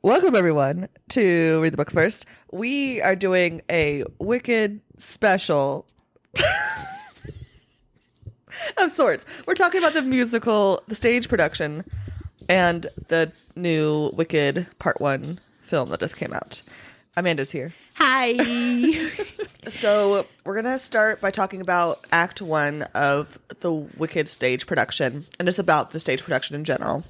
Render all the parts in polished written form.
Welcome, everyone, to Read the Book First. We are doing a Wicked special of sorts. We're talking about the musical, the stage production, and the new Wicked Part 1 film that just came out. Amanda's here. Hi. So we're going to start by talking about Act 1 of the Wicked stage production, and just about the stage production in general.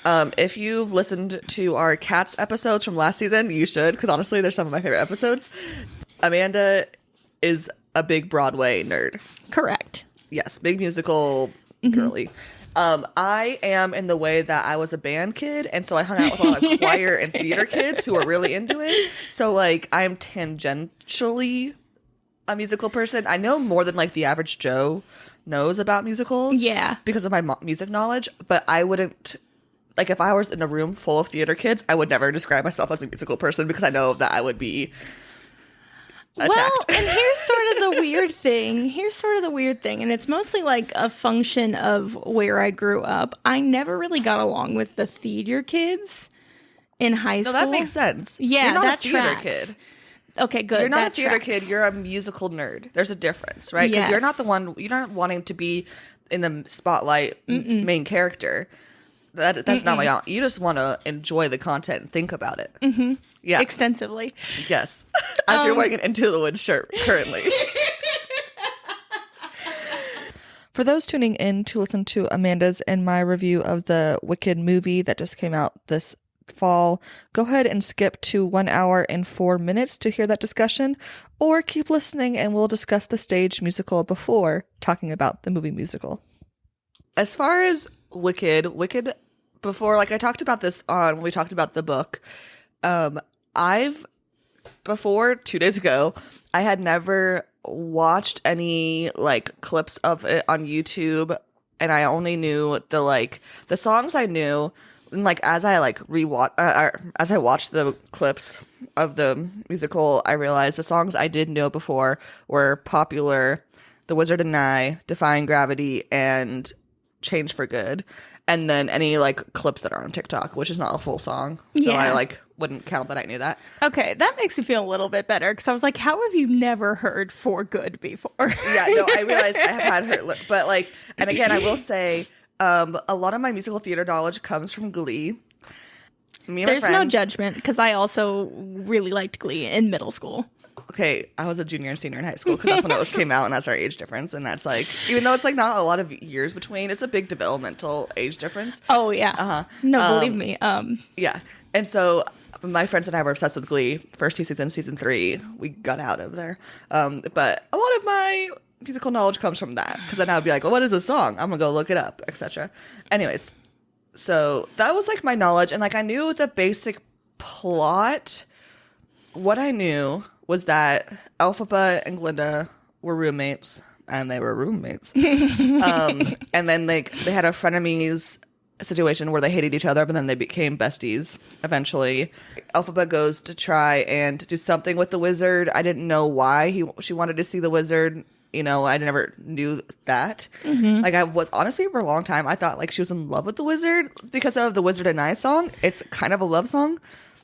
If you've listened to our Cats episodes from last season, you should, because honestly, they're some of my favorite episodes. Amanda is a big Broadway nerd. Correct. Yes, big musical girly. I am in the way that I was a band kid, and so I hung out with a lot of choir and theater kids who are really into it. So, like, I'm tangentially a musical person. I know more than, like, the average Joe knows about musicals. Yeah. Because of my music knowledge, but I wouldn't... Like, if I was in a room full of theater kids, I would never describe myself as a musical person because I know that I would be attacked. Well, and here's sort of the weird thing. And it's mostly like a function of where I grew up. I never really got along with the theater kids in high school. No, that makes sense. Yeah, You're not that a theater tracks. kid. Okay, good. You're not that a theater tracks. kid. You're a musical nerd. There's a difference, right? Because you're not the Yes. one, you're not wanting to be in the spotlight main character. That's not what you just want to enjoy the content and think about it. Mm-hmm. Yeah. Extensively. Yes. As you're wearing an Into the Woods shirt currently. For those tuning in to listen to Amanda's and my review of the Wicked movie that just came out this fall, go ahead and skip to 1 hour and 4 minutes to hear that discussion, or keep listening and we'll discuss the stage musical before talking about the movie musical. As far as Wicked before, like I talked about this on when we talked about the book, before 2 days ago, I had never watched any like clips of it on YouTube, and I only knew the songs I knew, and like as I watched the clips of the musical, I realized the songs I did know before were Popular, The Wizard and I, Defying Gravity, and Change for Good, and then any like clips that are on TikTok, which is not a full song, so Yeah. I like wouldn't count that I knew that. Okay, that makes me feel a little bit better because I was like, how have you never heard For Good before? Yeah, no, I realized I have had her, but like, and again, I will say, a lot of my musical theater knowledge comes from Glee. Me and There's my no friends, judgment because I also really liked Glee in middle school. okay, I was a junior and senior in high school because that's when it came out, and that's our age difference, and that's like, even though it's like not a lot of years between, it's a big developmental age difference. Oh yeah. Uh-huh. No, believe me. Yeah. And so my friends and I were obsessed with Glee. First 2 seasons, season 3, we got out of there. But a lot of my musical knowledge comes from that. Because then I would be like, well, what is this song? I'm going to go look it up, etc. Anyways, so that was like my knowledge. And like I knew the basic plot. What I knew was that Elphaba and Glinda were roommates. And they were roommates. And then like they had a frenemies situation where they hated each other, but then they became besties eventually. Elphaba goes to try and do something with the wizard. I didn't know why she wanted to see the wizard. You know, I never knew that. Mm-hmm. Like I was honestly for a long time, I thought like she was in love with the wizard because of the Wizard and I song. It's kind of a love song.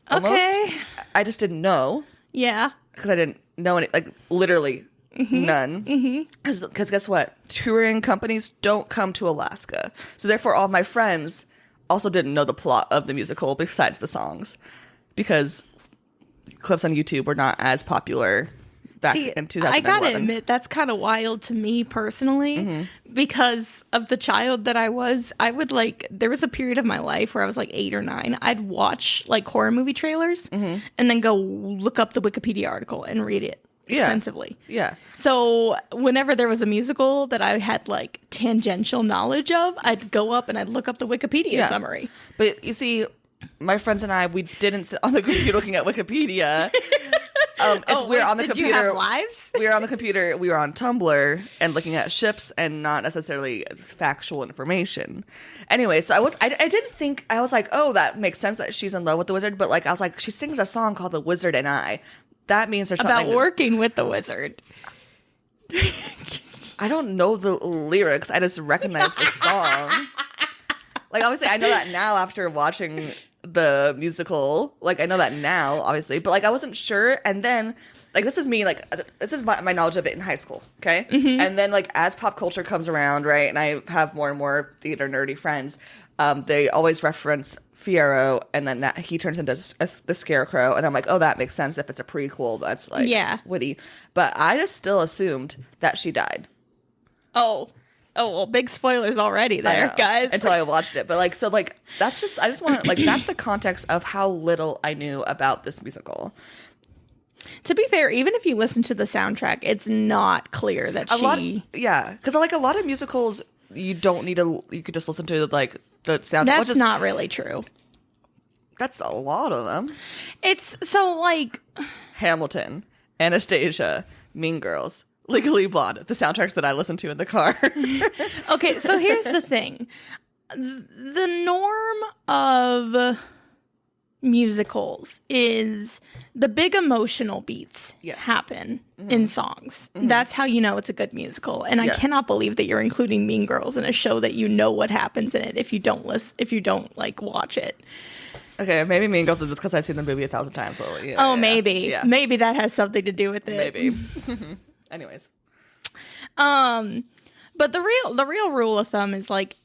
Almost. Okay. I just didn't know. Yeah. Because I didn't know any, like literally none. Because guess what? Touring companies don't come to Alaska. So therefore, all my friends also didn't know the plot of the musical besides the songs. Because clips on YouTube were not as popular back in 2011. I gotta admit, that's kind of wild to me personally. Because of the child that I was, I would like, there was a period of my life where I was like 8 or 9. I'd watch like horror movie trailers and then go look up the Wikipedia article and read it extensively. Yeah. So whenever there was a musical that I had like tangential knowledge of, I'd go up and I'd look up the Wikipedia summary. But you see, my friends and I, we didn't sit on the computer looking at Wikipedia. If we're on the did computer, you have lives? we were on the computer, we were on Tumblr and looking at ships and not necessarily factual information. Anyway, so I didn't think, I was like, oh, that makes sense that she's in love with the wizard, but like, I was like, she sings a song called The Wizard and I. That means there's something about working with the wizard. I don't know the lyrics. I just recognize the song. Like, obviously, I know that now after watching the musical. Like, I know that now, obviously, but like I wasn't sure. And then like this is me, like this is my knowledge of it in high school, okay? And then like as pop culture comes around, right, and I have more and more theater nerdy friends, they always reference Fiyero, and then that he turns into the Scarecrow, and I'm like, oh, that makes sense if it's a prequel. That's like witty. But I just still assumed that she died. Oh, well, big spoilers already there, guys. Until I watched it. But like, so like, that's just, I just want like, that's the context of how little I knew about this musical. To be fair, even if you listen to the soundtrack, it's not clear that because like a lot of musicals, you don't need you could just listen to like the soundtrack. That's not really true. That's a lot of them. It's so like Hamilton, Anastasia, Mean Girls, Legally Blonde, the soundtracks that I listen to in the car. Okay, so here's the thing. The norm of musicals is the big emotional beats happen in songs. That's how you know it's a good musical. And I cannot believe that you're including Mean Girls in a show that you know what happens in it if you don't like watch it. Okay, maybe Mean Girls is just because I've seen the movie 1,000 times. So maybe. Yeah. Maybe that has something to do with it. Maybe. Anyways. But the real rule of thumb is like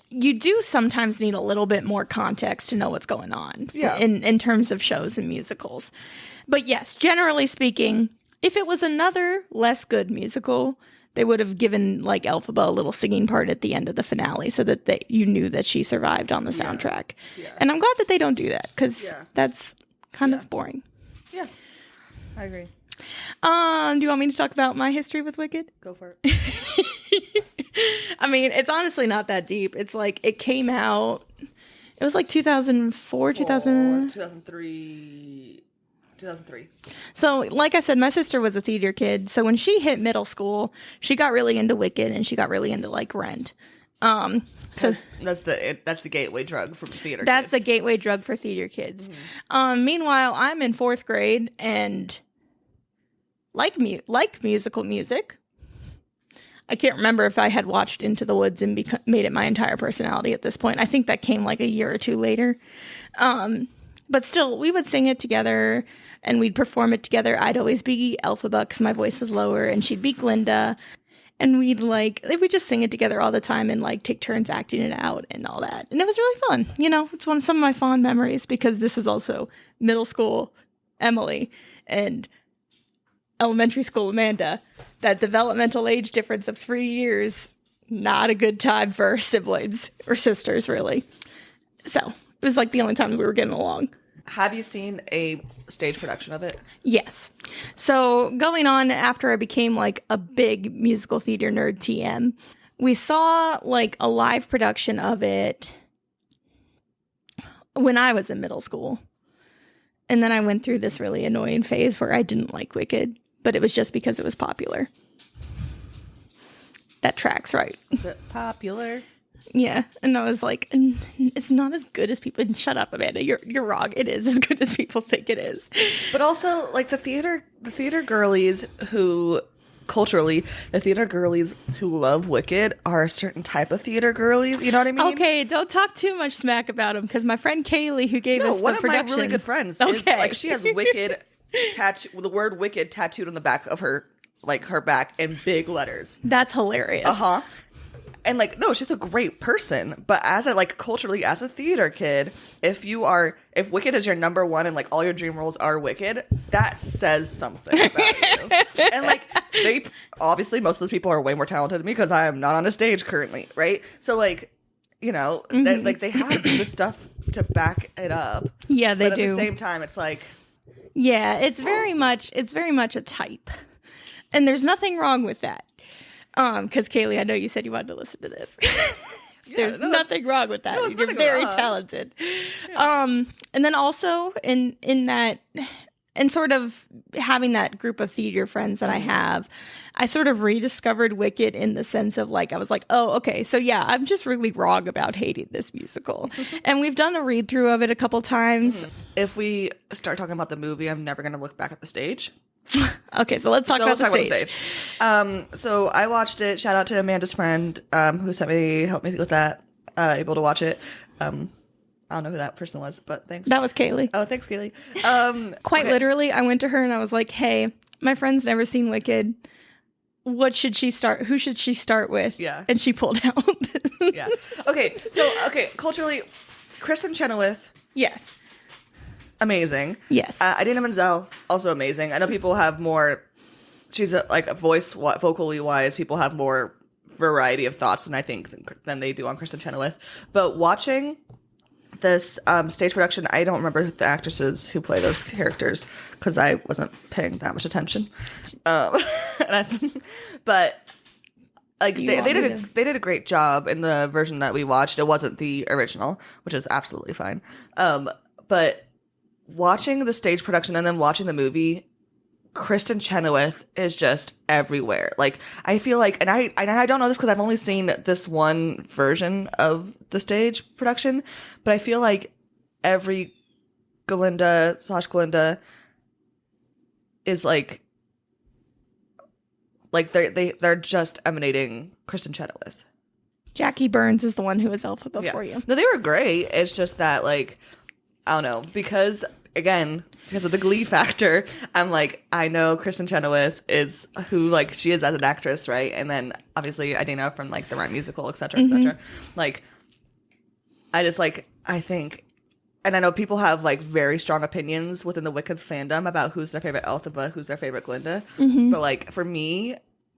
you do sometimes need a little bit more context to know what's going on in terms of shows and musicals. But yes, generally speaking, if it was another less good musical, they would have given like Elphaba a little singing part at the end of the finale so that you knew that she survived on the soundtrack. Yeah. And I'm glad that they don't do that because that's kind of boring. Yeah, I agree. Do you want me to talk about my history with Wicked? Go for it. I mean, it's honestly not that deep. It's like it came out. It was like 2004, 2003. So, like I said, my sister was a theater kid. So when she hit middle school, she got really into Wicked and she got really into like Rent. So that's the gateway drug for theater. That's the gateway drug for theater kids. Meanwhile, I'm in 4th grade and like musical music. I can't remember if I had watched Into the Woods and made it my entire personality at this point. I think that came like a year or two later. But still, we would sing it together and we'd perform it together. I'd always be Elphaba because my voice was lower, and she'd be Glinda. And we'd just sing it together all the time and like take turns acting it out and all that. And it was really fun. You know, it's some of my fond memories because this is also middle school Emily and elementary school Amanda. That developmental age difference of 3 years, not a good time for siblings or sisters, really. So it was like the only time we were getting along. Have you seen a stage production of it? Yes. So going on after I became like a big musical theater nerd TM, we saw like a live production of it when I was in middle school. And then I went through this really annoying phase where I didn't like Wicked, but it was just because it was popular. That tracks, right? Is it popular? Yeah, and I was like, it's not as good as people. Shut up, Amanda. You're wrong. It is as good as people think it is. But also, like the theater girlies who culturally, the theater girlies who love Wicked are a certain type of theater girlies. You know what I mean? Okay, don't talk too much smack about them because my friend Kaylee, who gave us the production, one of my really good friends, is, like she has Wicked the word Wicked tattooed on the back of her, like her back in big letters. That's hilarious. And like, no, she's a great person, but as a like culturally as a theater kid, if Wicked is your number one and like all your dream roles are Wicked, that says something about you. And like they obviously most of those people are way more talented than me because I am not on a stage currently, right? So like, you know, they have the stuff to back it up. Yeah, they do. But do. At the same time, it's like, yeah, it's very much a type, and there's nothing wrong with that. Because Kaylee, I know you said you wanted to listen to this. There's nothing wrong with that. You're very talented. Yeah. And then also in that, and sort of having that group of theater friends that I have, I sort of rediscovered Wicked in the sense of like, I was like, oh, okay, so yeah, I'm just really wrong about hating this musical. And we've done a read through of it a couple times. If we start talking about the movie, I'm never going to look back at the stage. Okay, so let's talk about the stage. So I watched it. Shout out to Amanda's friend who helped me with that. Able to watch it. I don't know who that person was, but thanks. That was Kaylee. Oh, thanks, Kaylee. Quite literally, I went to her and I was like, hey, my friend's never seen Wicked. What should she start? Who should she start with? Yeah. And she pulled out. Yeah. Okay. So, culturally, Kristen Chenoweth, Yes. amazing. Yes. Idina Menzel, also amazing. I know people have more. She's a voice vocally wise. People have more variety of thoughts than I think than they do on Kristen Chenoweth. But watching this stage production, I don't remember the actresses who play those characters because I wasn't paying that much attention. But like they did a great job in the version that we watched. It wasn't the original, which is absolutely fine. But watching the stage production and then watching the movie, Kristen Chenoweth is just everywhere. Like, I feel like, and I don't know this because I've only seen this one version of the stage production, but I feel like every Glinda is like they're just emanating Kristen Chenoweth. Jackie Burns is the one who was Alpha before you. No, they were great. It's just that, like, I don't know, because of the Glee factor, I'm like, I know Kristen Chenoweth is who, like, she is as an actress, right? And then obviously Idina from, like, the Rent musical, etc., etc. Like, I just, like, I think, and I know people have, like, very strong opinions within the Wicked fandom about who's their favorite Elphaba, who's their favorite Glinda. But, like, for me,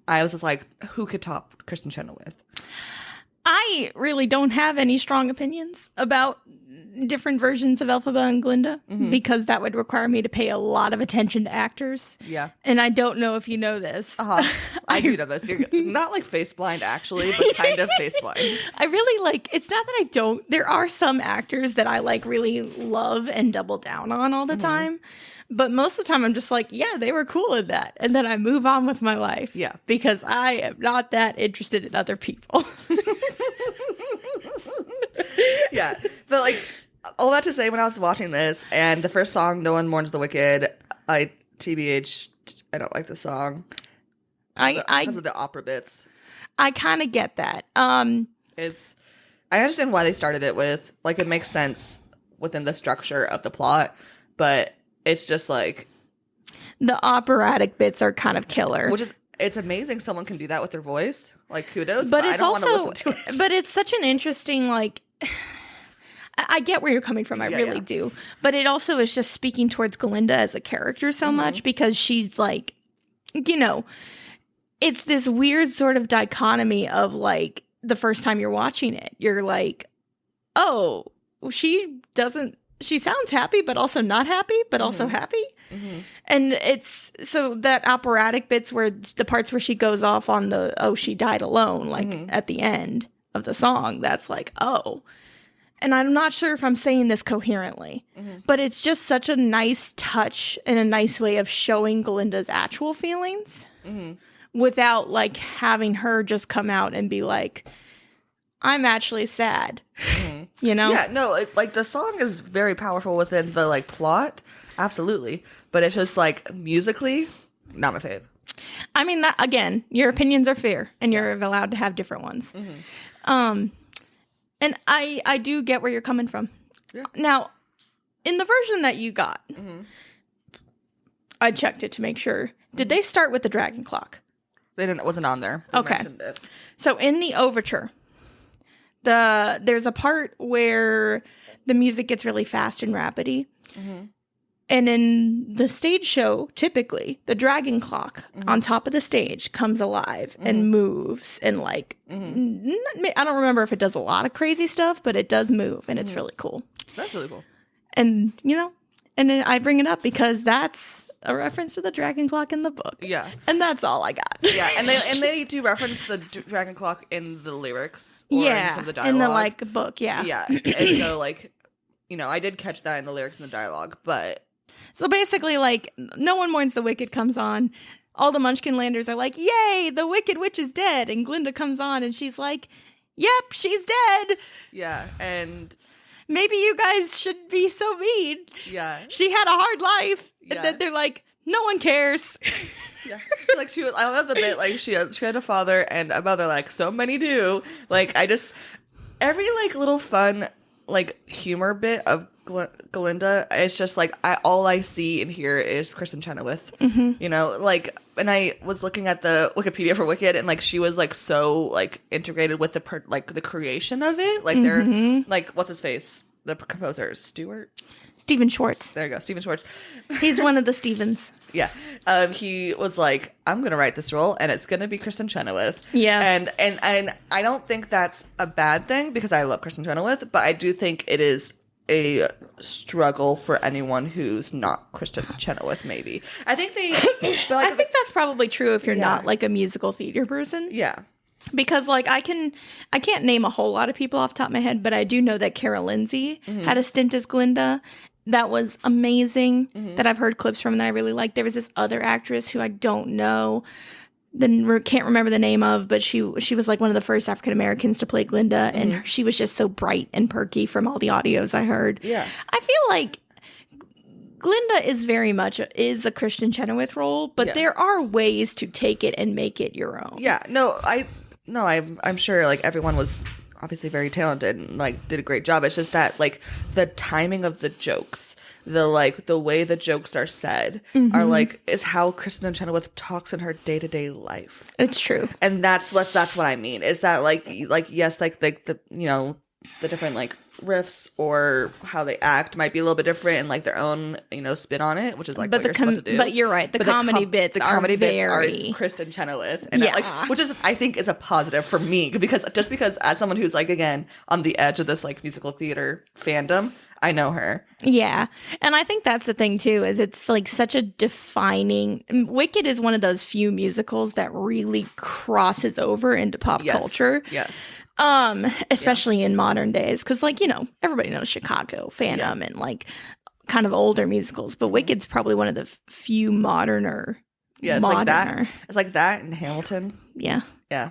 I was just like, who could top Kristen Chenoweth? I really don't have any strong opinions about different versions of Elphaba and Glinda because that would require me to pay a lot of attention to actors. Yeah. And I don't know if you know this. I do know this. You're not like face blind, actually, but kind of face blind. I really like, it's not that I don't, there are some actors that I like really love and double down on all the time. But most of the time I'm just like, yeah, they were cool in that. And then I move on with my life. Yeah. Because I am not that interested in other people. Yeah. But like, all that to say, when I was watching this and the first song, No One Mourns the Wicked, I don't like the song. Because of the opera bits. I kind of get that. I understand why they started it with, like, it makes sense within the structure of the plot, but it's just like the operatic bits are kind of killer. Which is, it's amazing someone can do that with their voice. Like, kudos. But it's I don't want to also, listen to it. But it's such an interesting, like, I get where you're coming from. I really do. But it also is just speaking towards Glinda as a character so much because she's like, you know, it's this weird sort of dichotomy of, like, the first time you're watching it, you're like, oh, she sounds happy, but also not happy, but also happy. And it's so that operatic bits where the parts where she goes off on she died alone, like at the end of the song, that's like, oh. And I'm not sure if I'm saying this coherently, but it's just such a nice touch and a nice way of showing Glinda's actual feelings without, like, having her just come out and be like, I'm actually sad, you know? Yeah, no, like, the song is very powerful within the, like, plot, absolutely. But it's just, like, musically, not my fave. I mean, that, again, your opinions are fair, and you're allowed to have different ones. And I do get where you're coming from. Yeah. Now, in the version that you got, I checked it to make sure. Did they start with the dragon clock? It wasn't on there. Okay. So in the overture, there's a part where the music gets really fast and rapidy. And in the stage show, typically, the dragon clock on top of the stage comes alive and moves and, like, I don't remember if it does a lot of crazy stuff, but it does move and it's really cool. That's really cool. And, you know, and then I bring it up because that's a reference to the dragon clock in the book. Yeah. And that's all I got. Yeah, and they do reference the dragon clock in the lyrics or in some of the dialogue. In the, like, book, yeah. Yeah, and so, like, you know, I did catch that in the lyrics and the dialogue, but... So basically, like, No One Mourns the Wicked comes on. All the Munchkinlanders are like, yay, the Wicked Witch is dead. And Glinda comes on and she's like, yep, she's dead. Yeah, and... Maybe you guys should be so mean. Yeah. She had a hard life. Yeah. And then they're like, no one cares. Yeah. Like, I love the bit, like, she had a father and a mother, like, so many do. Like, every, like, little fun like humor bit of Glinda, it's just like all I see and hear is Kristen Chenoweth. You know, like, and I was looking at the Wikipedia for Wicked, and like she was like so like integrated with the creation of it. Like they're like, what's his face? The composer, Stephen Schwartz. There you go, Stephen Schwartz. He's one of the Stevens. Yeah. He was like, I'm gonna write this role and it's gonna be Kristen Chenoweth. Yeah. And I don't think that's a bad thing because I love Kristen Chenoweth, but I do think it is a struggle for anyone who's not Kristen Chenoweth, maybe. I think but like, I think that's probably true if you're not like a musical theater person. Yeah. Because like I can't name a whole lot of people off the top of my head, but I do know that Cara Lindsay had a stint as Glinda that was amazing, that I've heard clips from and that I really liked. There was this other actress who I don't know, can't remember the name of, but she was like one of the first African Americans to play Glinda, and she was just so bright and perky from all the audios I heard. Yeah. I feel like Glinda is very much a Kristen Chenoweth role, but there are ways to take it and make it your own. Yeah. I'm sure like everyone was obviously very talented and like did a great job. It's just that like the timing of the jokes, the way the jokes are said are like is how Kristen Chenoweth talks in her day-to-day life. It's true. And that's what I mean. Is that like yes, like the you know, the different like riffs or how they act might be a little bit different and like their own, you know, spin on it, which is like what you're supposed to do. But you're right. The comedy bits are Kristen Chenoweth, and like, which is I think is a positive for me because as someone who's like again on the edge of this like musical theater fandom, I know her. Yeah. And I think that's the thing too, is it's like such a defining. Wicked is one of those few musicals that really crosses over into pop culture. Yes. Especially in modern days, because like, you know, everybody knows Chicago, Phantom, and like kind of older musicals, but Wicked's probably one of the few moderner. Yeah, it's like that. It's like that in Hamilton. Yeah. Yeah.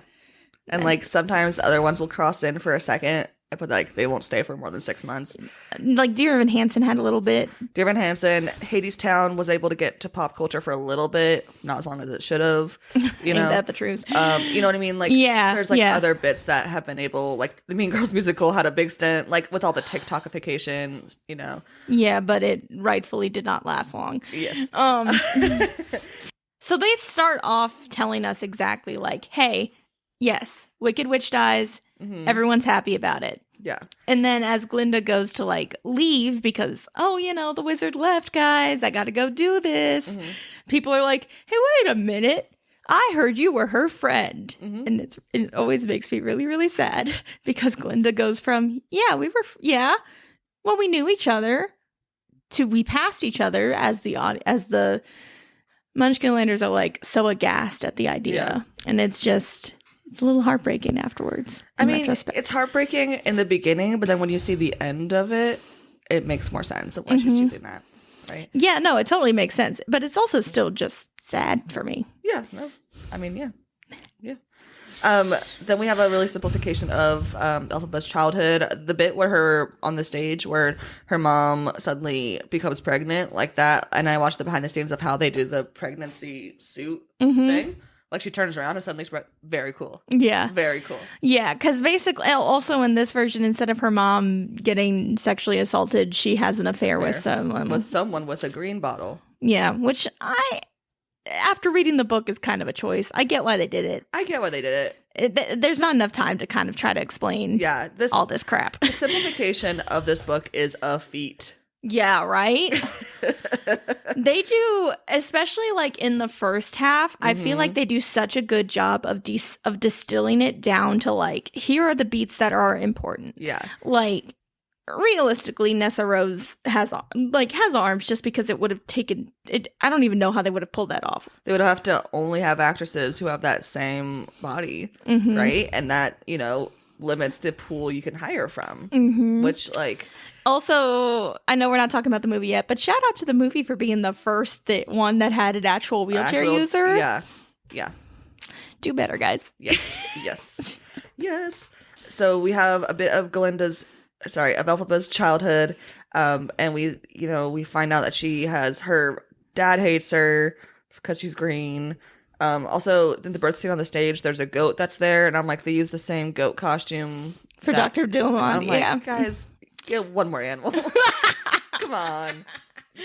And like sometimes other ones will cross in for a second, but like they won't stay for more than 6 months. Like Dear Evan Hansen had a little bit. Dear Evan Hansen, Hadestown was able to get to pop culture for a little bit, not as long as it should have. You know, ain't that the truth? You know what I mean? Like, there's like other bits that have been able, like the Mean Girls musical had a big stint, like with all the TikTokification, you know. Yeah, but it rightfully did not last long. Yes. So they start off telling us exactly like, hey, yes, Wicked Witch dies. Everyone's happy about it. Yeah. And then as Glinda goes to like leave because, oh, you know, the wizard left, guys. I got to go do this. People are like, hey, wait a minute. I heard you were her friend. And it always makes me really, really sad because Glinda goes from, well, we knew each other to we passed each other as the Munchkinlanders are like so aghast at the idea. And it's a little heartbreaking afterwards. I mean, it's heartbreaking in the beginning, but then when you see the end of it, it makes more sense of why she's choosing that, right? Yeah, no, it totally makes sense. But it's also still just sad for me. Yeah, no. I mean, yeah. Then we have a really simplification of Elphaba's childhood. The bit where her on the stage where her mom suddenly becomes pregnant like that. And I watched the behind the scenes of how they do the pregnancy suit thing. Like she turns around and suddenly very cool. Yeah. Very cool. Yeah, because basically also in this version, instead of her mom getting sexually assaulted, she has an affair with someone. With a green bottle. Yeah, which after reading the book is kind of a choice. I get why they did it. There's not enough time to kind of try to explain all this crap. The simplification of this book is a feat. Yeah, right? They do, especially like in the first half, I feel like they do such a good job of distilling it down to like, here are the beats that are important. Yeah. Like, realistically, Nessa Rose has arms just because it would have taken it. I don't even know how they would have pulled that off. They would have to only have actresses who have that same body, right? And that, you know, limits the pool you can hire from, which like... Also, I know we're not talking about the movie yet, but shout out to the movie for being the first one that had an actual wheelchair user. Yeah. Do better, guys. Yes. So we have a bit of Elphaba's childhood, and we find out that her dad hates her because she's green. Also, in the birth scene on the stage, there's a goat that's there, and I'm like, they use the same goat costume for Dr. Dillamond. I'm like, guys, Get one more animal. Come on.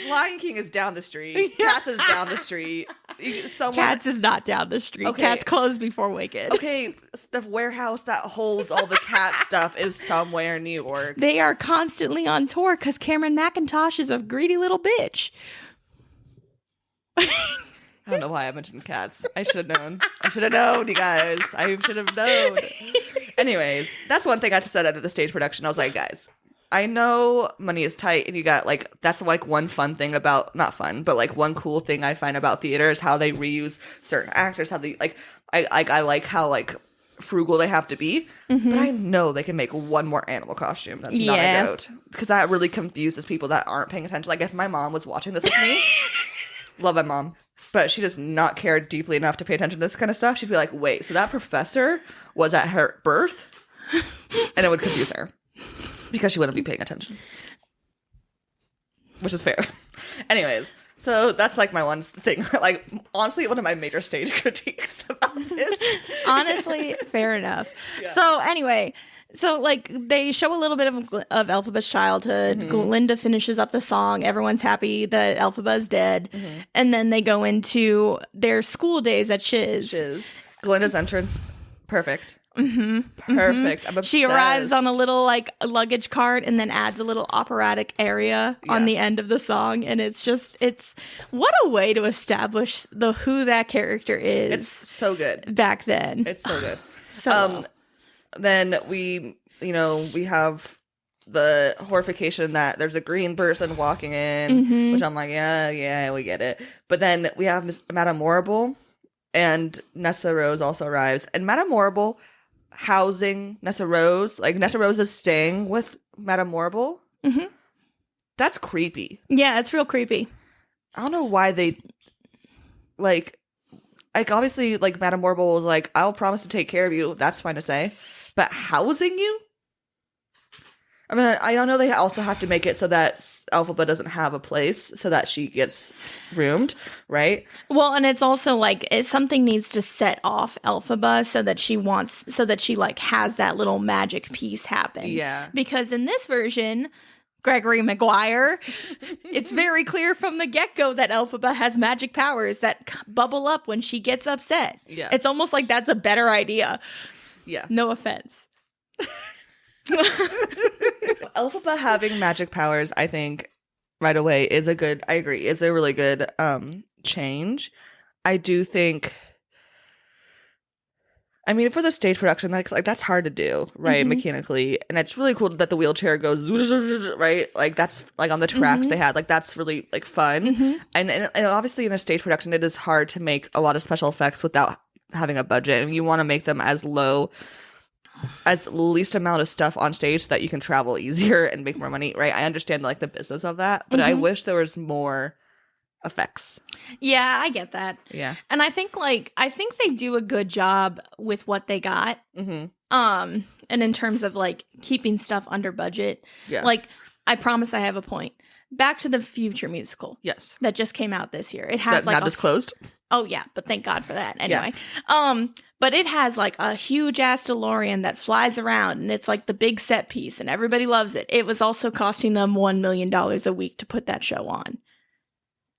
Lion King is down the street. Cats is down the street. Cats is not down the street. Okay. Cats closed before Wicked. Okay, the warehouse that holds all the cat stuff is somewhere in New York. They are constantly on tour because Cameron McIntosh is a greedy little bitch. I don't know why I mentioned cats. I should have known. You guys. I should have known. Anyways, that's one thing I said at the stage production. I was like, guys, I know money is tight, and you got like, that's like one fun thing about, not fun, but like one cool thing I find about theater is how they reuse certain actors, how they like, I like how like frugal they have to be, but I know they can make one more animal costume that's not a goat, because that really confuses people that aren't paying attention. Like if my mom was watching this with me, love my mom, but she does not care deeply enough to pay attention to this kind of stuff. She'd be like, wait, so that professor was at her birth? And it would confuse her. Because she wouldn't be paying attention. Which is fair. Anyways, so that's like my one thing. Like, honestly, one of my major stage critiques about this. Honestly, fair enough. Yeah. So anyway, so like they show a little bit of Elphaba's childhood. Glinda finishes up the song. Everyone's happy that Elphaba is dead. And then they go into their school days at Shiz. Glinda's entrance, perfect. Perfect. I'm obsessed. She arrives on a little like luggage cart and then adds a little operatic area on the end of the song, and it's what a way to establish who that character is. It's so good. Back then. It's so good. Then we have the horrification that there's a green person walking in, which I'm like, yeah, we get it. But then we have Madame Morrible, and Nessa Rose also arrives, and Madame Morrible housing Nessa Rose, like Nessa Rose is staying with Madame Morrible. That's creepy. Yeah, it's real creepy. I don't know why they like obviously like Madame Morrible was like, I'll promise to take care of you. That's fine to say, but housing you? I mean, I don't know. They also have to make it so that Elphaba doesn't have a place, so that she gets roomed, right? Well, and it's also like something needs to set off Elphaba so that she like has that little magic piece happen. Yeah. Because in this version, Gregory Maguire, it's very clear from the get-go that Elphaba has magic powers that bubble up when she gets upset. Yeah. It's almost like that's a better idea. Yeah. No offense. Elphaba having magic powers, I think, right away is a really good change. I do think, I mean, for the stage production, like that's hard to do, right, mechanically, and it's really cool that the wheelchair goes right, like that's like on the tracks they had, like that's really like fun, and obviously in a stage production, it is hard to make a lot of special effects without having a budget, and you want to make them as least amount of stuff on stage so that you can travel easier and make more money, right? I understand like the business of that, but I wish there was more effects. Yeah, I get that. Yeah. And I think they do a good job with what they got. And in terms of like keeping stuff under budget. Yeah. Like, I promise I have a point. Back to the Future musical. Yes. That just came out this year. It has not disclosed. Oh yeah, but thank God for that. Anyway. Yeah. But it has like a huge ass DeLorean that flies around, and it's like the big set piece, and everybody loves it. It was also costing them $1 million a week to put that show on.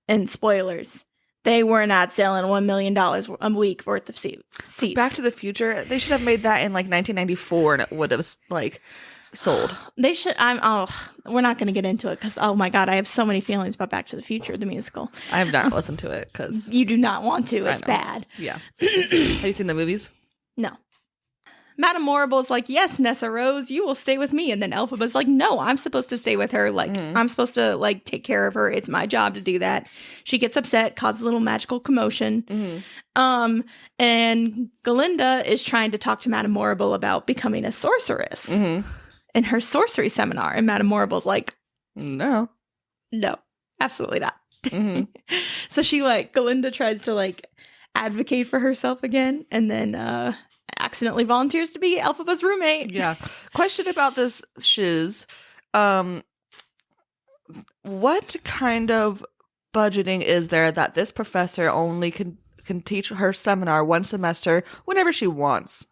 And spoilers, they were not selling $1 million a week worth of seats. Back to the Future, they should have made that in like 1994, and it would have like sold. They should. We're not going to get into it because, oh my God, I have so many feelings about Back to the Future, the musical. I have not listened to it because you do not want to. It's bad. Yeah. Have you seen the movies? No. Madame Morrible's like, yes, Nessa Rose, you will stay with me. And then Elphaba's like, no, I'm supposed to stay with her. Like, I'm supposed to like take care of her. It's my job to do that. She gets upset, causes a little magical commotion. And Galinda is trying to talk to Madame Morrible about becoming a sorceress in her sorcery seminar. And Madame Morrible's like, no, absolutely not. So she like, Galinda tries to like advocate for herself again. And then, accidentally volunteers to be Elphaba's roommate. Yeah. Question about this shiz. What kind of budgeting is there that this professor only can teach her seminar one semester whenever she wants?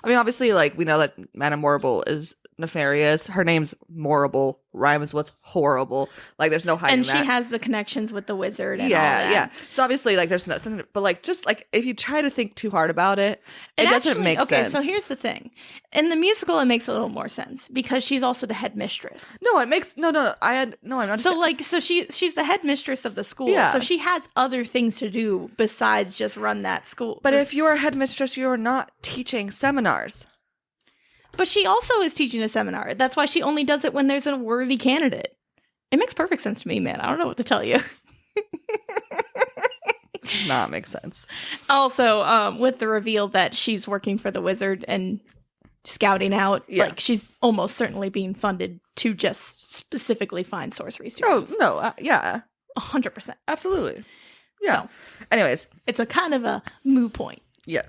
I mean, obviously, like, we know that Madame Morrible is nefarious. Her name's Morrible, rhymes with horrible. Like, there's no hiding And that. she has the connections with the wizard and all that. Yeah. So obviously, like, there's nothing, but like, just like, if you try to think too hard about it, it doesn't actually, make sense. Okay, so here's the thing. In the musical, it makes a little more sense because she's also the headmistress. No, it makes I'm not. So like, so she's the headmistress of the school. Yeah. So she has other things to do besides just run that school. But if you're a headmistress, you're not teaching seminars. But she also is teaching a seminar. That's why she only does it when there's a worthy candidate. It makes perfect sense to me, man. I don't know what to tell you. Does not make sense. Also, with the reveal that she's working for the wizard and scouting out, like, she's almost certainly being funded to just specifically find sorcery students. Oh, no. Yeah. 100%. Absolutely. Yeah. So, anyways. It's a kind of a moot point. Yeah.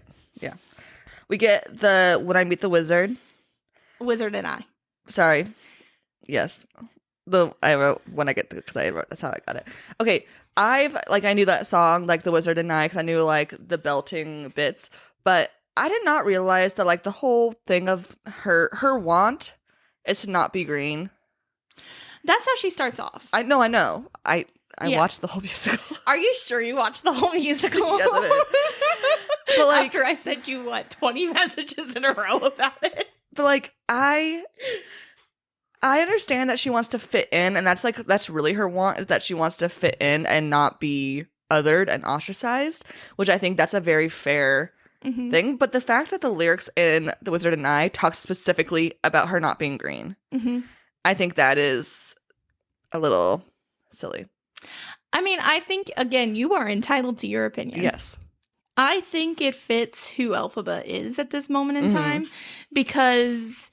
We get the When I Meet the Wizard. Wizard and I. Sorry. Yes. I wrote When I Get the, because I wrote, that's how I got it. Okay. I knew that song, like The Wizard and I, because I knew like the belting bits, but I did not realize that like the whole thing of her want is to not be green. That's how she starts off. I know. I watched the whole musical. Are you sure you watched the whole musical? Yes, it is. But like, after I sent you 20 messages in a row about it. But like, I understand that she wants to fit in, and that's really her want, is that she wants to fit in and not be othered and ostracized, which I think that's a very fair thing. But the fact that the lyrics in The Wizard and I talk specifically about her not being green, I think that is a little silly. I mean, I think, again, you are entitled to your opinion. Yes. I think it fits who Elphaba is at this moment in time because,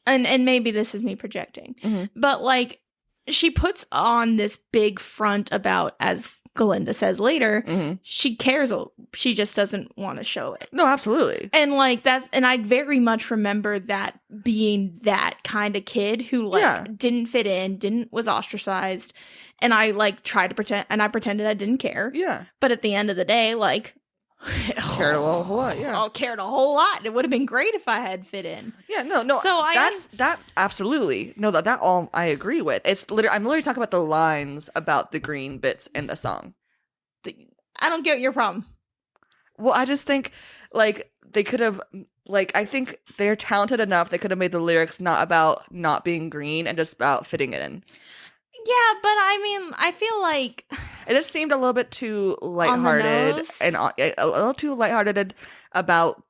and maybe this is me projecting, but like, she puts on this big front about, as Galinda says later, she cares, she just doesn't want to show it. No, absolutely. And like, and I very much remember that being that kind of kid who like didn't fit in, was ostracized, and I like tried to pretend, and I pretended I didn't care. Yeah. But at the end of the day, like, cared a whole lot. Yeah. I cared a whole lot. It would have been great if I had fit in. Yeah, no. So that absolutely. No, that all I agree with. It's literally, I'm literally talking about the lines about the green bits in the song. I don't get your problem. Well, I just think like they could have, like, I think they're talented enough. They could have made the lyrics not about not being green and just about fitting it in. Yeah, but I mean, I feel like it just seemed a little bit too lighthearted and a little too lighthearted about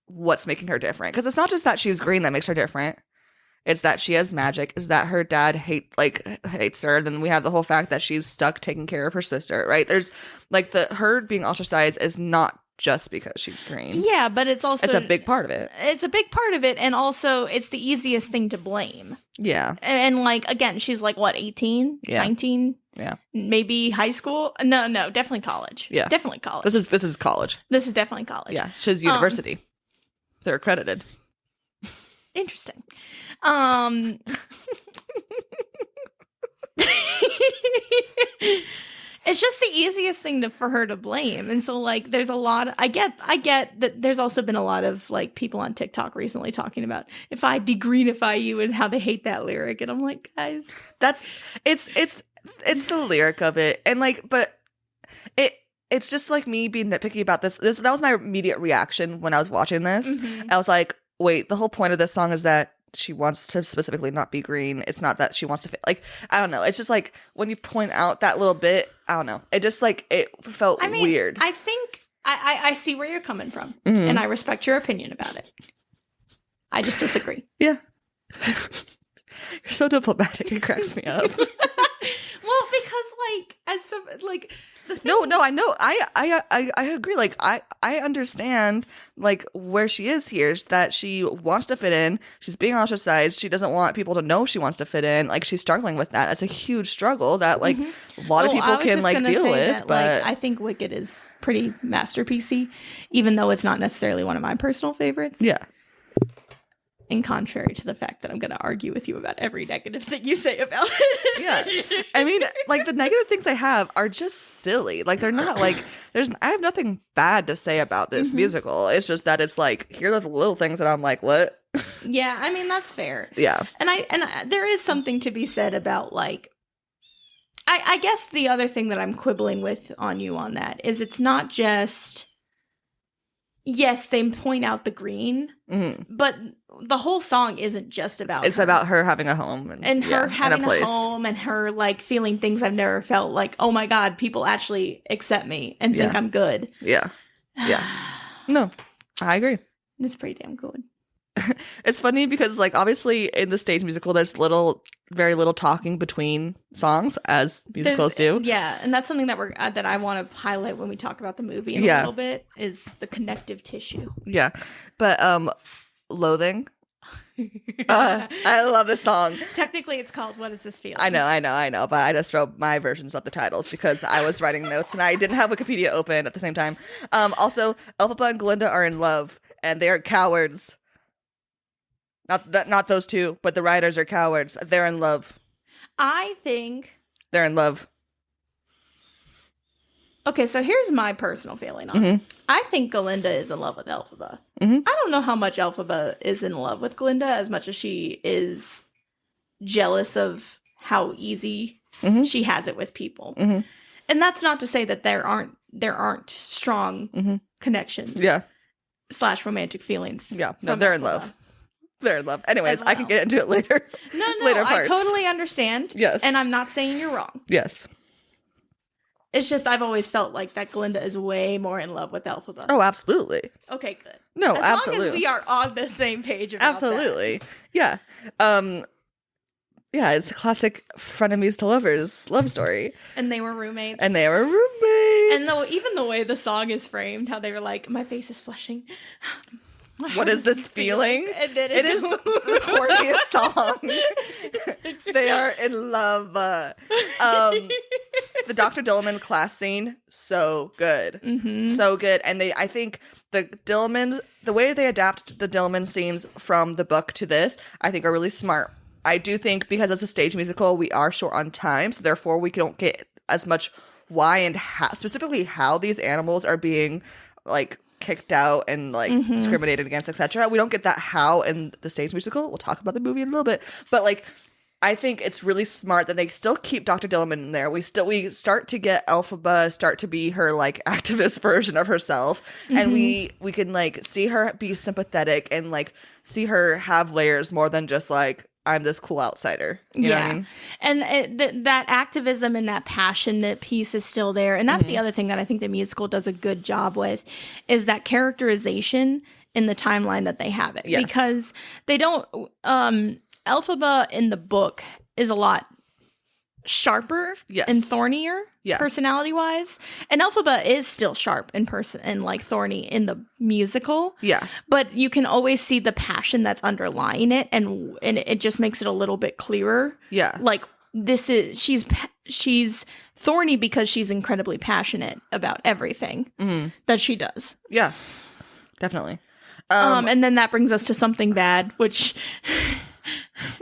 what's making her different. Because it's not just that she's green that makes her different. It's that she has magic. Is that her dad hates her. Then we have the whole fact that she's stuck taking care of her sister, right? There's like her being ostracized is not just because she's green. Yeah, but it's also, it's a big part of it. It's a big part of it, and also it's the easiest thing to blame. Yeah. And like, again, she's like, what, 18? Yeah. 19? Yeah. Maybe high school? No, definitely college. Yeah. Definitely college. This is college. This is definitely college. Yeah. She's university. They're accredited. Interesting. It's just the easiest thing for her to blame. And so like there's a lot I get that there's also been a lot of like people on TikTok recently talking about if I degreenify you and how they hate that lyric. And I'm like, guys, it's the lyric of it. And like, but it's just like me being nitpicky about this. That was my immediate reaction when I was watching this. I was like, wait, the whole point of this song is that she wants to specifically not be green. It's not that she wants to fit. Like, I don't know. It's just like when you point out that little bit, I don't know. It just like, it felt weird. I think I see where you're coming from, and I respect your opinion about it. I just disagree. Yeah. You're so diplomatic. It cracks me up. Well, because like as some like no, I know. I agree. Like I understand like where she is here, is that she wants to fit in. She's being ostracized. She doesn't want people to know she wants to fit in. Like she's struggling with that. It's a huge struggle that like a lot of people can like deal with. That, but like, I think Wicked is pretty masterpiecey, even though it's not necessarily one of my personal favorites. Yeah. in contrary to the fact that I'm going to argue with you about every negative thing you say about it. Yeah. I mean, like, the negative things I have are just silly. Like, they're not like, I have nothing bad to say about this musical. It's just that it's like, here are the little things that I'm like, what? Yeah, I mean, that's fair. Yeah. And there is something to be said about, like, I guess the other thing that I'm quibbling with on you on that is it's not just, yes, they point out the green, but the whole song isn't just about It's her. about her having a home. And her having a home and her, like, feeling things I've never felt, like, oh my God, people actually accept me and think I'm good. Yeah. Yeah. No, I agree. And it's pretty damn good. It's funny because, like, obviously in the stage musical, there's very little talking between songs, as musicals do. Yeah, and that's something that I want to highlight when we talk about the movie in a little bit, is the connective tissue. Yeah. But Loathing. I love this song. Technically, it's called What Is This Feeling? I know, but I just wrote my versions of the titles because I was writing notes and I didn't have Wikipedia open at the same time. Also, Elphaba and Glinda are in love, and they are cowards. Not those two, but the writers are cowards. They're in love. I think they're in love. Okay, so here's my personal feeling on it. I think Glinda is in love with Elphaba. I don't know how much Elphaba is in love with Glinda as much as she is jealous of how easy she has it with people. And that's not to say that there aren't strong connections. Yeah. / romantic feelings. Yeah. No, they're in love. They're in love. Anyways, I can get into it later. No, later I totally understand. Yes. And I'm not saying you're wrong. Yes. It's just I've always felt like that Glinda is way more in love with Elphaba. Oh, absolutely. Okay, good. No, as absolutely. As long as we are on the same page about absolutely. That. Yeah. Yeah, it's a classic frenemies to lovers love story. And they were roommates. And even the way the song is framed, how they were like, my face is flushing. What is this feeling? And then it is the corniest song. They are in love. The Dr. Dillamond class scene, so good. So good. And I think the way they adapt the Dillamond scenes from the book to this, I think are really smart. I do think because as a stage musical, we are short on time, so therefore we don't get as much why and how, specifically how these animals are being, like, kicked out and, like, discriminated against, etc. We don't get that how in the stage musical. We'll talk about the movie in a little bit, but, like, I think it's really smart that they still keep Dr. Dillamond in there. We start to get Elphaba start to be her, like, activist version of herself, and we can, like, see her be sympathetic and, like, see her have layers more than just, like, I'm this cool outsider. You know what I mean? And that activism and that passionate piece is still there. And that's the other thing that I think the musical does a good job with, is that characterization in the timeline that they have it. Yes. Because they don't... Elphaba in the book is a lot sharper and thornier personality-wise. And Elphaba is still sharp in person and, like, thorny in the musical. Yeah. But you can always see the passion that's underlying it, and it just makes it a little bit clearer. Yeah. Like, she's thorny because she's incredibly passionate about everything that she does. Yeah. Definitely. And then that brings us to Something Bad, which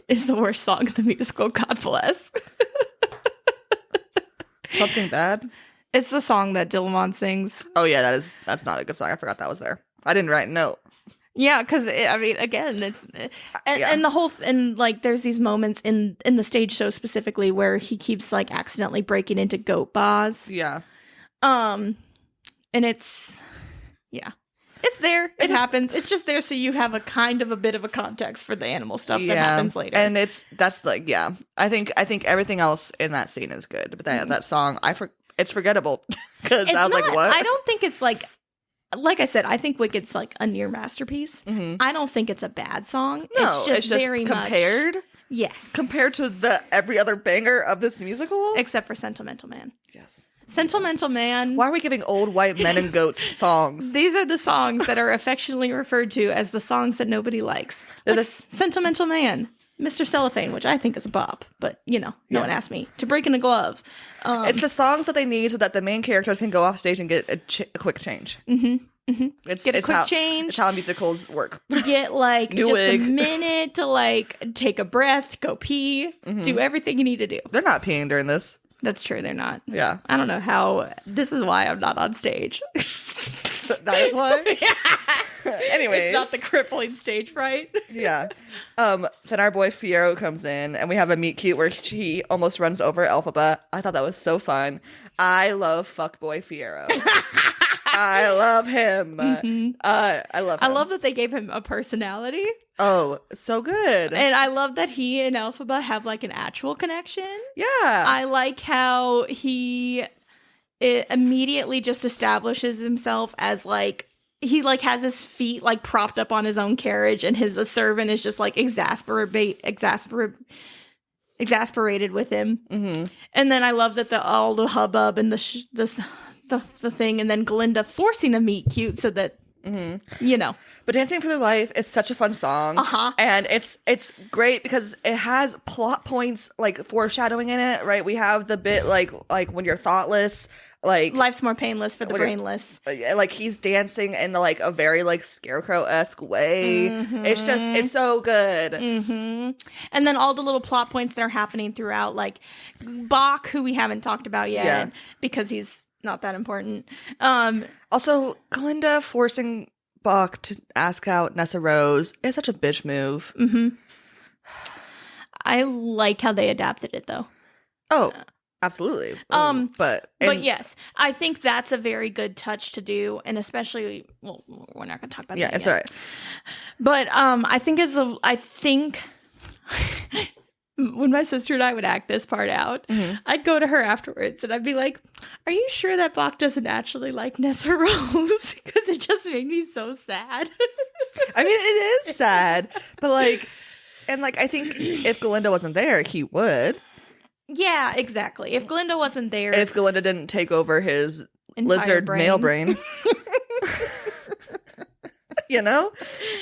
is the worst song in the musical, God bless. Something Bad? It's the song that Dillamond sings. Oh yeah, that's not a good song. I forgot that was there. I didn't write a note. Yeah, because I mean, again, it's and the whole and like there's these moments in the stage show specifically where he keeps, like, accidentally breaking into goat bars. Yeah. And it's there. It happens. It's just there so you have a kind of a bit of a context for the animal stuff that happens later. And that's like, yeah. I think everything else in that scene is good, but that song, it's forgettable because I was like, what? I don't think it's like I said, I think Wicked's like a near masterpiece. I don't think it's a bad song. No, it's just very compared. Much, yes, compared to every other banger of this musical, except for Sentimental Man. Yes. Sentimental Man. Why are we giving old white men and goats songs? These are the songs that are affectionately referred to as the songs that nobody likes. Like Sentimental Man, Mr. Cellophane, which I think is a bop, but, no one asked me. To Break in a Glove. It's the songs that they need so that the main characters can go off stage and get a quick change. It's Get a it's quick how, change. It's how musicals work. Get like New just wig. a minute to like take a breath, go pee, do everything you need to do. They're not peeing during this. That's true, they're not. Yeah. I don't know how. This is why I'm not on stage. That is why. Anyways. It's not the crippling stage fright. Yeah. Then our boy Fiero comes in and we have a meet cute where he almost runs over Elphaba. I thought that was so fun. I love fuckboy Fiero. I love him. I love him. I love that they gave him a personality. Oh, so good. And I love that he and Elphaba have like an actual connection. Yeah. I like how it immediately just establishes himself as like he like has his feet like propped up on his own carriage, and his servant is just like exasperated with him. And then I love that all the hubbub and the thing, and then Glinda forcing a meet cute so that you know. But Dancing for Their Life is such a fun song. And it's great because it has plot points like foreshadowing in it, right? We have the bit like when you're thoughtless, like Life's more painless for the brainless. Like he's dancing in like a very like Scarecrow-esque way. It's so good. And then all the little plot points that are happening throughout, like Bach, who we haven't talked about yet because he's not that important. Also, Glinda forcing Bach to ask out Nessa Rose is such a bitch move. I like how they adapted it though. Oh, absolutely. But yes, I think that's a very good touch to do, and especially, well, we're not going to talk about that. Yeah, it's yet. all right. But I think when my sister and I would act this part out, I'd go to her afterwards and I'd be like, "Are you sure that Bach doesn't actually like Nessa Rose?" Because it just made me so sad. I mean, it is sad, but like, and like, I think if Glinda wasn't there, he would. Yeah, exactly. If Glinda wasn't there, if Glinda didn't take over his entire lizard male brain. You know,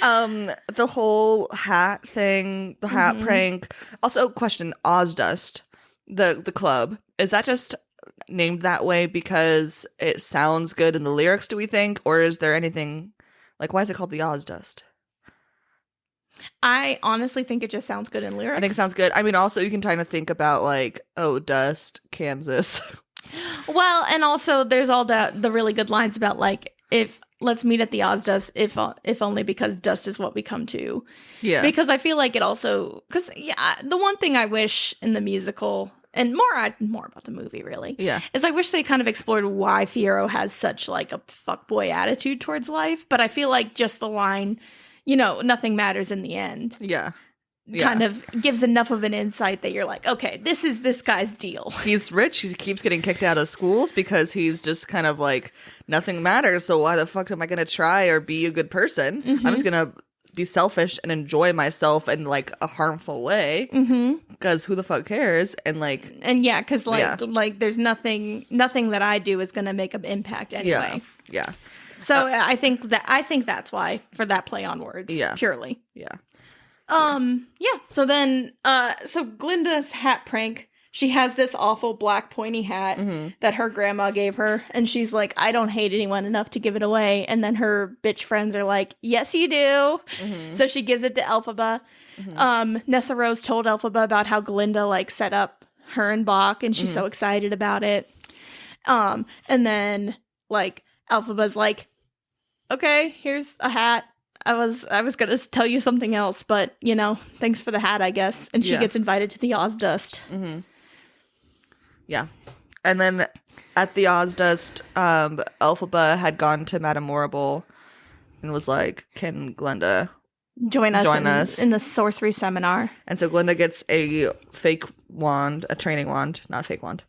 the whole hat thing, the hat prank. Also, question: Ozdust, the club, is that just named that way because it sounds good in the lyrics? Do we think, or is there anything like why is it called the Ozdust? I honestly think it just sounds good in lyrics. I think it sounds good. I mean, also you can kind of think about like, oh, dust, Kansas. Well, and also there's all the really good lines about like if. Let's meet at the Ozdust, if only because dust is what we come to. Yeah. Because I feel like it also, because the one thing I wish in the musical, and more about the movie really, is I wish they kind of explored why Fiero has such like a fuckboy attitude towards life. But I feel like just the line, nothing matters in the end. Kind of gives enough of an insight that you're like, okay, this is this guy's deal. He's rich. He keeps getting kicked out of schools because he's just kind of like, nothing matters. So why the fuck am I going to try or be a good person? I'm just going to be selfish and enjoy myself in like a harmful way. Because who the fuck cares? And like, because like there's nothing that I do is going to make an impact anyway. Yeah. So I think that's why, for that play on words. Purely. So then so Glinda's hat prank, she has this awful black pointy hat that her grandma gave her, and she's like, I don't hate anyone enough to give it away. And then her bitch friends are like, yes you do. So she gives it to Elphaba. Nessa Rose told Elphaba about how Glinda like set up her and Bach, and she's so excited about it. And then like Elphaba's like, okay, here's a hat. I was gonna tell you something else, but thanks for the hat, I guess. And she gets invited to the Ozdust. Yeah, and then at the Ozdust, Elphaba had gone to Madame Morrible and was like, "Can Glinda join us in the sorcery seminar?" And so Glinda gets a fake wand, a training wand, not a fake wand.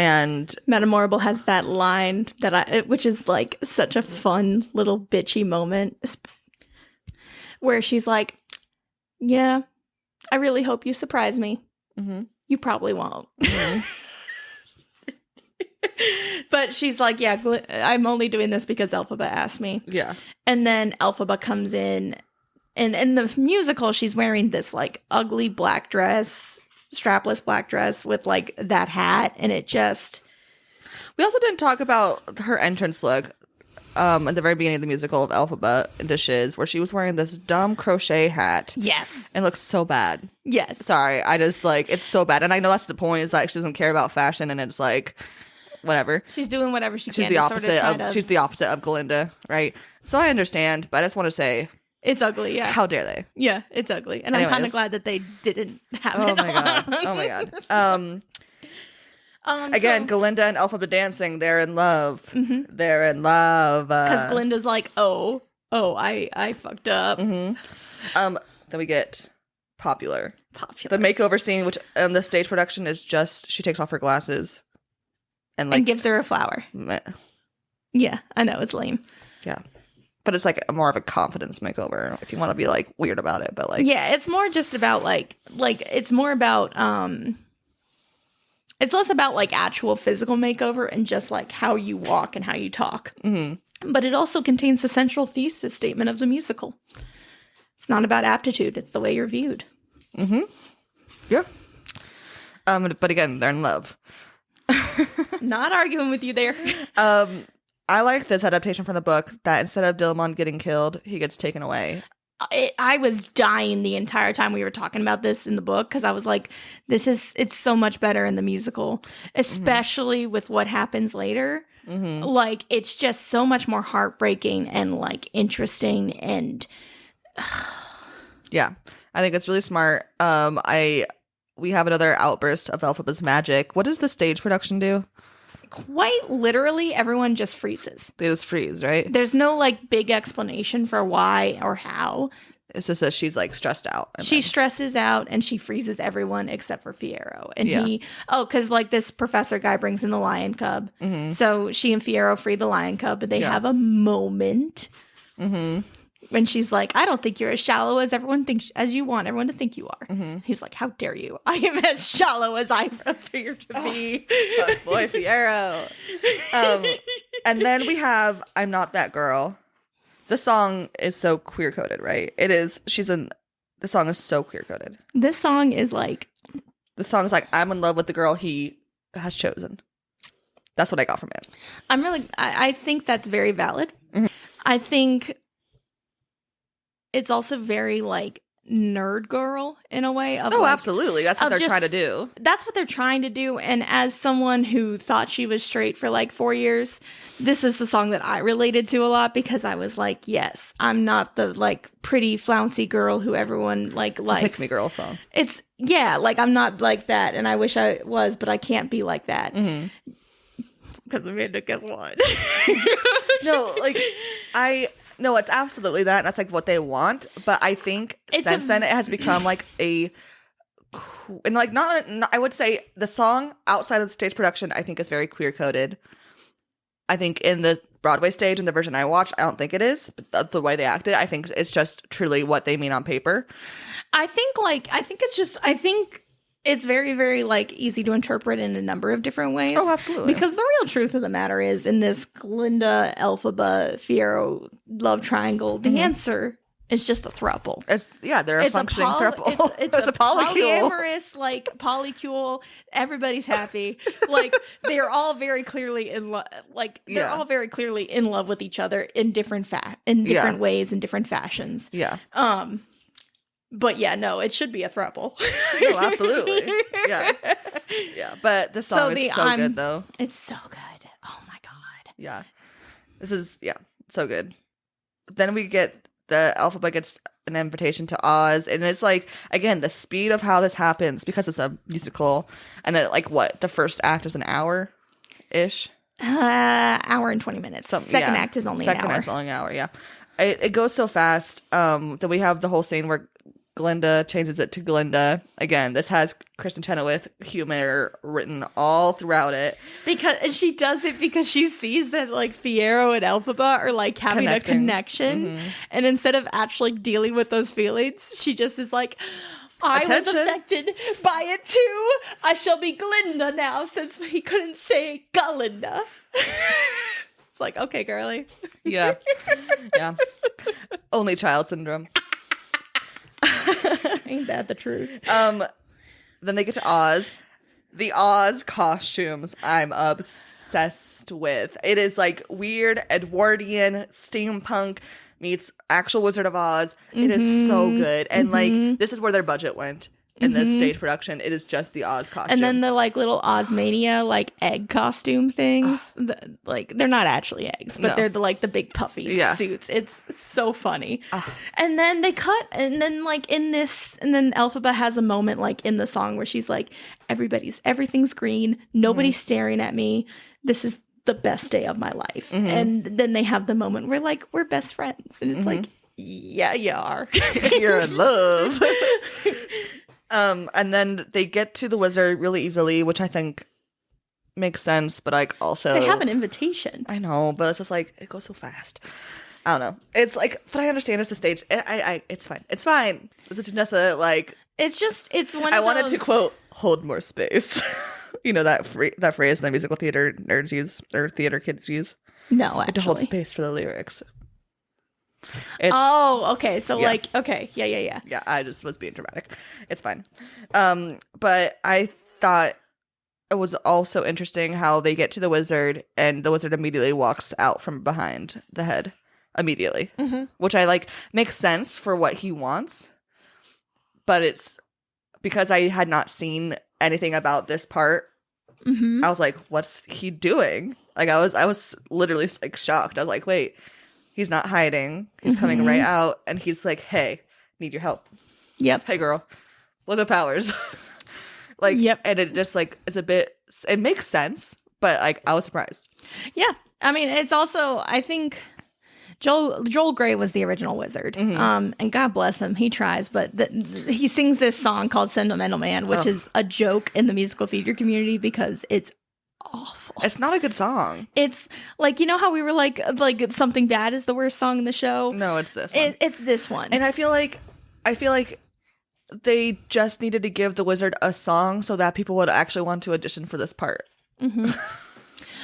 And Madame Morrible has that line which is like such a fun little bitchy moment where she's like, yeah, I really hope you surprise me. You probably won't. But she's like, yeah, I'm only doing this because Elphaba asked me. Yeah. And then Elphaba comes in, and in the musical, she's wearing this like ugly black dress, strapless black dress with like that hat, and it just... We also didn't talk about her entrance look. at the very beginning of the musical of Alphabet into Shiz, where she was wearing this dumb crochet hat. Yes. And looks so bad. Yes. Sorry, I just like it's so bad, and I know that's the point. Is like she doesn't care about fashion, and it's like whatever. She's doing whatever she She's can. the opposite. She's the opposite of Glinda, right? So I understand, but I just want to say it's ugly. Yeah. How dare they? Yeah, it's ugly, and I'm kind of glad that they didn't have it. Oh my god. Oh my god. Again, Glinda and Elphaba dancing. They're in love. Mm-hmm. They're in love. Because Glinda's like, I fucked up. Mm-hmm. Then we get popular. The makeover scene, which on the stage production is just she takes off her glasses and gives her a flower. Meh. Yeah, I know it's lame. Yeah, but it's like more of a confidence makeover if you want to be like weird about it. But like, yeah, it's more just about like it's more about it's less about like actual physical makeover and just like how you walk and how you talk. Mm-hmm. But it also contains the central thesis statement of the musical. It's not about aptitude; it's the way you're viewed. Mm-hmm. Yeah. But again, they're in love. Not arguing with you there. I like this adaptation from the book that instead of Dillamon getting killed, he gets taken away. I was dying the entire time we were talking about this in the book because I was like, it's so much better in the musical, especially with what happens later. Mm-hmm. Like, it's just so much more heartbreaking and like interesting and yeah, I think it's really smart. We have another outburst of Elphaba's magic. What does the stage production do? Quite literally, everyone just freezes. They just freeze, right? There's no like big explanation for why or how. It's just that she's like stressed out. She stresses out and she freezes everyone except for Fiyero. And because like this professor guy brings in the lion cub. Mm-hmm. So she and Fiyero free the lion cub, but they have a moment. Mm-hmm. When she's like, I don't think you're as shallow as everyone thinks, as you want everyone to think you are. Mm-hmm. He's like, how dare you? I am as shallow as I appear to be. Boy, Fiyero. And then we have I'm Not That Girl. The song is so queer-coded, right? It is. The song is so queer-coded. This song is like. The song is like, I'm in love with the girl he has chosen. That's what I got from it. I think that's very valid. Mm-hmm. I think it's also very like nerd girl in a way of absolutely, that's what they're trying to do. That's what they're trying to do. And as someone who thought she was straight for like 4 years, this is the song that I related to a lot because I was like, yes, I'm not the like pretty flouncy girl who everyone like likes. Pick me girl song. It's like I'm not like that and I wish I was, but I can't be like that. Mm-hmm. Because Amanda, guess what? No, it's absolutely that. And that's like what they want. But I think since then it has become like I would say the song outside of the stage production, I think is very queer coded. I think in the Broadway stage and the version I watched, I don't think it is. But the way they acted, I think it's just truly what they mean on paper. I think it's very, very, like, easy to interpret in a number of different ways. Oh, absolutely. Because the real truth of the matter is, in this Glinda, Elphaba, Fiyero love triangle, the answer is just a throuple. They're a functioning throuple. It's a polyamorous, like, polycule. Everybody's happy. Like, they're all very clearly in love. Like, they're all very clearly in love with each other in different ways, in different fashions. Yeah. But yeah, no, it should be a throuple. No, absolutely. Yeah. Yeah. But the song is so good, though. It's so good. Oh, my God. Yeah. This is, so good. Then we get, the Elphaba gets an invitation to Oz. And it's like, again, the speed of how this happens, because it's a musical. And then, like, the first act is an hour-ish? Hour and 20 minutes. Second act is only an hour. Second act is only an hour, yeah. It goes so fast. That we have the whole scene where Glinda changes it to Glinda. Again, this has Kristen Chenoweth humor written all throughout it. And she does it because she sees that like Fiyero and Elphaba are like having a connection. Mm-hmm. And instead of actually dealing with those feelings, she just is like, I was affected by it too. I shall be Glinda now since he couldn't say Galinda. It's like, okay, girly. Yeah. Yeah. Only child syndrome. Ain't that the truth? Then they get to Oz. The Oz costumes I'm obsessed with. It is like weird Edwardian steampunk meets actual Wizard of Oz. It is so good. And like this is where their budget went in this stage production. It is just the Oz costumes. And then the like little Ozmania like egg costume things. Like they're not actually eggs, but they're the big puffy suits. It's so funny. And then they cut, and then like in this, and then Elphaba has a moment like in the song where she's like, everything's green, nobody's staring at me. This is the best day of my life. And then they have the moment where like we're best friends, and it's like, yeah, you are. You're in love. And then they get to the wizard really easily, which I think makes sense, but like also they have an invitation. I know, but it's just like it goes so fast. I don't know. It's like, but I understand it's the stage. It's fine. It's fine. It's a Jenessa, like it's one. I wanted to quote "hold more space." You know that phrase that musical theater nerds use or theater kids use. No, actually, to hold space for the lyrics. Okay. So like, okay, yeah. Yeah, I just was being dramatic. It's fine. But I thought it was also interesting how they get to the wizard and the wizard immediately walks out from behind the head immediately, which I like makes sense for what he wants. But it's because I had not seen anything about this part. I was like, what's he doing? Like I was literally like shocked. I was like, wait. He's not hiding. He's coming right out, and he's like, "Hey, need your help." Yep. Hey, girl, what are the powers? Like, yep. And it just like it's a bit. It makes sense, but like I was surprised. Yeah, I mean, it's also I think Joel Grey was the original wizard, and God bless him, he tries, but he sings this song called "Sentimental Man," which is a joke in the musical theater community because it's awful. It's not a good song. It's like, you know how we were like Something Bad is the worst song in the show? No, it's this one. It's this one. And I feel like they just needed to give the wizard a song so that people would actually want to audition for this part.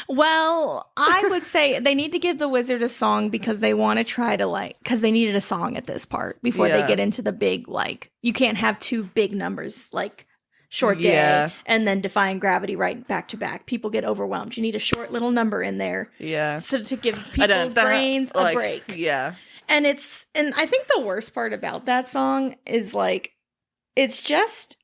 Well, I would say they need to give the wizard a song because they want to try to because they needed a song at this part before they get into the big, you can't have two big numbers like Short Day and then Defying Gravity right back to back. People get overwhelmed. You need a short little number in there. Yeah. So to give people's brains a break. Yeah. And I think the worst part about that song is it's just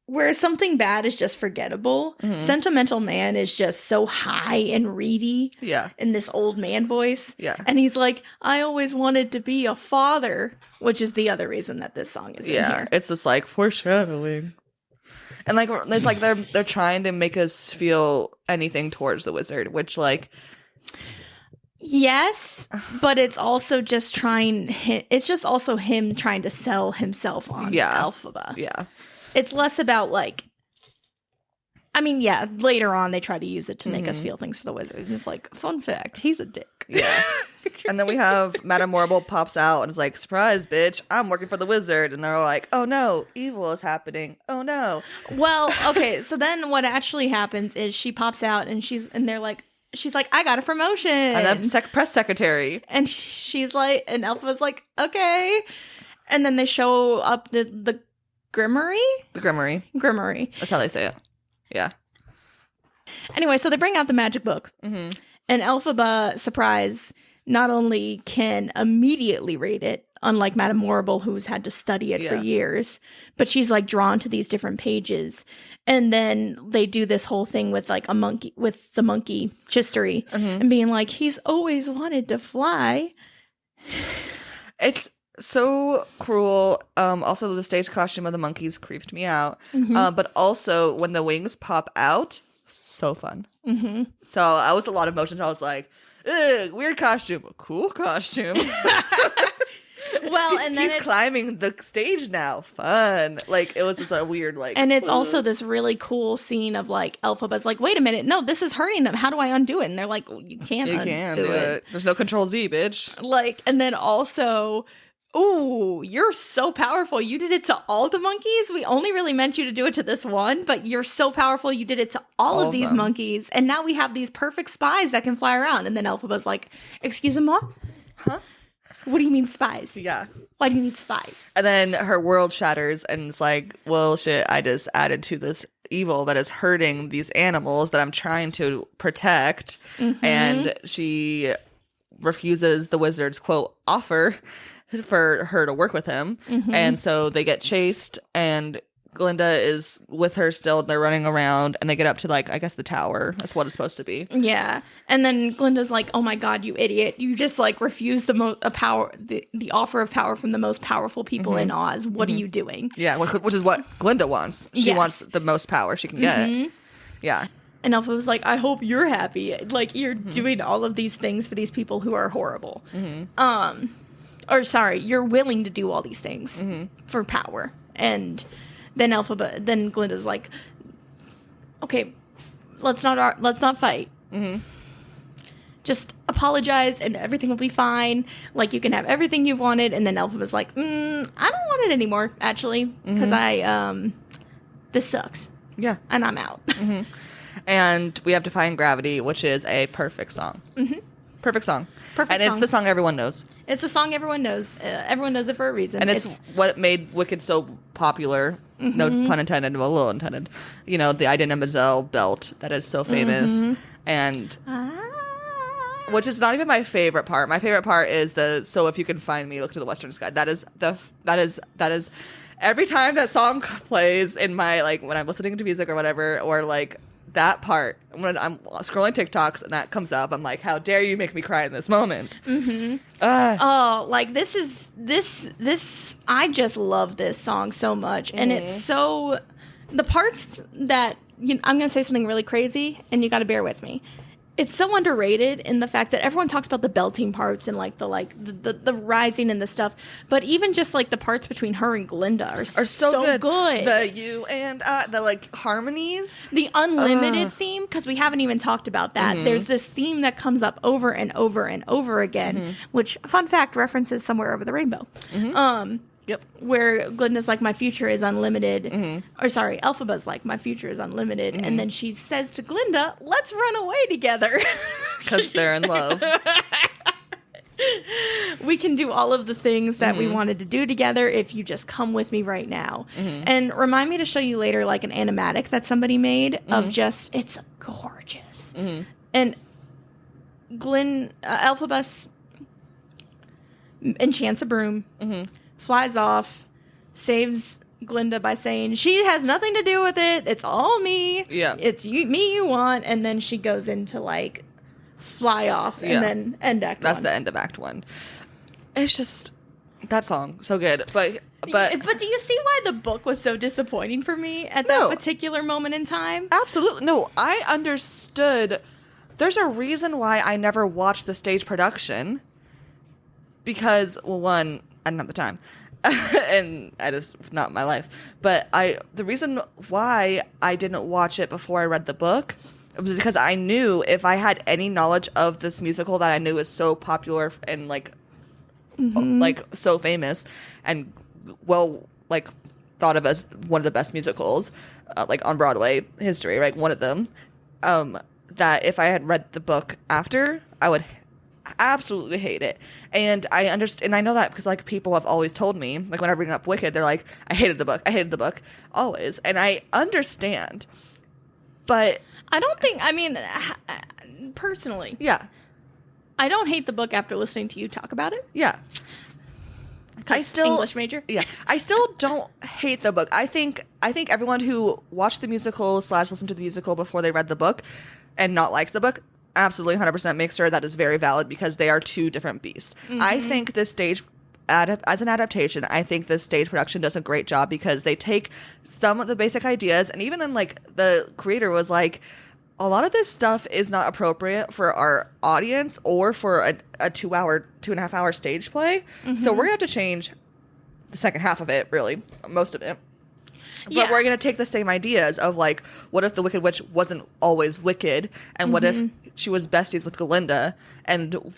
where Something Bad is just forgettable. Sentimental Man is just so high and reedy. Yeah. In this old man voice. Yeah. And he's like, I always wanted to be a father, which is the other reason that this song is in here. It's just like foreshadowing. And like there's like they're trying to make us feel anything towards the wizard, which like yes, but it's also just it's just also him trying to sell himself on Elphaba. Yeah. It's less about later on they try to use it to make us feel things for the wizard. And it's like, fun fact, he's a dick. Yeah. And then we have Madame Morrible pops out and is like, surprise, bitch, I'm working for the wizard. And they're like, oh no, evil is happening. Oh no. Well, okay, so then what actually happens is she pops out and she's like, I got a promotion. And then press secretary. And she's like, and Elphaba's like, okay. And then they show up the Grimmery? The Grimmery. Grimmery. That's how they say it. Yeah. Anyway, so they bring out the magic book. And Elphaba, surprise, not only can immediately read it, unlike Madame Morrible, who's had to study it for years, but she's like drawn to these different pages. And then they do this whole thing with like with the monkey Chistery and being like, he's always wanted to fly. It's so cruel. Also, the stage costume of the monkeys creeped me out. But also, when the wings pop out, so fun. So I was a lot of emotions. I was like, ugh, weird costume, cool costume. Well, and then he's climbing the stage now. Fun. Like, it was just a weird, like. And it's also this really cool scene of like Elphaba's like, wait a minute, no, this is hurting them. How do I undo it? And they're like, well, you can't undo it. There's no Control Z, bitch. Like, and then also, ooh, you're so powerful. You did it to all the monkeys. We only really meant you to do it to this one, but you're so powerful. You did it to all of these monkeys. And now we have these perfect spies that can fly around. And then Elphaba's like, excuse me, huh? What do you mean spies? Yeah. Why do you need spies? And then her world shatters, and it's like, well, shit, I just added to this evil that is hurting these animals that I'm trying to protect. And she refuses the wizard's, quote, offer for her to work with him. And so they get chased, and Glinda is with her still. They're running around, and they get up to, like, I guess the tower. That's what it's supposed to be. Yeah. And then Glinda's like, oh my God, you idiot. You just, like, refused the offer of power from the most powerful people in Oz. What are you doing? Yeah, which is what Glinda wants. She wants the most power she can get. Yeah. And Elpha was like, I hope you're happy. Like, you're doing all of these things for these people who are horrible. Or, sorry, you're willing to do all these things for power. And then then Glinda's like, okay, let's not fight. Just apologize and everything will be fine. Like, you can have everything you've wanted. And then Elphaba's like, I don't want it anymore, actually, because this sucks. Yeah. And I'm out. And we have Defying Gravity, which is a perfect song. Perfect song. And it's the song everyone knows. It's the song everyone knows. Everyone knows it for a reason. And it's what made Wicked so popular. No pun intended, well, a little intended. You know, the Idina Menzel belt that is so famous. And which is not even my favorite part. My favorite part is so if you can find me, look to the western sky. That is every time that song plays in my, like, when I'm listening to music or whatever, or like that part, when I'm scrolling TikToks and that comes up, I'm like, how dare you make me cry in this moment? Oh, like, this I just love this song so much. And it's so, the parts that, I'm gonna say something really crazy and you gotta bear with me. It's so underrated in the fact that everyone talks about the belting parts and the rising and the stuff, but even just like the parts between her and Glinda are so good. The you and the, like, harmonies, the unlimited theme, because we haven't even talked about that. There's this theme that comes up over and over and over again, which, fun fact, references Somewhere Over the Rainbow. Yep. Where Glinda's like, my future is unlimited. Or sorry, Elphaba's like, my future is unlimited. And then she says to Glinda, let's run away together. Because they're in love. We can do all of the things that we wanted to do together if you just come with me right now. And remind me to show you later, like, an animatic that somebody made of just, it's gorgeous. And Elphabas enchants a broom. Flies off, saves Glinda by saying she has nothing to do with it. It's all me. Yeah. It's me you want. And then she goes into, like, fly off and then end act That's one. the end of act one. It's just, that song, so good. But do you see why the book was so disappointing for me at that particular moment in time? Absolutely. No, I understood. There's a reason why I never watched the stage production. Because, well, one, I didn't have the time. And that is not my life. But the reason why I didn't watch it before I read the book was because I knew if I had any knowledge of this musical that I knew is so popular and, like, like, so famous and, well, like, thought of as one of the best musicals, like, on Broadway history, right? One of them. That if I had read the book after, I would absolutely hate it. And I understand, and I know that because, like, people have always told me, like, when I bring up Wicked, they're like, I hated the book always. And I understand, but I don't think, I mean, personally, I don't hate the book after listening to you talk about it. I still English major. I still don't hate the book. I think everyone who watched the musical / listened to the musical before they read the book and not liked the book, absolutely 100% makes sure that is very valid because they are two different beasts. I think this stage, as an adaptation, I think the stage production does a great job because they take some of the basic ideas, and even then, like, the creator was like, a lot of this stuff is not appropriate for our audience or for a 2.5 hour stage play. So we're going to have to change the second half of it, really, most of it. But we're going to take the same ideas of, like, what if the Wicked Witch wasn't always wicked? And what if she was besties with Glinda? And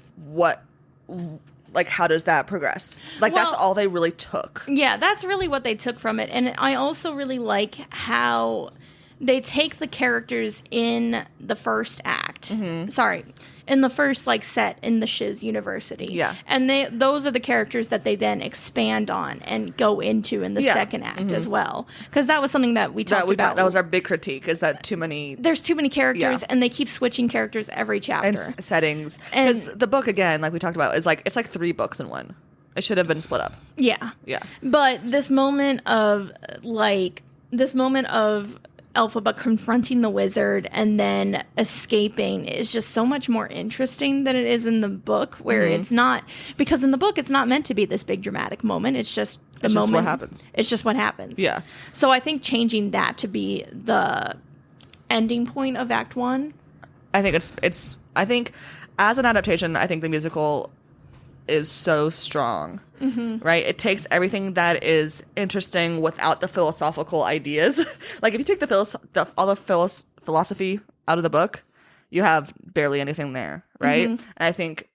how does that progress? Like, that's all they really took. Yeah, that's really what they took from it. And I also really like how they take the characters in the first act. in the first like set in the Shiz University. Yeah. And those are the characters that they then expand on and go into in the second act as well. Because that was something that we talked about. That was our big critique, is that there's too many characters and they keep switching characters every chapter. And settings. Because the book, again, like we talked about, is like, it's like 3 books in one. It should have been split up. Yeah. Yeah. But this moment of Elphaba confronting the wizard and then escaping is just so much more interesting than it is in the book, where it's not, because in the book it's not meant to be this big dramatic moment. It's just the moment. It's just what happens. It's just what happens. Yeah. So I think changing that to be the ending point of Act 1. I think I think as an adaptation, I think the musical is so strong, right? It takes everything that is interesting without the philosophical ideas. Like if you take all the philosophy out of the book, you have barely anything there, right? And I think,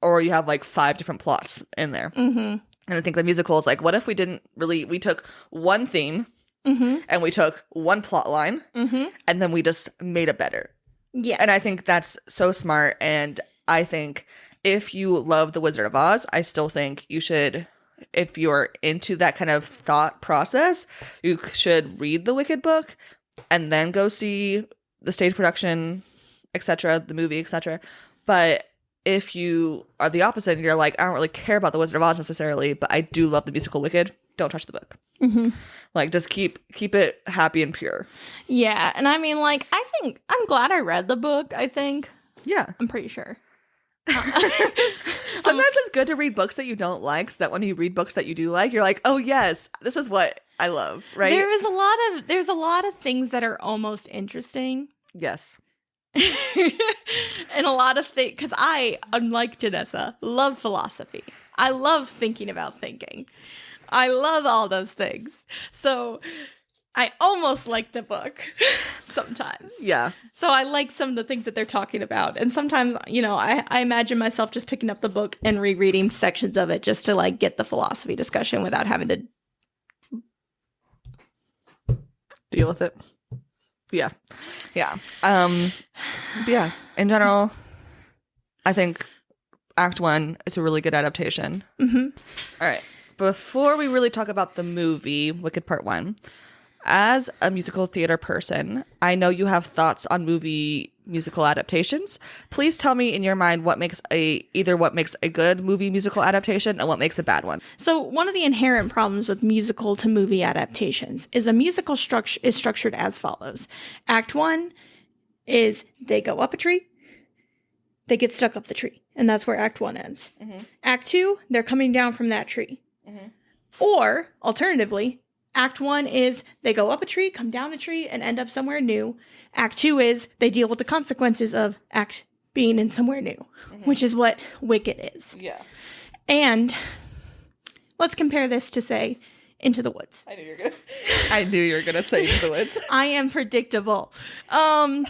or you have like 5 different plots in there. And I think the musical is like, what if we took one theme and we took one plot line and then we just made it better. Yeah. And I think that's so smart. And I think if you love The Wizard of Oz, I still think you should, if you're into that kind of thought process, you should read the Wicked book and then go see the stage production, etc., the movie, etc. But if you are the opposite and you're like, I don't really care about The Wizard of Oz necessarily, but I do love the musical Wicked, don't touch the book. Like, just keep it happy and pure. Yeah, and I mean, like, I think, I'm glad I read the book, I think. Yeah. I'm pretty sure. Sometimes it's good to read books that you don't like, so that when you read books that you do like, you're like, oh yes, this is what I love, right? There's a lot of things that are almost interesting. Yes. And a lot of things, because I, unlike Jenessa, love philosophy. I love thinking about thinking. I love all those things. So I almost like the book sometimes. Yeah. So I like some of the things that they're talking about. And sometimes, I imagine myself just picking up the book and rereading sections of it just to like get the philosophy discussion without having to deal with it. Yeah. Yeah. Yeah. In general, I think Act 1 is a really good adaptation. All right. Before we really talk about the movie, Wicked Part 1, as a musical theater person, I know you have thoughts on musical adaptations. Please tell me in your mind what makes a good movie musical adaptation and what makes a bad one. So one of the inherent problems with musical to movie adaptations is a musical structure is structured as follows. Act 1 is they go up a tree, they get stuck up the tree, and that's where Act 1 ends. Act 2, they're coming down from that tree. Or, alternatively, Act 1 is they go up a tree, come down a tree, and end up somewhere new. Act 2 is they deal with the consequences of being in somewhere new, which is what Wicked is. Yeah. And let's compare this to, say, Into the Woods. I knew you were gonna say Into the Woods. I am predictable. And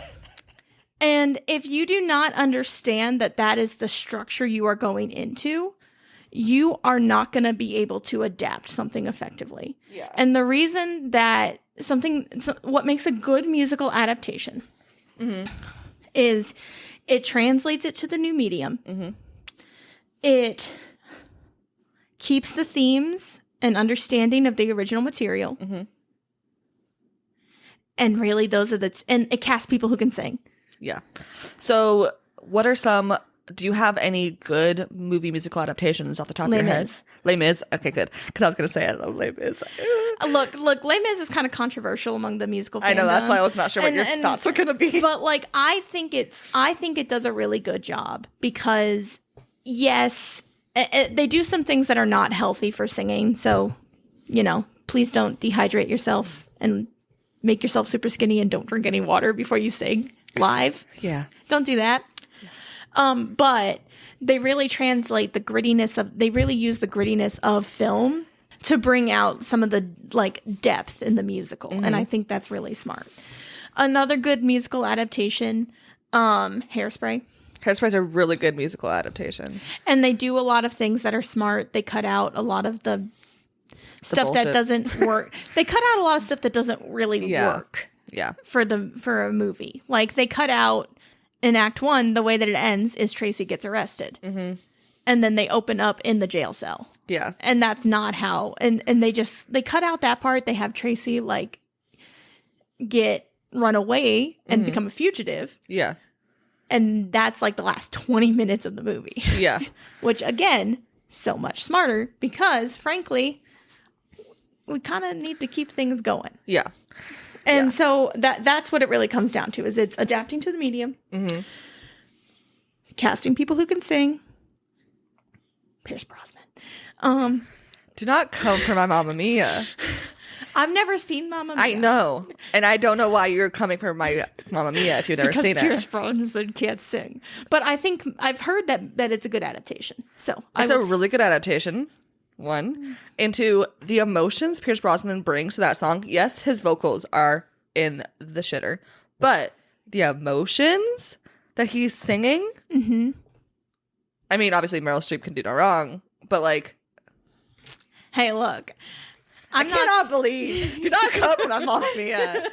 if you do not understand that that is the structure you are going into, you are not going to be able to adapt something effectively. Yeah. And the reason that what makes a good musical adaptation is it translates it to the new medium. It keeps the themes and understanding of the original material. And really and it casts people who can sing. Yeah. So what are do you have any good movie musical adaptations off the top of your head? Les Mis. Okay, good. Because I was going to say I love Les Mis. Look, Les Mis is kind of controversial among the musical fandom. I know, that's why I was not sure what your thoughts were going to be. But like, I think it does a really good job because, yes, they do some things that are not healthy for singing. So, please don't dehydrate yourself and make yourself super skinny and don't drink any water before you sing live. Yeah. Don't do that. But they really use the grittiness of film to bring out some of the like depth in the musical. And I think that's really smart. Another good musical adaptation, Hairspray. Hairspray is a really good musical adaptation. And they do a lot of things that are smart. They cut out a lot of the stuff that doesn't work. They cut out a lot of stuff that doesn't really work. Yeah. For a movie. Like they cut out in Act 1, the way that it ends is Tracy gets arrested. Mm-hmm. And then they open up in the jail cell. Yeah. And that's not how, and they cut out that part. They have Tracy like run away and become a fugitive. Yeah. And that's like the last 20 minutes of the movie. Yeah. Which again, so much smarter because frankly, we kind of need to keep things going. Yeah. And so that's what it really comes down to is it's adapting to the medium, casting people who can sing. Pierce Brosnan. Do not come for my Mamma Mia. I've never seen Mamma Mia. I know. And I don't know why you're coming for my Mamma Mia if you've never seen it. Because Pierce Brosnan can't sing. But I think I've heard that it's a good adaptation. So it's a really good adaptation. One. Into the emotions Pierce Brosnan brings to that song. Yes, his vocals are in the shitter. But the emotions that he's singing. Mm-hmm. I mean, obviously Meryl Streep can do no wrong. But like. Hey, look. I cannot believe. Do not come for my Mamma Mia.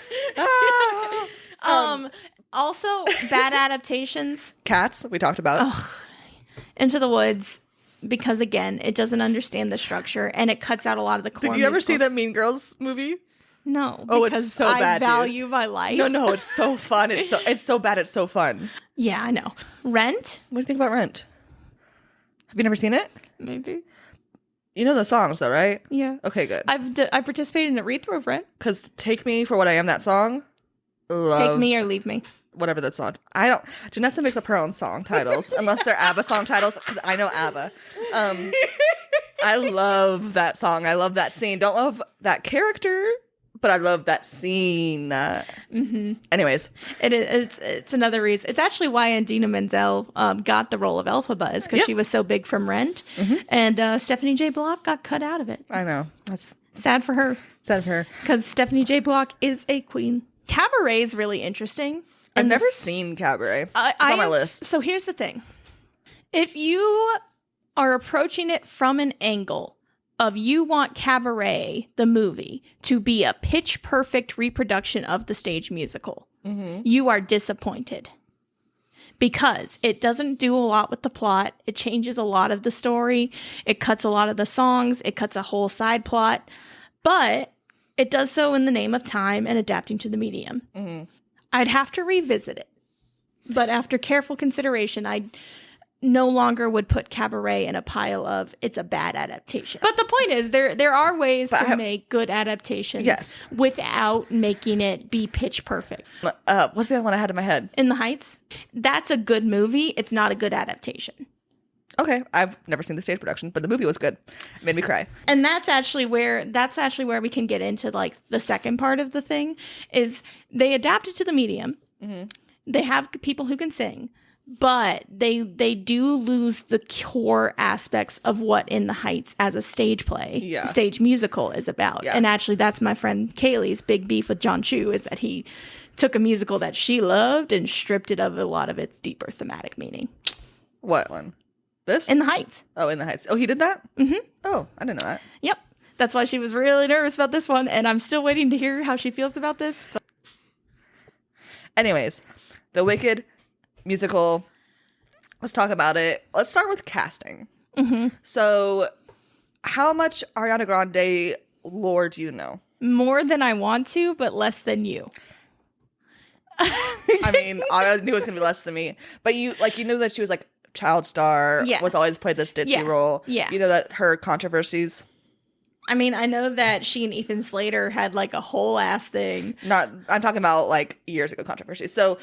Also, bad adaptations. Cats, we talked about. Into the Woods, because again, it doesn't understand the structure and it cuts out a lot of the core. Did you ever see the Mean Girls movie? No. Oh, it's so bad. I value my life. No, it's so fun. It's so bad. It's so fun. Yeah, I know. Rent. What do you think about Rent? Have you never seen it? Maybe. You know the songs though, right? Yeah. Okay, good. I participated in a read through of Rent. Because "Take Me for What I Am," that song. Take Me or Leave Me. Whatever that song. I don't. Janessa makes up her own song titles, unless they're ABBA song titles. Because I know ABBA. I love that song. I love that scene. Don't love that character, but I love that scene. Anyways, it's another reason. It's actually why Idina Menzel got the role of Elphaba, is because she was so big from Rent, and Stephanie J. Block got cut out of it. I know. That's sad for her. Sad for her. Because Stephanie J. Block is a queen. Cabaret is really interesting. I've never seen Cabaret. It's on my list. So here's the thing. If you are approaching it from an angle of you want Cabaret, the movie, to be a pitch perfect reproduction of the stage musical, you are disappointed. Because it doesn't do a lot with the plot. It changes a lot of the story. It cuts a lot of the songs. It cuts a whole side plot. But it does so in the name of time and adapting to the medium. I'd have to revisit it. But after careful consideration, I no longer would put Cabaret in a pile of it's a bad adaptation. But the point is, there are ways to make good adaptations without making it be pitch perfect. What's the other one I had in my head? In the Heights. That's a good movie. It's not a good adaptation. Okay, I've never seen the stage production, but the movie was good. It made me cry. And that's actually where we can get into like the second part of the thing is they adapted to the medium. They have people who can sing, but they do lose the core aspects of what In the Heights as a stage play, stage musical is about. And actually that's my friend Kaylee's big beef with John Chu is that he took a musical that she loved and stripped it of a lot of its deeper thematic meaning. What one? This? In the Heights. Oh, In the Heights. Oh, he did that? Oh, I didn't know that. Yep. That's why she was really nervous about this one, and I'm still waiting to hear how she feels about this. Anyways, the Wicked musical. Let's talk about it. Let's start with casting. So, how much Ariana Grande lore do you know? More than I want to, but less than you. I mean, I knew it was going to be less than me. But you knew that she was like child star, was always played this ditzy role. Yeah. You know that her controversies. I mean, I know that she and Ethan Slater had like a whole ass thing. I'm talking about like years ago controversy. So,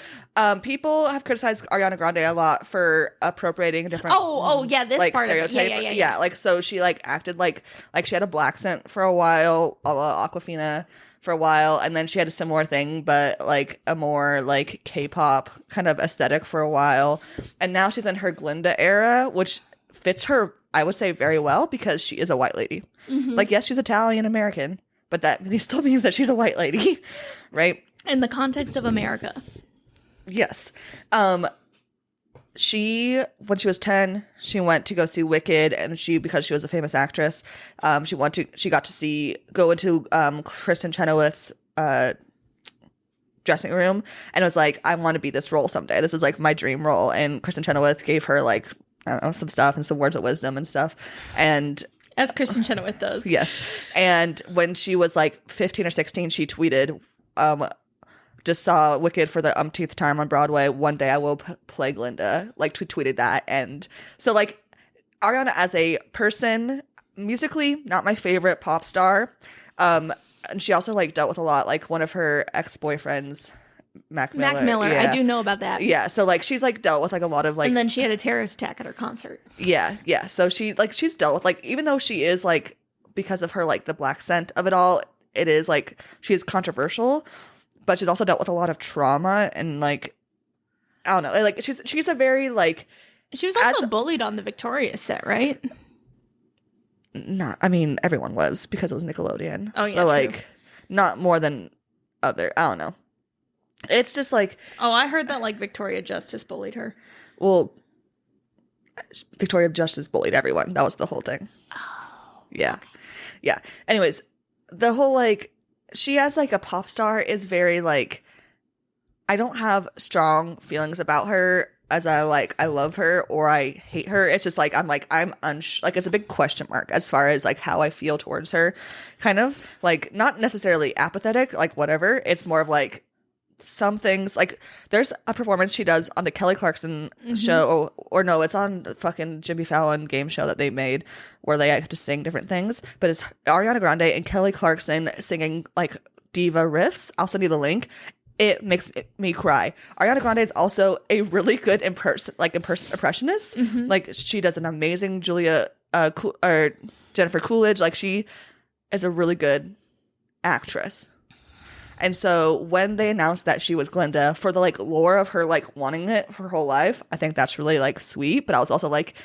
people have criticized Ariana Grande a lot for appropriating different. This like part stereotype. Of it. Yeah. Like so, she like acted like she had a black scent for a while, a la Aquafina for a while, and then she had a similar thing, but like a more like K-pop kind of aesthetic for a while, and now she's in her Glinda era, which fits her, I would say, very well because she is a white lady. Like, yes, she's Italian American, but that still means that she's a white lady, right? In the context of America. Yes. She, when she was 10, she went to go see Wicked, and because she was a famous actress, she got to go into Kristen Chenoweth's dressing room and was like, I want to be this role someday. This is like my dream role. And Kristen Chenoweth gave her like, I don't know, some stuff and some words of wisdom and stuff. And as Kristen Chenoweth does. Yes. And when she was like 15 or 16, she tweeted, just saw Wicked for the umpteenth time on Broadway. One day I will play Glinda. Like, tweeted that. And so, like, Ariana as a person, musically, not my favorite pop star. And she also, like, dealt with a lot. Like, one of her ex-boyfriends, Mac Miller. I do know about that. Yeah. So, like, she's, like, dealt with, like, a lot of, like... And then she had a terrorist attack at her concert. Yeah. So, she's dealt with, like, even though she is, like, because of her, like, the black scent of it all, it is, like, she is controversial. But she's also dealt with a lot of trauma and, like, I don't know. Like, she's a very, like... She was also bullied on the Victoria set, right? Not, I mean, everyone was because it was Nickelodeon. Oh, yeah, but, like, true. not more than other... I don't know. It's just, like... Oh, I heard that, like, Victoria Justice bullied her. Well, Victoria Justice bullied everyone. That was the whole thing. Oh. Yeah. Okay. Yeah. Anyways, the whole, like... She as, like, a pop star is very, like, I don't have strong feelings about her as I love her or I hate her. It's just, like, like, it's a big question mark as far as, like, how I feel towards her. Kind of, like, not necessarily apathetic, like, whatever. It's more of, like, some things, like, there's a performance she does on the Kelly Clarkson show, or no, it's on the fucking Jimmy Fallon game show that they made where they have to sing different things, but it's Ariana Grande and Kelly Clarkson singing, like, diva riffs. I'll send you the link. It makes me cry. Ariana Grande is also a really good impressionist. Like, she does an amazing or Jennifer Coolidge. Like, she is a really good actress. And so when they announced that she was Glinda, for the, like, lore of her, like, wanting it for her whole life, I think that's really, like, sweet. But I was also like,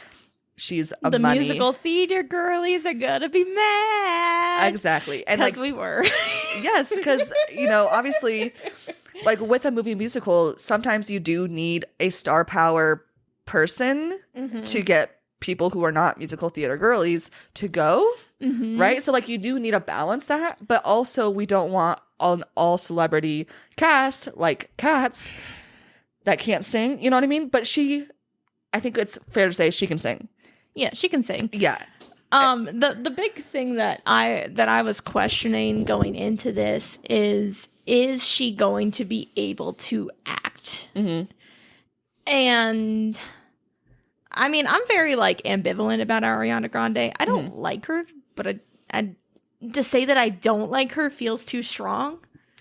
she's a the money. Musical theater girlies are gonna be mad. Exactly. And, because like, we were. Yes, because, you know, obviously, like, with a movie musical, sometimes you do need a star power person to get people who are not musical theater girlies to go. Right? So, like, you do need to balance that, but also we don't want an all celebrity cast like Cats that can't sing, you know what I mean? But I think it's fair to say she can sing. Yeah, she can sing. Yeah. The big thing that I was questioning going into this is she going to be able to act? And I mean, I'm very, like, ambivalent about Ariana Grande. I don't like her, but I to say that I don't like her feels too strong.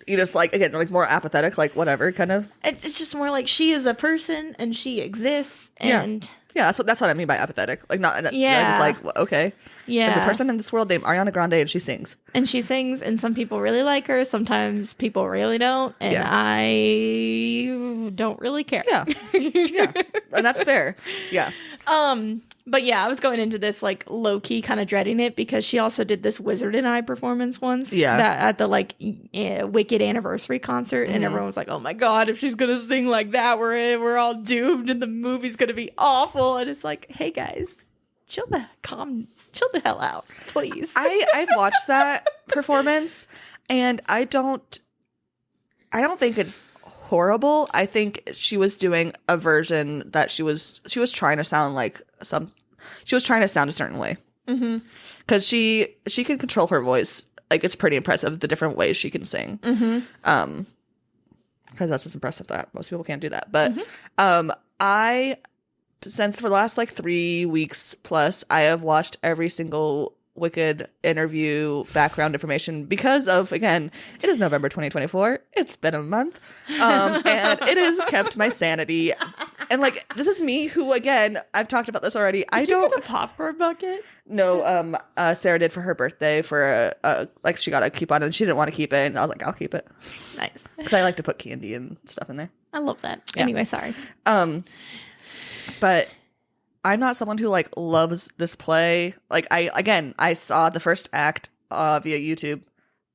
You just, like, again, like, more apathetic, like, whatever, kind of. It's just more like she is a person and she exists, and yeah, that's what I mean by apathetic. Like, not just like, well, okay, yeah, there's a person in this world named Ariana Grande and she sings, and some people really like her, sometimes people really don't, and I don't really care. Yeah, and that's fair. Yeah. But yeah, I was going into this, like, low-key kind of dreading it because she also did this Wizard and I performance once. Yeah. At the, like, Wicked anniversary concert. And everyone was like, oh my God, if she's going to sing like that, we're all doomed and the movie's going to be awful. And it's like, hey guys, chill the hell out, please. I've watched that performance and I don't think it's horrible. I think she was doing a version that she was trying to sound like she was trying to sound a certain way. Because she can control her voice. Like, it's pretty impressive the different ways she can sing. Because that's just impressive that most people can't do that. But since for the last, like, 3 weeks plus, I have watched every single Wicked interview background information because of, again, it is November 2024. It's been a month. And it has kept my sanity. And, like, this is me who, again, I've talked about this already. Did you get a popcorn bucket? No, Sarah did for her birthday for like, she got a coupon and she didn't want to keep it. And I was like, I'll keep it. Nice. Because I like to put candy and stuff in there. I love that. Yeah. Anyway, sorry. But I'm not someone who, like, loves this play. Like, I saw the first act via YouTube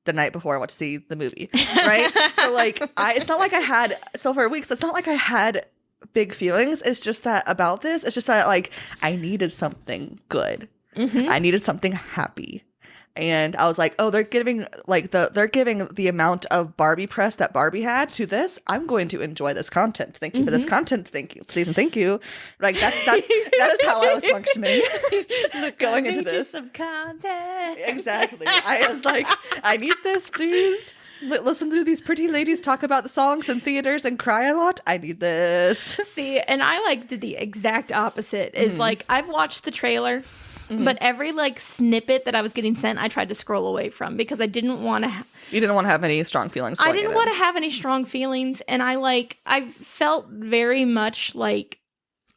the night before I went to see the movie, right? So, like, it's not like I had, so for weeks, it's not like I had big feelings. It's just that about this, it's just that, like, I needed something good. I needed something happy. and I was like, oh, they're giving the amount of Barbie press that Barbie had to this. I'm going to enjoy this content. Thank you for this content. Thank you, please, and thank you. Like that is how I was functioning going into this. Some content. Exactly. I was like, I need this, please. Listen to these pretty ladies talk about the songs in theaters and cry a lot. I need this. See, and I like did the exact opposite. Is like I've watched the trailer, but every like snippet that I was getting sent, I tried to scroll away from because I didn't want to. You didn't want to have any strong feelings. I didn't want to have any strong feelings, and I felt very much like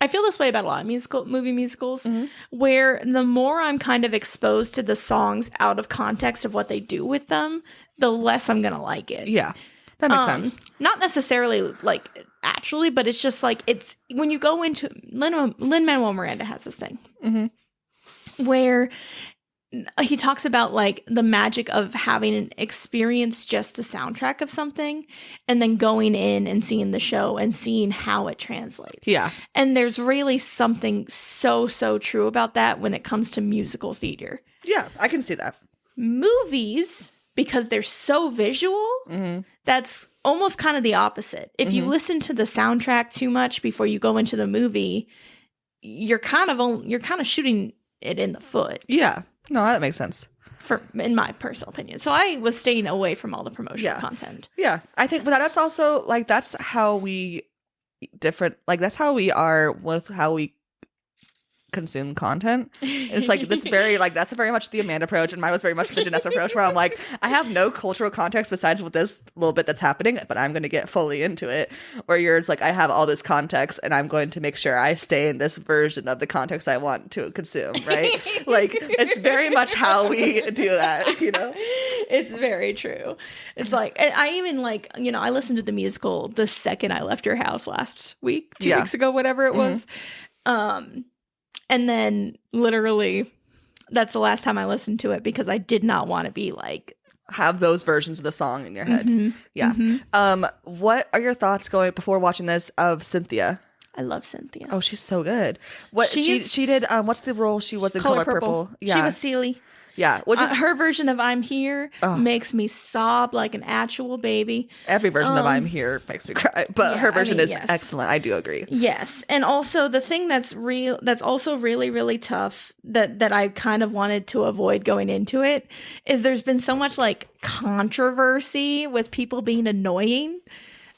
I feel this way about a lot of movie musicals, where the more I'm kind of exposed to the songs out of context of what they do with them, the less I'm gonna like it. Yeah, that makes sense. Not necessarily like actually, but it's just like it's when you go into Lin-Manuel Miranda has this thing where he talks about like the magic of having experienced just the soundtrack of something and then going in and seeing the show and seeing how it translates. Yeah. And there's really something so true about that when it comes to musical theater. Yeah, I can see that. Movies, because they're so visual, that's almost kind of the opposite. If you listen to the soundtrack too much before you go into the movie, you're kind of shooting it in the foot. Yeah. No, that makes sense. In my personal opinion. So I was staying away from all the promotional content. Yeah. I think, but that's also like, that's how we that's how we are with how we consume content. It's like that's very much the Amanda approach, and mine was very much the Jenessa approach, where I'm like, I have no cultural context besides with this little bit that's happening, but I'm going to get fully into it. Where yours, like, I have all this context, and I'm going to make sure I stay in this version of the context I want to consume. Right? Like, it's very much how we do that. You know, it's very true. It's like I even like I listened to the musical the second I left your house last week, 2 weeks ago, whatever it was. And then literally that's the last time I listened to it because I did not want to be like have those versions of the song in your head. Yeah. What are your thoughts before watching this of Cynthia? I love Cynthia. Oh, she's so good. What she did what's the role she was in Color Purple? Yeah. She was Celie. Yeah, which is her version of "I'm Here" makes me sob like an actual baby. Every version of "I'm Here" makes me cry, but her version is excellent. I do agree. Yes, and also the thing that's also really really tough that I kind of wanted to avoid going into it is there's been so much like controversy with people being annoying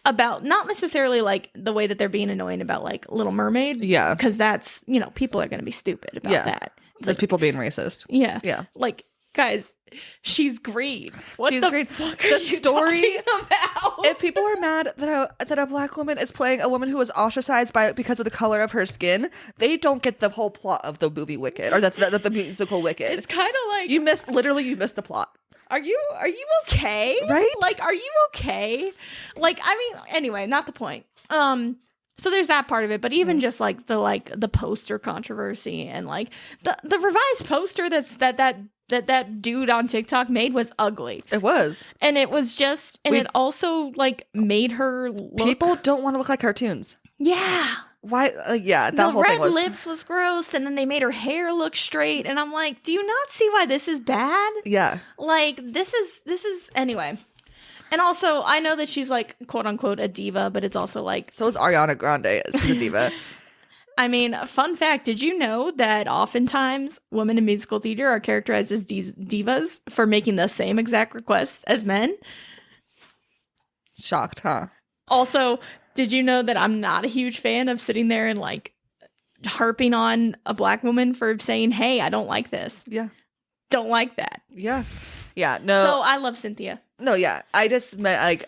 about not necessarily like the way that they're being annoying about like Little Mermaid. Yeah, because that's people are going to be stupid about that. There's people being racist. Yeah. Yeah. Like, guys, she's green. She's green. The story about? If people are mad that a black woman is playing a woman who was ostracized because of the color of her skin, they don't get the whole plot of the movie Wicked or the musical Wicked. It's kind of like you missed the plot. Are you okay? Right? Like, are you okay? Like, I mean, anyway, not the point. So there's that part of it, but even just like the poster controversy and like the revised poster that dude on TikTok made was ugly. It was, and it was just, and it also like made her look. People don't want to look like cartoons. Yeah. Why? That the whole red thing was... lips was gross, and then they made her hair look straight, and I'm like, do you not see why this is bad? Yeah. Like this is anyway. And also, I know that she's like, quote unquote, a diva, but it's also like... So is Ariana Grande. She's a diva. I mean, fun fact, did you know that oftentimes women in musical theater are characterized as divas for making the same exact requests as men? Shocked, huh? Also, did you know that I'm not a huge fan of sitting there and like harping on a black woman for saying, hey, I don't like this. Yeah. Don't like that. Yeah. Yeah, no. So I love Cynthia. No, yeah. I just meant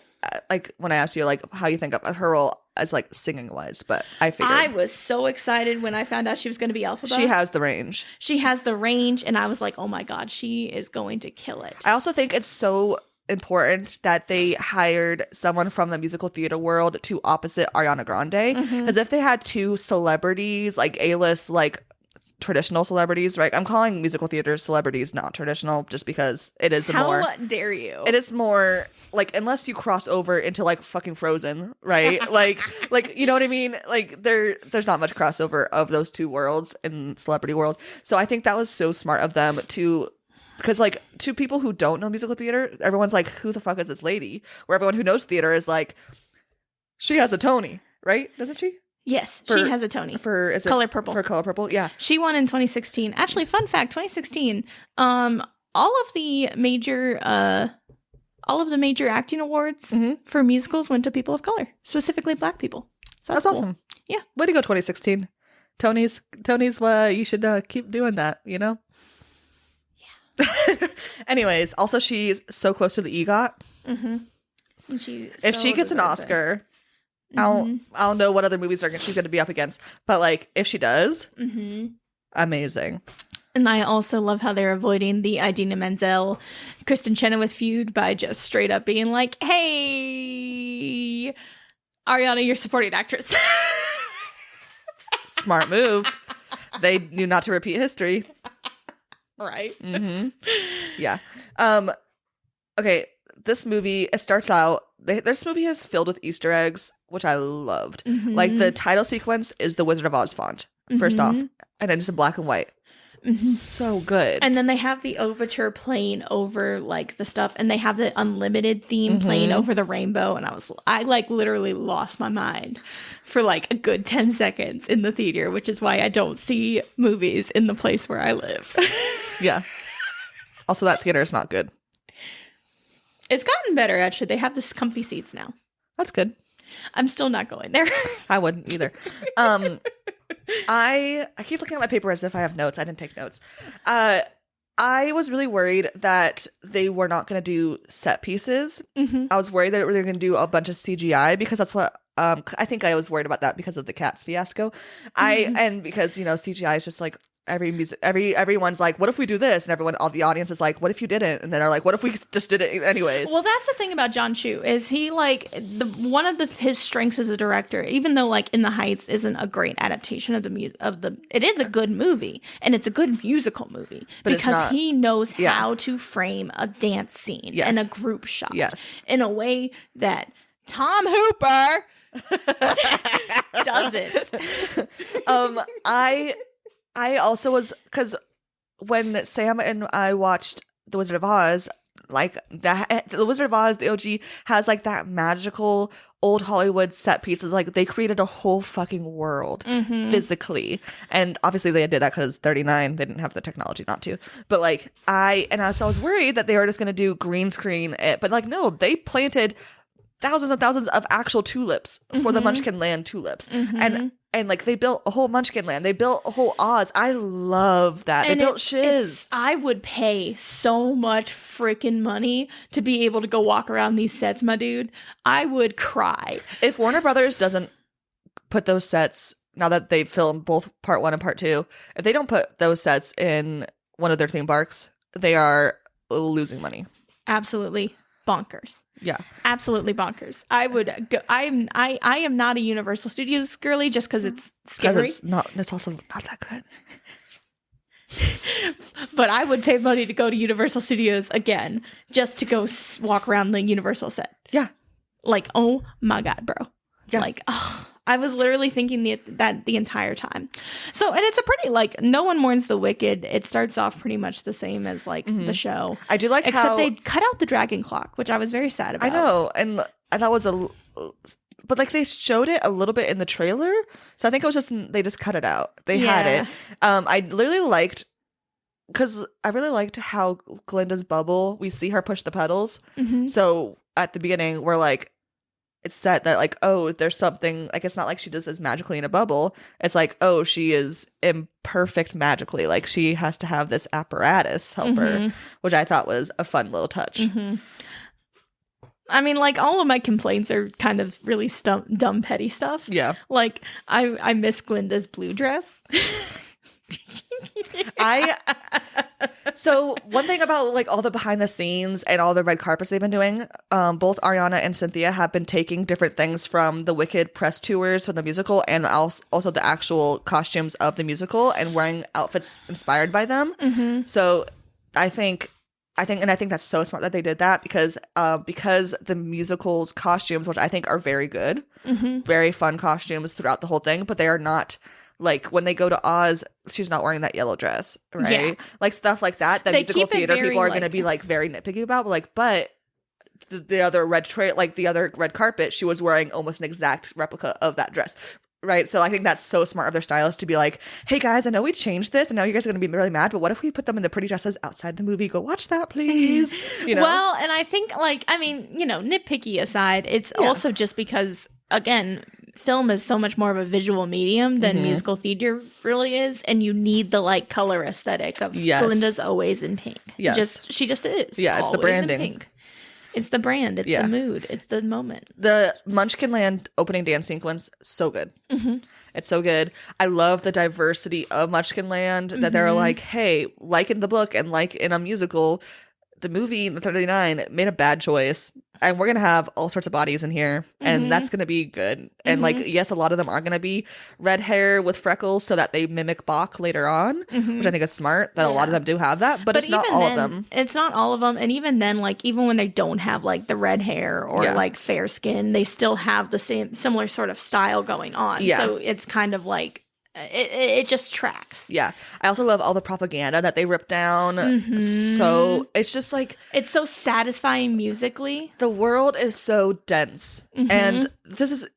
like when I asked you like how you think of her role as like singing wise, but I figured I was so excited when I found out she was going to be Elphaba. She has the range. She has the range, and I was like, oh my god, she is going to kill it. I also think it's so important that they hired someone from the musical theater world to opposite Ariana Grande, because if they had two celebrities, like A-list, like traditional celebrities, right? I'm calling musical theater celebrities not traditional just because it is more... How dare you? It is more, like, unless you cross over into, like, fucking Frozen, right? like, you know what I mean? Like, there's not much crossover of those two worlds in celebrity world. So I think that was so smart of them to because like to people who don't know musical theater, everyone's like, who the fuck is this lady? Where everyone who knows theater is like, she has a Tony, right? Doesn't she? Yes, she has a Tony for Color Purple. For Color Purple, yeah. She won in 2016. Actually, fun fact: 2016. All of the major acting awards for musicals went to people of color, specifically Black people. So that's cool. awesome. Yeah, way to go, 2016. Tony's. You should keep doing that. You know. Yeah. Anyways, also she's so close to the EGOT. Mm-hmm. If she gets an Oscar. I don't know what other movies she's going to be up against, but like if she does, amazing. And I also love how they're avoiding the Idina Menzel, Kristen Chenoweth feud by just straight up being like, "Hey, Ariana, you're supporting actress." Smart move. They knew not to repeat history, right? Yeah. Okay. This movie, it starts out. This movie is filled with Easter eggs, which I loved. Like the title sequence is the Wizard of Oz font, first off, and then it's in black and white. So good. And then they have the overture playing over like the stuff, and they have the unlimited theme playing over the rainbow. And I like literally lost my mind for like a good 10 seconds in the theater, which is why I don't see movies in the place where I live. Yeah. Also, that theater is not good. It's gotten better, actually. They have this comfy seats now. That's good. I'm still not going there. I wouldn't either. I keep looking at my paper as if I have notes. I didn't take notes. I was really worried that they were not going to do set pieces. I was worried that they were going to do a bunch of CGI because that's what I think I was worried about that because of the Cats fiasco. And because, you know, CGI is just like everyone's like, what if we do this? And all the audience is like, what if you didn't? And then are like, what if we just did it anyways? Well, that's the thing about John Chu is he like one of his strengths as a director, even though like In the Heights isn't a great adaptation of it is a good movie and it's a good musical movie, but because he knows how to frame a dance scene and a group shot in a way that Tom Hooper doesn't. I also was, because when Sam and I watched The Wizard of Oz, like that, The Wizard of Oz, the OG, has like that magical old Hollywood set pieces. Like they created a whole fucking world physically. And obviously they did that because 39, they didn't have the technology not to. But like I was worried that they were just going to do green screen it. But like, no, they planted thousands and thousands of actual tulips for the Munchkin Land tulips. And like they built a whole Munchkin Land. They built a whole Oz. I love that. And they built shiz. I would pay so much freaking money to be able to go walk around these sets, my dude. I would cry. If Warner Brothers doesn't put those sets, now that they've filmed both part 1 and part 2, if they don't put those sets in one of their theme parks, they are losing money. Absolutely bonkers. Yeah, absolutely bonkers. I would go. I am not a Universal Studios girly just because it's scary. It's also not that good. But I would pay money to go to Universal Studios again just to go walk around the Universal set. Yeah, like oh my god, bro. Yeah. Like I was literally thinking that the entire time. So, and it's a pretty, like, No One Mourns the Wicked. It starts off pretty much the same as, like, the show. I do like except they cut out the dragon clock, which I was very sad about. I know. And that was but, like, they showed it a little bit in the trailer. So I think it was just, they just cut it out. They had it. I literally liked, because I really liked how Glinda's bubble, we see her push the pedals. So at the beginning, we're like, it's set that like, oh, there's something, like, it's not like she does this magically in a bubble. It's like, oh, she is imperfect magically. Like, she has to have this apparatus help her, which I thought was a fun little touch. I mean, like, all of my complaints are kind of really dumb, petty stuff. Yeah. Like, I miss Glinda's blue dress. So one thing about like all the behind the scenes and all the red carpets they've been doing, both Ariana and Cynthia have been taking different things from the Wicked press tours for the musical and also the actual costumes of the musical and wearing outfits inspired by them. So I think that's so smart that they did that because the musical's costumes, which I think are very good, very fun costumes throughout the whole thing, but they are not Like when they go to Oz, she's not wearing that yellow dress, right? Yeah. Like stuff like that. That They musical keep it theater very, people are like- going to be like very nitpicky about. But the other the other red carpet, she was wearing almost an exact replica of that dress. Right. So I think that's so smart of their stylist to be like, hey guys, I know we changed this and now you guys are going to be really mad, but what if we put them in the pretty dresses outside the movie? Go watch that, please. You know? Well, and I think, like, I mean, you know, nitpicky aside, it's also just because, again, film is so much more of a visual medium than musical theater really is, and you need the, like, color aesthetic of Glinda's always in pink. Yes. She just is. Yeah, it's the always in branding. pink. It's the brand. It's the mood. It's the moment. The Munchkinland opening dance sequence, so good. It's so good. I love the diversity of Munchkinland, that they're like, hey, like in the book and like in a musical, the movie, the 39, made a bad choice. And we're going to have all sorts of bodies in here. And that's going to be good. And like, yes, a lot of them are going to be red hair with freckles so that they mimic Bach later on, which I think is smart that a lot of them do have that. But it's not all of them. It's not all of them. And even then, like, even when they don't have like the red hair or like fair skin, they still have the similar sort of style going on. Yeah. So it's kind of like, it just tracks. Yeah. I also love all the propaganda that they rip down. So it's just like, it's so satisfying musically. the world is so dense. And this is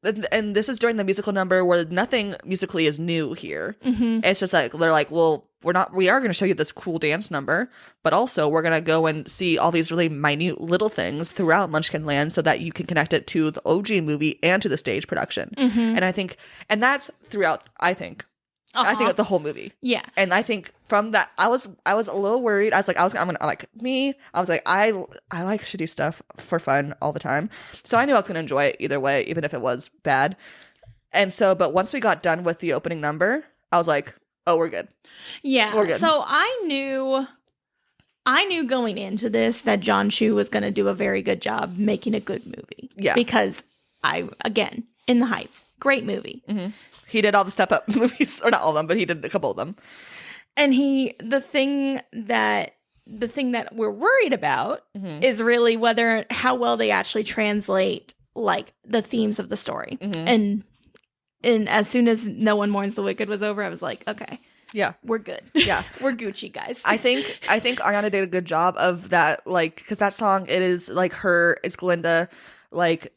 during the musical number where nothing musically is new here. It's just like, they're like, well, we are going to show you this cool dance number, but also we're going to go and see all these really minute little things throughout Munchkinland so that you can connect it to the OG movie and to the stage production. And I think, and that's throughout, I think the whole movie. Yeah. And I think from that, I was a little worried. I was like, I like shitty stuff for fun all the time. So I knew I was going to enjoy it either way, even if it was bad. And so, but once we got done with the opening number, I was like, oh, we're good. Yeah. We're good. So I knew going into this that John Chu was going to do a very good job making a good movie. Yeah. Because again, In the Heights, great movie. He did all the Step Up movies, or not all of them, but he did a couple of them. And the thing that we're worried about is really how well they actually translate like the themes of the story. And as soon as No One Mourns the Wicked was over, I was like, okay, yeah, we're good. Yeah, we're Gucci, guys. I think Ariana did a good job of that, like, because that song, it's Glinda, like,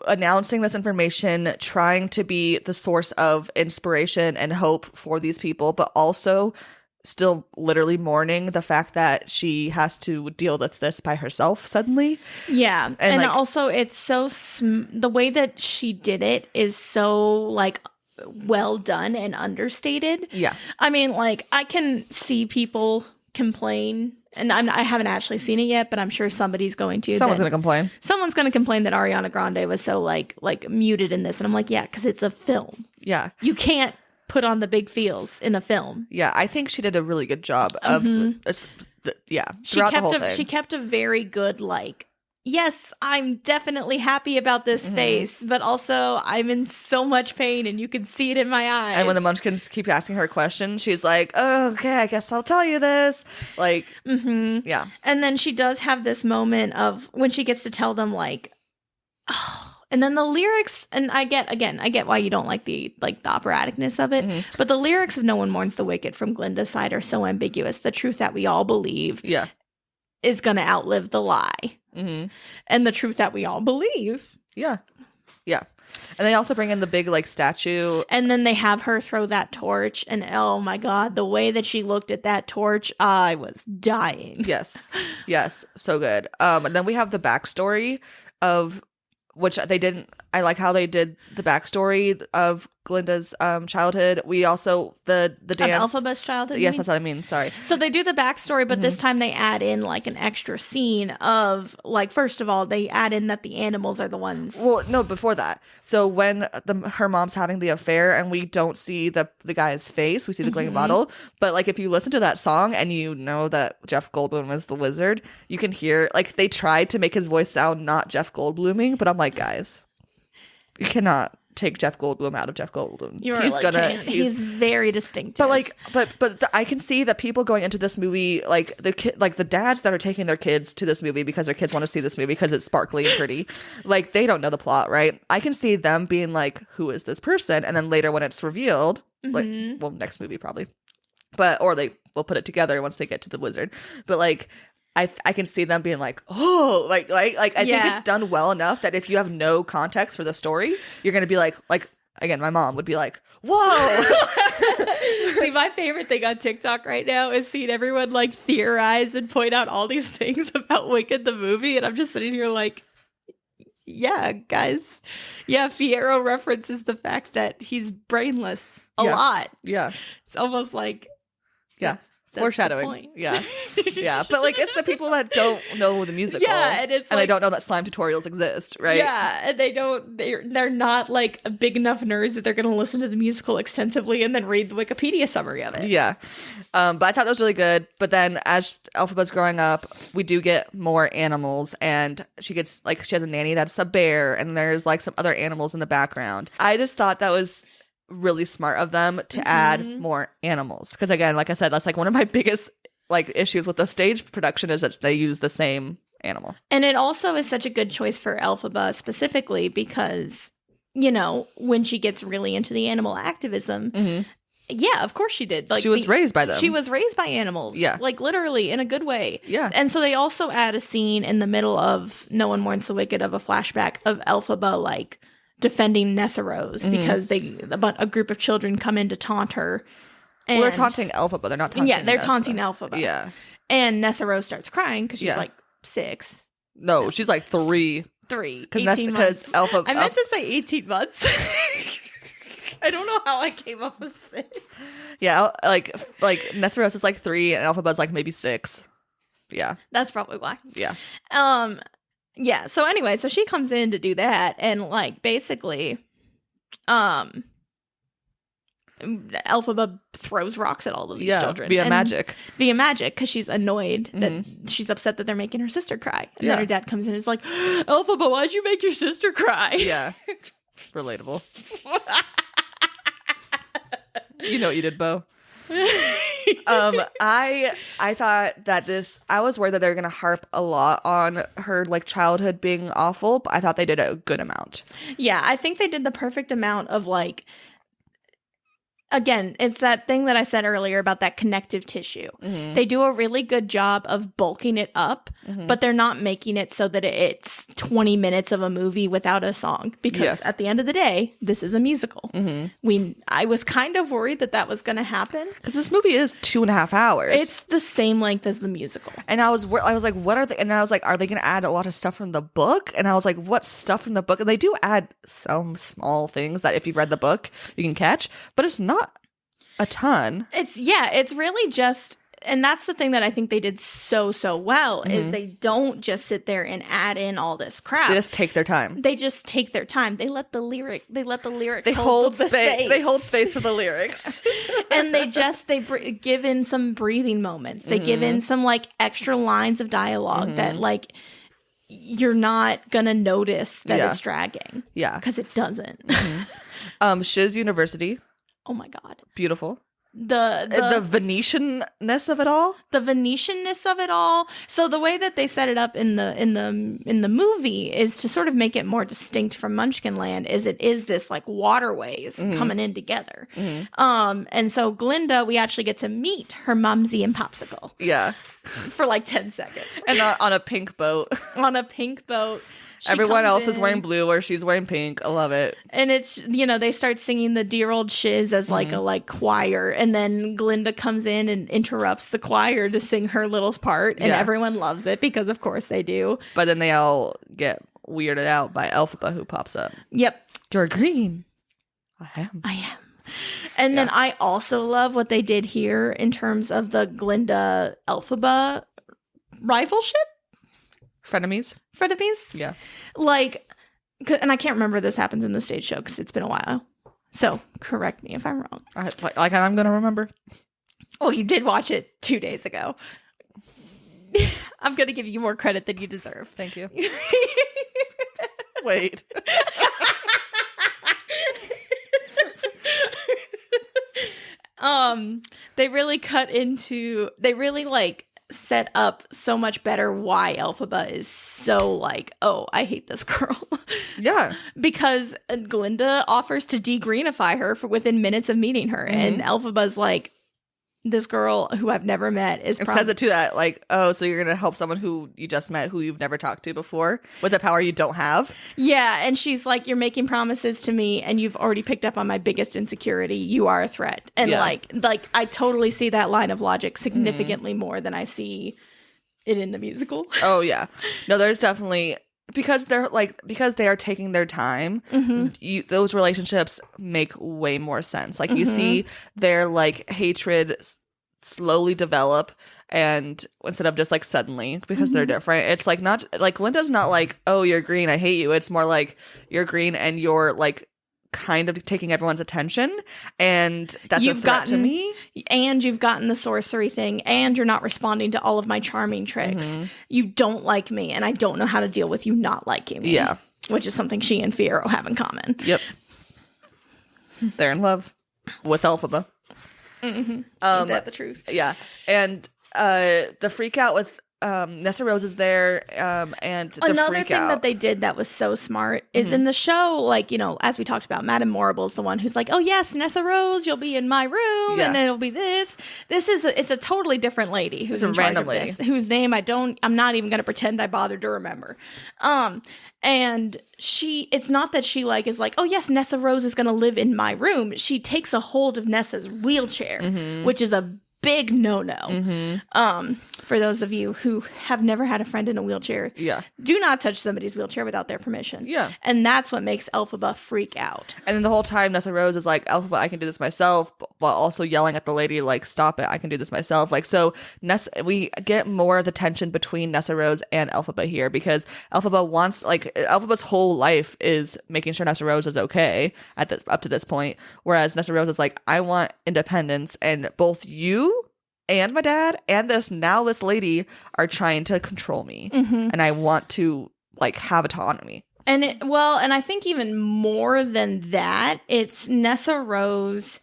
announcing this information, trying to be the source of inspiration and hope for these people, but also still literally mourning the fact that she has to deal with this by herself suddenly. Yeah. And like, also it's so the way that she did it is so like well done and understated. Yeah. I mean, like, I can see people complain, and I haven't actually seen it yet, but I'm sure somebody's going to. Someone's going to complain. Someone's going to complain that Ariana Grande was so like muted in this. And I'm like, yeah, because it's a film. Yeah. You can't put on the big feels in a film. Yeah, I think she did a really good job of throughout the whole thing. She kept a very good, like, yes, I'm definitely happy about this face, but also I'm in so much pain and you can see it in my eyes. And when the Munchkins keep asking her questions, she's like, oh, okay, I guess I'll tell you this. Like, yeah. And then she does have this moment of when she gets to tell them, like, oh, and then the lyrics, and I get why you don't like the operaticness of it, but the lyrics of No One Mourns the Wicked from Glinda's side are so ambiguous. The truth that we all believe is going to outlive the lie. And the truth that we all believe. Yeah. Yeah. And they also bring in the big, like, statue. And then they have her throw that torch. And oh my God, the way that she looked at that torch, I was dying. Yes. Yes. So good. And then we have the backstory of, which they didn't, I like how they did the backstory of Glinda's childhood. We also, the dance. Of Elphaba's childhood? Yes, that's what I mean. Sorry. So they do the backstory, but this time they add in like an extra scene of, like, first of all, they add in that the animals are the ones. Well, no, before that. So when her mom's having the affair and we don't see the guy's face, we see the glowing bottle. But like, if you listen to that song and you know that Jeff Goldblum is the wizard, you can hear, like, they tried to make his voice sound not Jeff Goldbluming, but I'm like, guys, you cannot take Jeff Goldblum out of Jeff Goldblum. He's very distinctive. But like, I can see that people going into this movie, like the dads that are taking their kids to this movie because their kids want to see this movie because it's sparkly and pretty, like, they don't know the plot, right? I can see them being like, who is this person? And then later when it's revealed, like, well, next movie probably, but or they will put it together once they get to the wizard. But like, I can see them being like, oh, like I think it's done well enough that if you have no context for the story, you're gonna be like again, my mom would be like, whoa. See, my favorite thing on TikTok right now is seeing everyone like theorize and point out all these things about Wicked the movie, and I'm just sitting here like, yeah, guys. Yeah, Fiyero references the fact that he's brainless a lot. Yeah. It's almost like that's foreshadowing. Yeah. Yeah. But like it's the people that don't know the musical. Yeah, and it's and they don't know that slime tutorials exist, right? Yeah, and they're not like big enough nerds that they're gonna listen to the musical extensively and then read the Wikipedia summary of it. Yeah. But I thought that was really good. But then as Elphaba's growing up, we do get more animals, and she has a nanny that's a bear, and there's like some other animals in the background. I just thought that was really smart of them to add more animals, because again, like I said, that's like one of my biggest like issues with the stage production is that they use the same animal. And it also is such a good choice for Elphaba specifically because, you know, when she gets really into the animal activism, yeah, of course she did. Like she was raised by them. She was raised by animals. Yeah. Like literally in a good way. Yeah. And so they also add a scene in the middle of No One Mourns the Wicked of a flashback of Elphaba like defending Nessa Rose because a group of children come in to taunt her. And, well, they're taunting Elphaba. They're not taunting Yeah, they're Nessa. taunting Elphaba. Yeah. And Nessa Rose starts crying because she's like 6. No, she's like 3. 3. Because I meant to say 18 months. I don't know how I came up with 6. Yeah, like Nessa Rose is like 3 and Elphaba's like maybe 6. Yeah. That's probably why. Yeah. Yeah, so anyway, so she comes in to do that, and like basically Elphaba throws rocks at all of these children via magic, because she's annoyed that she's upset that they're making her sister cry, and then her dad comes in and is like, Elphaba, why'd you make your sister cry? Yeah. Relatable. You know what you did, Bo. I thought that I was worried that they were gonna harp a lot on her like childhood being awful, but I thought they did a good amount. Yeah, I think they did the perfect amount of like, again, it's that thing that I said earlier about that connective tissue. They do a really good job of bulking it up, but they're not making it so that it's 20 minutes of a movie without a song. Because at the end of the day, this is a musical. I was kind of worried that was going to happen. Because this movie is 2.5 hours. It's the same length as the musical. And I was like, what are they? And I was like, are they going to add a lot of stuff from the book? And I was like, what stuff from the book? And they do add some small things that if you've read the book, you can catch. But it's not a ton. It's really just, and that's the thing that I think they did so well is they don't just sit there and add in all this crap. They just take their time. They let the lyrics hold space. They hold space for the lyrics. And they give in some breathing moments. They give in some like extra lines of dialogue that like you're not gonna notice that it's dragging. Yeah. Because it doesn't. Shiz University. Oh my God. Beautiful. The Venetian-ness of it all. The Venetian-ness of it all. So the way that they set it up in the movie is to sort of make it more distinct from Munchkin Land is it is this like waterways coming in together. And so Glinda, we actually get to meet her Mumsy and Popsicle. Yeah. For like 10 seconds. And on a pink boat. On a pink boat. Everyone else is wearing blue or she's wearing pink. I love it. And it's, you know, they start singing the Dear Old Shiz as like a like choir. And then Glinda comes in and interrupts the choir to sing her little part. And everyone loves it because of course they do. But then they all get weirded out by Elphaba who pops up. Yep. You're green. I am. And then I also love what they did here in terms of the Glinda Elphaba rivalship. Frenemies? Yeah. Like, and I can't remember this happens in the stage show because it's been a while. So correct me if I'm wrong. I'm going to remember. Oh, you did watch it 2 days ago. I'm going to give you more credit than you deserve. Thank you. Wait. They really like set up so much better why Elphaba is so like, oh, I hate this girl. Yeah. Because Glinda offers to degreenify her for within minutes of meeting her. And Elphaba's like, this girl who I've never met is It says it to that, like, oh, so you're going to help someone who you just met, who you've never talked to before, with a power you don't have? Yeah, and she's like, you're making promises to me, and you've already picked up on my biggest insecurity. You are a threat. And like I totally see that line of logic significantly more than I see it in the musical. Oh, yeah. No, there's definitely... Because they are taking their time, those relationships make way more sense. Like you see their like hatred slowly develop, and instead of just like suddenly, because they're different, it's like not like Linda's not like, oh, you're green, I hate you. It's more like you're green and you're like kind of taking everyone's attention, and that's a threat to me. And you've gotten the sorcery thing, and you're not responding to all of my charming tricks. You don't like me, and I don't know how to deal with you not liking me. Yeah. Which is something she and Fiyero have in common. Yep. They're in love with Elphaba. Ain't that the truth? Yeah. And the freak out with Nessa Rose is there, and the another freak thing out that they did that was so smart is in the show, like, you know, as we talked about, Madame Morrible's the one who's like, oh yes, Nessa Rose, you'll be in my room, and then it'll be this is it's a totally different lady who's in charge of this, whose name I'm not even gonna pretend I bothered to remember. And it's not that she like is like, oh yes, Nessa Rose is gonna live in my room. She takes a hold of Nessa's wheelchair, which is a big no-no. For those of you who have never had a friend in a wheelchair, do not touch somebody's wheelchair without their permission. Yeah. And that's what makes Elphaba freak out. And then the whole time Nessa Rose is like, Elphaba, I can do this myself, while also yelling at the lady like, stop it, I can do this myself. Like, so we get more of the tension between Nessa Rose and Elphaba here, because Elphaba wants, like, Elphaba's whole life is making sure Nessa Rose is okay up to this point, whereas Nessa Rose is like, I want independence, and both you and my dad and this lady are trying to control me, and I want to like have autonomy. And and I think even more than that, it's Nessa Rose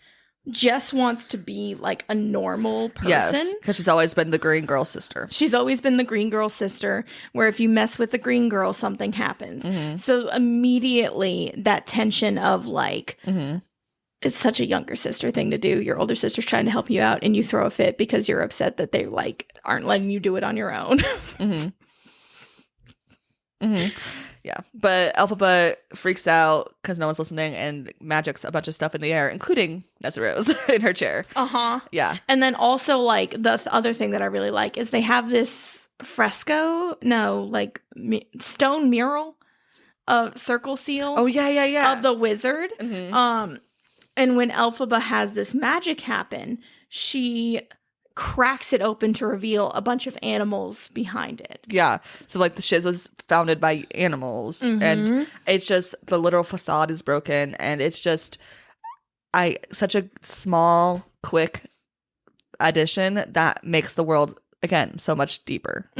just wants to be like a normal person. Yes, because she's always been the green girl sister. She's always been the green girl sister, where if you mess with the green girl, something happens. So immediately that tension of like, it's such a younger sister thing to do. Your older sister's trying to help you out, and you throw a fit because you're upset that they like aren't letting you do it on your own. Yeah, but Elphaba freaks out because no one's listening and magics a bunch of stuff in the air, including Nessa Rose in her chair. Yeah. And then also like the other thing that I really like is they have this stone mural of Circle Seal. Oh yeah. Of the wizard. And when Elphaba has this magic happen, she cracks it open to reveal a bunch of animals behind it. Yeah. So like the shiz was founded by animals, and it's just the literal facade is broken, and it's just such a small, quick addition that makes the world again so much deeper.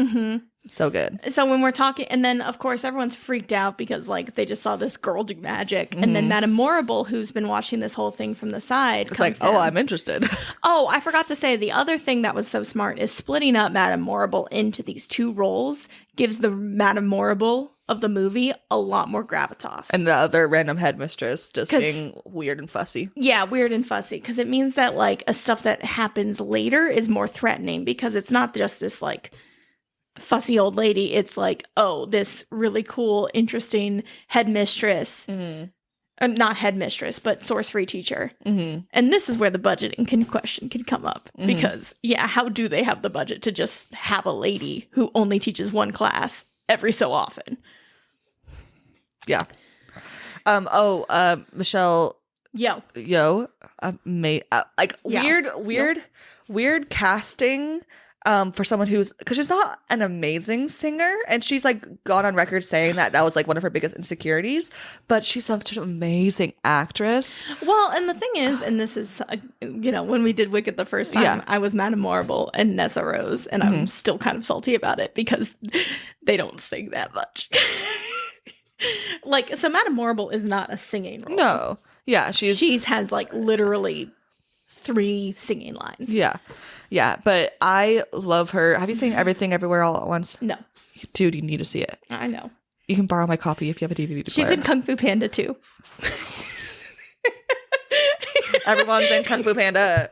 So good. So when we're talking, and then of course everyone's freaked out because like they just saw this girl do magic, and then Madame Morrible, who's been watching this whole thing from the side, it's like, oh, I'm interested. Oh, I forgot to say the other thing that was so smart is splitting up Madame Morrible into these two roles gives the Madame Morrible of the movie a lot more gravitas, and the other random headmistress just being weird and fussy. Yeah, weird and fussy, because it means that like a stuff that happens later is more threatening, because it's not just this like fussy old lady. It's like, oh, this really cool, interesting headmistress, not headmistress, but sorcery teacher. And this is where the budgeting question can come up, because how do they have the budget to just have a lady who only teaches one class every so often? Yeah. Michelle weird casting for someone because she's not an amazing singer, and she's like gone on record saying that was like one of her biggest insecurities, but she's such an amazing actress. Well, and the thing is, and this is when we did Wicked the first time, I was Madame Morrible and Nessa Rose, and I'm still kind of salty about it because they don't sing that much. Like, so Madame Morrible is not a singing role. No. Yeah, she has like literally 3 singing lines. Yeah. Yeah. But I love her. Have you seen Everything Everywhere All at Once? No. Dude, you need to see it. I know. You can borrow my copy if you have a DVD She's player. in Kung Fu Panda too. Everyone's in Kung Fu Panda.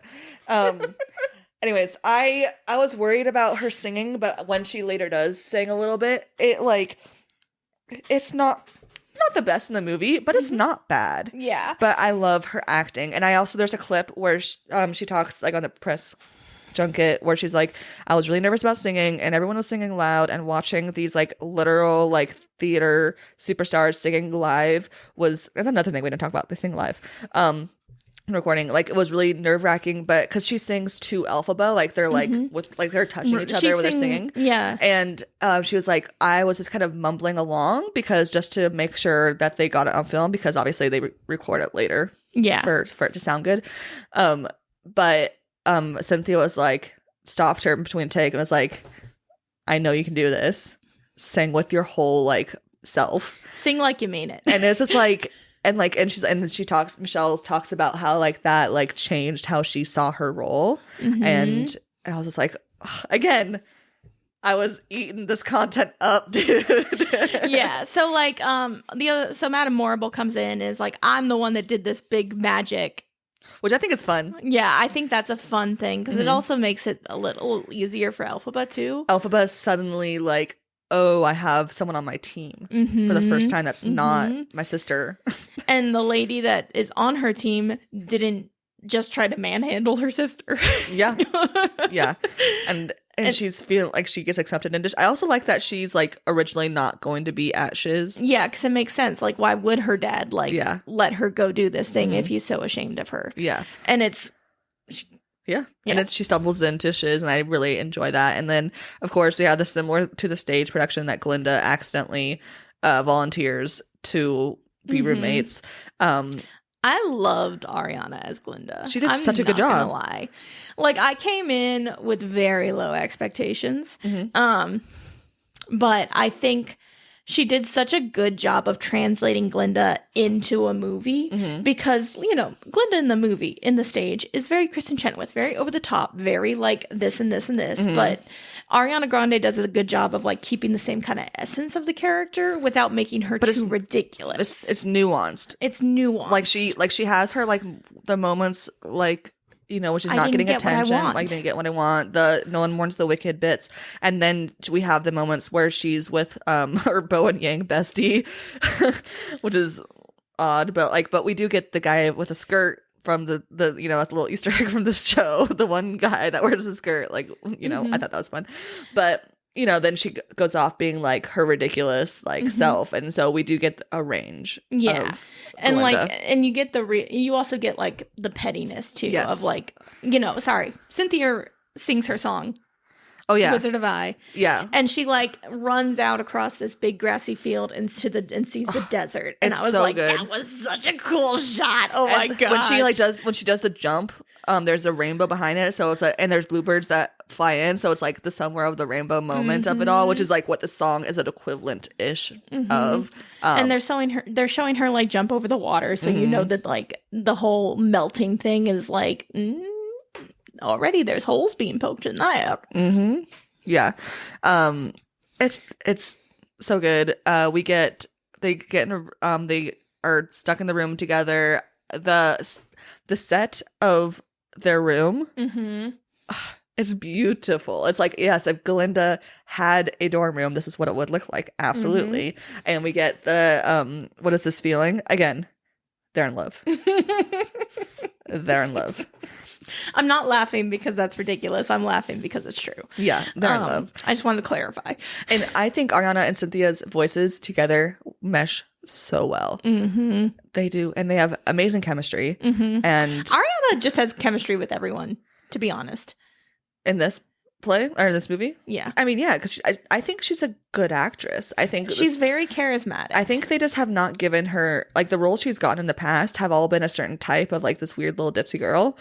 Anyways, I was worried about her singing, but when she later does sing a little bit, it's not the best in the movie, but it's not bad. Yeah. But I love her acting. And there's a clip where she talks like on the press junket where she's like, I was really nervous about singing and everyone was singing loud, and watching these like literal like theater superstars singing live that's another thing we didn't talk about. They sing live. Recording, like, it was really nerve-wracking, but because she sings to Elphaba, like they're like with like they're touching each other when they're singing. Yeah. And she was like, I was just kind of mumbling along because just to make sure that they got it on film, because obviously they record it later. Yeah. For it to sound good. But Cynthia was like, stopped her between take and was like, I know you can do this. Sing with your whole like self. Sing like you mean it. And it's just like Michelle talks about how like that like changed how she saw her role. And I was just like, again, I was eating this content up, dude. Yeah. So like so Madame Morrible comes in, is like, I'm the one that did this big magic, which I think is fun. Yeah, I think that's a fun thing because it also makes it a little easier for Elphaba too. Elphaba is suddenly like, oh, I have someone on my team for the first time that's not my sister. And the lady that is on her team didn't just try to manhandle her sister. Yeah. Yeah. And she's feeling like she gets accepted. And I also like that she's like originally not going to be at Shiz. Yeah, because it makes sense. Like, why would her dad let her go do this thing if he's so ashamed of her? Yeah. And it's... Yeah. And she stumbles into Shiz, and I really enjoy that. And then, of course, we have the similar to the stage production that Glinda accidentally volunteers to be roommates. I loved Ariana as Glinda. She did such a good job. I'm not gonna lie. Like, I came in with very low expectations. But I think she did such a good job of translating Glinda into a movie because, you know, Glinda in the movie, in the stage, is very Kristen Chenoweth, very over the top, very like this and this and this. But Ariana Grande does a good job of like keeping the same kind of essence of the character without making her too ridiculous. It's nuanced. It's nuanced. Like she has her like the moments like, you know, which is not getting attention. Like, didn't get what I want. The no one mourns the wicked bits. And then we have the moments where she's with her Bo and Yang bestie, which is odd, but we do get the guy with a skirt from the you know, a little Easter egg from the show. The one guy that wears a skirt, like, you know, I thought that was fun. But you know, then she goes off being like her ridiculous like self, and so we do get a range. Yeah, and Glinda. like, and you get you also get like the pettiness too of like, you know, sorry, Cynthia sings her song. Oh yeah, Wizard of Eye. Yeah, and she like runs out across this big grassy field and sees the desert, and I was so like, good. that was such a cool shot. Oh my god! When she does the jump, there's a rainbow behind it, so it's like, and there's bluebirds that fly in, so it's like the somewhere of the rainbow moment of it all, which is like what the song is an equivalent-ish of. And they're showing her like jump over the water, so you know that like the whole melting thing is like already there's holes being poked in that. Yeah, it's so good. They are stuck in the room together. The set of their room. It's beautiful. It's like, yes, if Glinda had a dorm room, this is what it would look like. Absolutely. And we get the, what is this feeling? Again, they're in love. They're in love. I'm not laughing because that's ridiculous. I'm laughing because it's true. Yeah, they're in love. I just wanted to clarify. And I think Ariana and Cynthia's voices together mesh so well. They do. And they have amazing chemistry. And Ariana just has chemistry with everyone, to be honest. In this play or in this movie? Yeah. I mean, yeah, because I think she's a good actress. I think she's very charismatic. I think they just have not given her, like, the roles she's gotten in the past have all been a certain type of like this weird little ditzy girl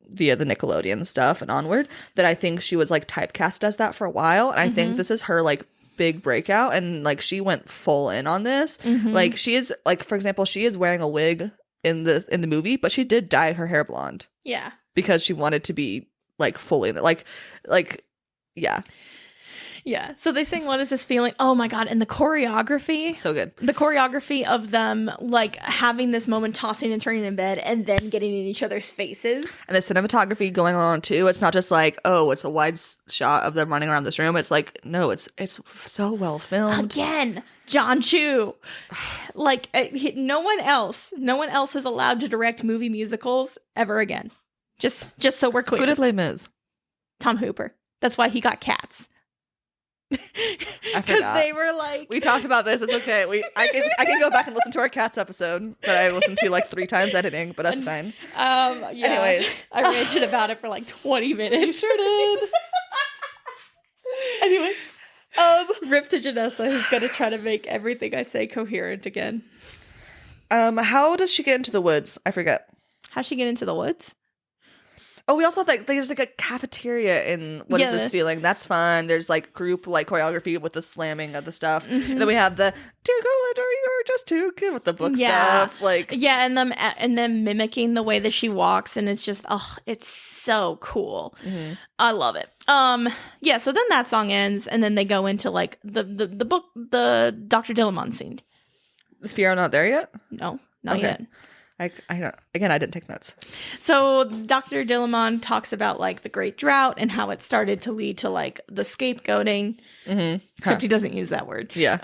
via the Nickelodeon stuff and onward, that I think she was like typecast as that for a while. And I think this is her like big breakout, and like she went full in on this. Like, she is like, for example, she is wearing a wig in the movie, but she did dye her hair blonde. Yeah. because she wanted to be like fully in it. Like, yeah, Yeah. So they sing "What Is This Feeling?" Oh my god! And the choreography, so good. the choreography of them like having this moment, tossing and turning in bed, and then getting in each other's faces. And the cinematography going on too. It's not just like, oh, it's a wide shot of them running around this room. It's like, no, it's so well filmed. Again, John Chu. Like no one else is allowed to direct movie musicals ever again. Just so we're clear. Who did Les Mis? Tom Hooper. That's why he got Cats. I Because forgot. they were like, We talked about this. It's okay. I can go back and listen to our Cats episode that I listened to like 3 times editing, but that's fine. yeah. Anyways. I ranted about it for like 20 minutes. You sure did. Anyways, rip to Jenessa, who's gonna try to make everything I say coherent again. How does she get into the woods? I forget. How'd she get into the woods? Oh, we also have like there's like a cafeteria in What Is This Feeling? That's fun. There's like group like choreography with the slamming of the stuff. Mm-hmm. And then we have the "Too good or you're just too good" with the book stuff. Like and then mimicking the way that she walks, and it's just it's so cool. Mm-hmm. I love it. So then that song ends, and then they go into like the book, the Dr. Dillamon scene. is Fiona not there yet? No, not Okay. yet. I don't, again, I didn't take notes. So Dr. Dillamon talks about like the Great Drought and how it started to lead to like the scapegoating. Mm-hmm. Except he doesn't use that word. Yeah.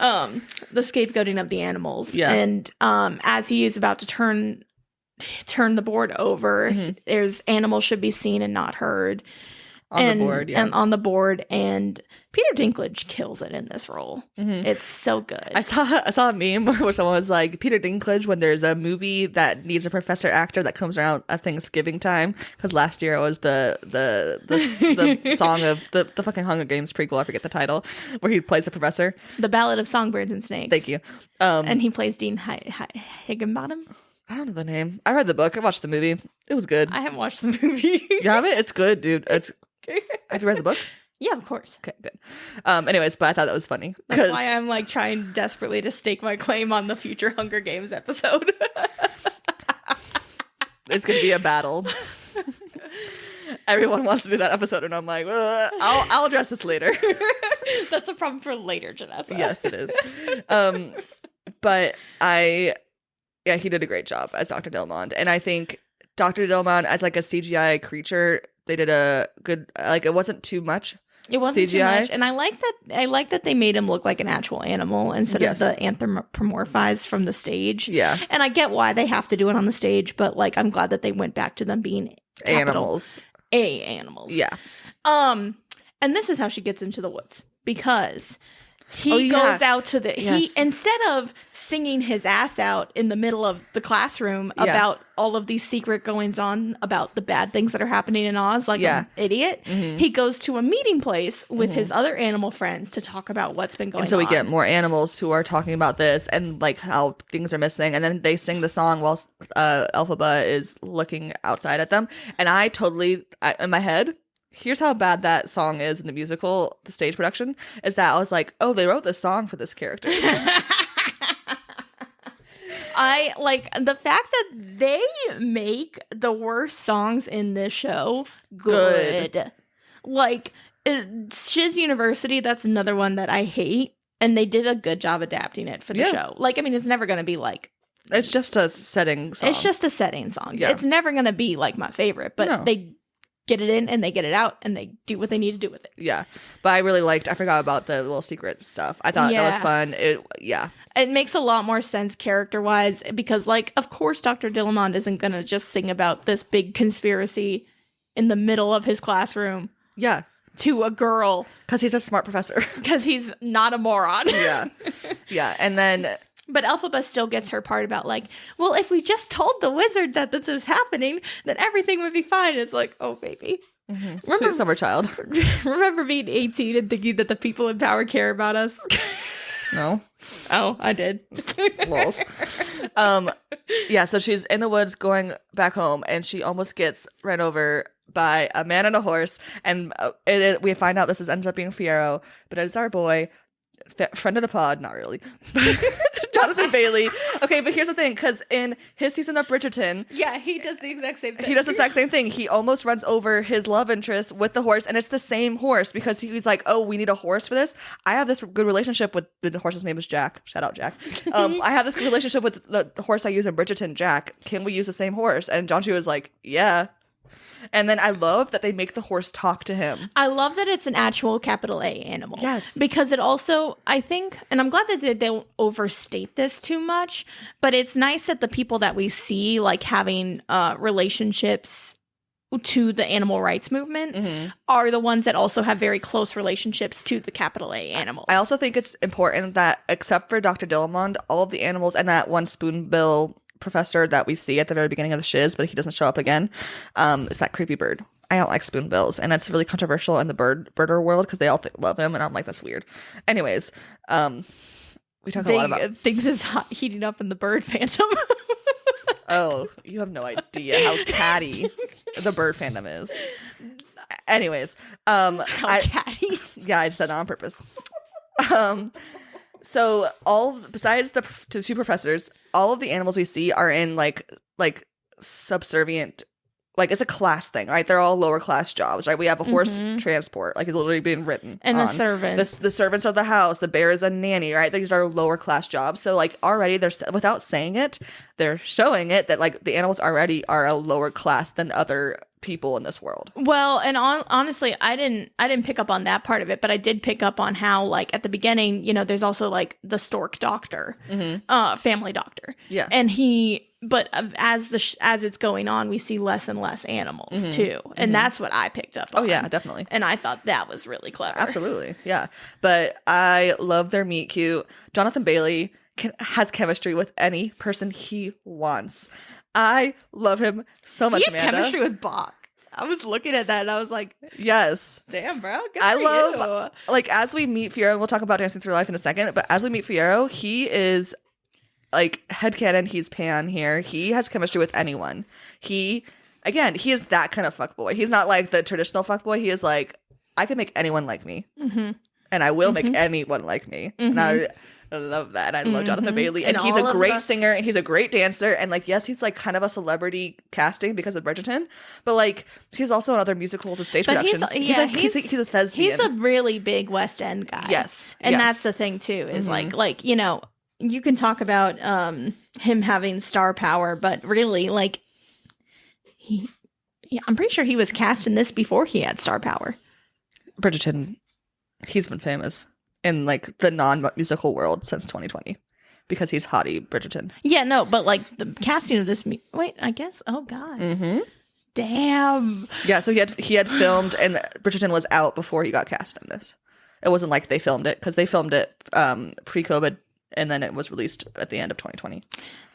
The scapegoating of the animals. Yeah. And as he is about to turn the board over, there's animals should be seen and not heard. On the board, yeah. And on the board, and Peter Dinklage kills it in this role. Mm-hmm. It's so good. I saw a meme where someone was like, Peter Dinklage, when there's a movie that needs a professor actor that comes around at Thanksgiving time, because last year it was the song of the fucking Hunger Games prequel, I forget the title, where he plays the professor. The Ballad of Songbirds and Snakes. Thank you. And he plays Dean Higginbottom. I don't know the name. I read the book. I watched the movie. It was good. I haven't watched the movie. You have it? It's good, dude. Have you read the book? Yeah, of course. Okay, good. Anyways, but I thought that was funny. That's why I'm like trying desperately to stake my claim on the future Hunger Games episode. There's going to be a battle. Everyone wants to do that episode, and I'm like, I'll address this later. That's a problem for later, Jenessa. Yes, it is. But he did a great job as Dr. Dillamond, and I think Dr. Dillamond as like a CGI creature, they did a good, like, it wasn't too much. It wasn't CGI. too much, and I like that they made him look like an actual animal instead of the anthropomorphized from the stage. Yeah, and I get why they have to do it on the stage, but like I'm glad that they went back to them being animals. Animals. Yeah. And this is how she gets into the woods, because he goes out to he instead of singing his ass out in the middle of the classroom about all of these secret goings on about the bad things that are happening in Oz, like an idiot, he goes to a meeting place with his other animal friends to talk about what's been going on. And so we get more animals who are talking about this and like how things are missing, and then they sing the song while Elphaba is looking outside at them, and I in my head, here's how bad that song is in the musical, the stage production, is that I was like, oh, they wrote this song for this character. I like the fact that they make the worst songs in this show good. Like, Shiz University, that's another one that I hate, and they did a good job adapting it for the show. Like, I mean, it's never going to be like... It's just a setting song. It's just a setting song. Yeah. It's never going to be like my favorite, but they get it in and they get it out and they do what they need to do with it. Yeah. But I really I forgot about the little secret stuff. I thought that was fun. It makes a lot more sense character-wise, because, like, of course Dr. Dillamond isn't going to just sing about this big conspiracy in the middle of his classroom. Yeah. To a girl. Because he's a smart professor. Because he's not a moron. Yeah. Yeah. And then... But Elphaba still gets her part about, like, well, if we just told the wizard that this is happening, then everything would be fine. It's like, oh, baby. Mm-hmm. Sweet summer child. Remember being 18 and thinking that the people in power care about us? No. Oh, I did. Lols. Yeah, so she's in the woods going back home, and she almost gets run over by a man and a horse, and we find out ends up being Fiyero, but it's our boy. friend of the pod, not really. Jonathan Bailey. Okay, but here's the thing, because in his season of Bridgerton, Yeah, he does the exact same thing. he does the exact same thing. He almost runs over his love interest with the horse, and it's the same horse because he's like, oh, we need a horse for this. I have this good relationship with the horse's name is Jack. Shout out Jack. I have this relationship with the horse I use in Bridgerton, Jack. Can we use the same horse? And John Chu was like, yeah. And then I love that they make the horse talk to him. I love that it's an actual capital A animal. Yes. Because it also, I think, and I'm glad that they don't overstate this too much, but it's nice that the people that we see, like, having relationships to the animal rights movement are the ones that also have very close relationships to the capital A animals. I also think it's important that, except for Dr. Dillamond, all of the animals and that one spoonbill professor that we see at the very beginning of the shiz, but he doesn't show up again, is that creepy bird. I don't like spoonbills, and it's really controversial in the birder world because they all love him, and I'm like, that's weird. Anyways, we talk a lot about things is heating up in the bird fandom. Oh, you have no idea how catty the bird fandom is. Anyways, catty. Yeah, I just said that on purpose. So besides the two professors, all of the animals we see are in like subservient, like it's a class thing, right? They're all lower class jobs, right? We have a horse transport, like it's literally being written. And the servants. The servants of the house, the bear is a nanny, right? These are lower class jobs. So like already they're, without saying it, they're showing it that like the animals already are a lower class than other people in this world. Well, and honestly, I didn't pick up on that part of it, but I did pick up on how, like, at the beginning, you know, there's also like the stork doctor, family doctor. Yeah. And but as it's going on, we see less and less animals too. And that's what I picked up on. Oh yeah, definitely. And I thought that was really clever. Absolutely. Yeah. But I love their meet cute. Jonathan Bailey has chemistry with any person he wants. I love him so much, He had Amanda. chemistry with Bach. I was looking at that and I was like, yes. damn, bro. Good I for love, like, as we meet Fiyero, we'll talk about Dancing Through Life in a second, but as we meet Fiyero, he is, like, headcanon, he's pan here. He has chemistry with anyone. He is that kind of fuckboy. He's not, like, the traditional fuckboy. He is, like, I can make anyone like me. And I will make anyone like me. And I love that. I love Jonathan Bailey. And he's a great singer and he's a great dancer. And like, yes, he's like kind of a celebrity casting because of Bridgerton. But like, he's also in other musicals and stage productions. He's a thespian. He's a really big West End guy. Yes. And that's the thing too, is like, you know, you can talk about him having star power, but really like I'm pretty sure he was cast in this before he had star power. Bridgerton, he's been famous in like the non-musical world since 2020 because he's hottie Bridgerton. Yeah, no, but like the casting of this wait, I guess, oh god. Damn. Yeah, so he had filmed and Bridgerton was out before he got cast in this. It wasn't like they filmed it because they filmed it pre-COVID and then it was released at the end of 2020.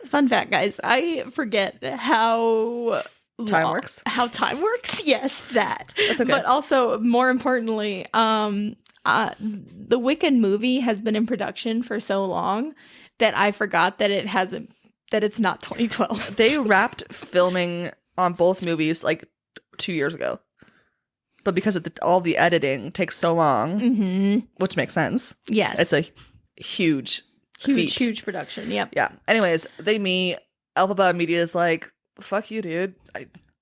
Fun fact, guys, I forget how time works. How time works? Yes, that. That's okay. But also, more importantly, the Wicked movie has been in production for so long that I forgot that it's not 2012. They wrapped filming on both movies like 2 years ago. But because of all the editing takes so long, which makes sense. Yes. It's a huge feat. Huge production. Yep. Yeah. Anyways, they meet. Elphaba immediately is like, fuck you, dude.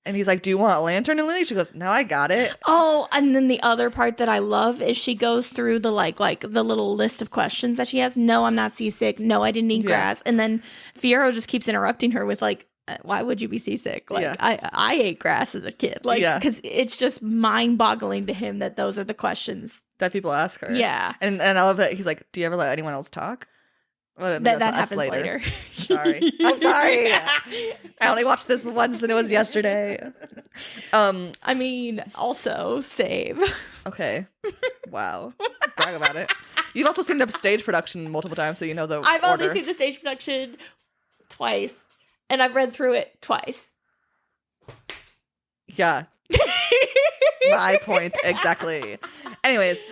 And he's like, do you want a lantern and Lily? She goes, no, I got it. Oh, and then the other part that I love is she goes through the like the little list of questions that she has. No, I'm not seasick. No, I didn't eat grass. And then Fiyero just keeps interrupting her with like, why would you be seasick? Like, I ate grass as a kid. Like, because it's just mind-boggling to him that those are the questions that people ask her. Yeah. And I love that he's like, do you ever let anyone else talk? Well, that happens later. Sorry. I'm sorry. I only watched this once and it was yesterday. I mean, also save. Okay. Wow. Brag about it. You've also seen the stage production multiple times, so you know the I've order. only seen the stage production twice, and I've read through it twice. Yeah. My point exactly. Anyways,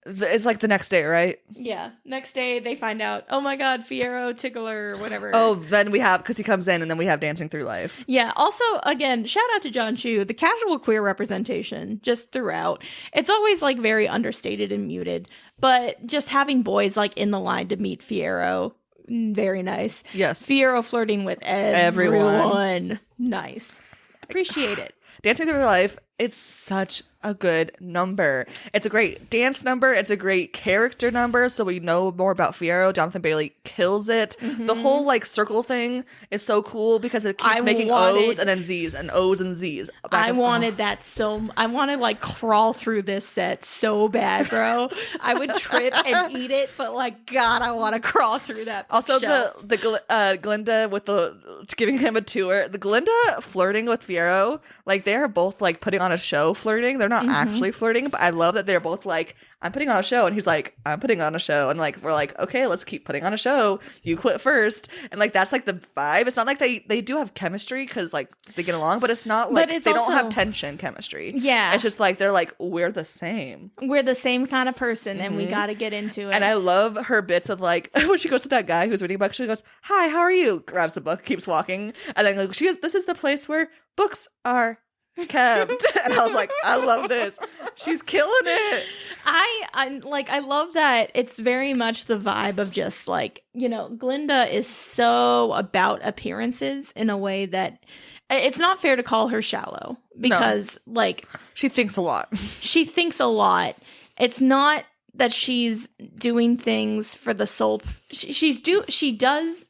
It's like the next day, right? Yeah. Next day they find out, oh my God, Fiyero, Tickler, whatever. Oh, then we have, because he comes in and then we have Dancing Through Life. Yeah. Also, again, shout out to John Chu. The casual queer representation just throughout. It's always like very understated and muted, but just having boys like in the line to meet Fiyero, very nice. Yes. Fiyero flirting with everyone. Nice. Appreciate it. Dancing Through Life, it's such a good number. It's a great dance number. It's a great character number. So we know more about Fiyero. Jonathan Bailey kills it. The whole like circle thing is so cool because it keeps making O's and then Z's and O's and Z's. I wanted that I want to like crawl through this set so bad, bro. I would trip and eat it, but like, God, I want to crawl through that. Also, shelf. Glinda with giving him a tour. The Glinda flirting with Fiyero, like they are both like putting on a show flirting. They're not actually flirting, but I love that they're both like, I'm putting on a show, and he's like, I'm putting on a show, and like we're like, okay, let's keep putting on a show. You quit first, and like that's like the vibe. It's not like they do have chemistry because like they get along, but it's not like they don't have tension chemistry. Yeah, it's just like they're like, we're the same. We're the same kind of person, and we got to get into it. And I love her bits of like when she goes to that guy who's reading a book, she goes, "Hi, how are you?" Grabs the book, keeps walking, and then like, she goes, "This is the place where books are kept." And I was like, I love this. She's killing it. I love that it's very much the vibe of just like, you know, Glinda is so about appearances in a way that it's not fair to call her shallow because like she thinks a lot. She thinks a lot. It's not that she's doing things for the sole. She does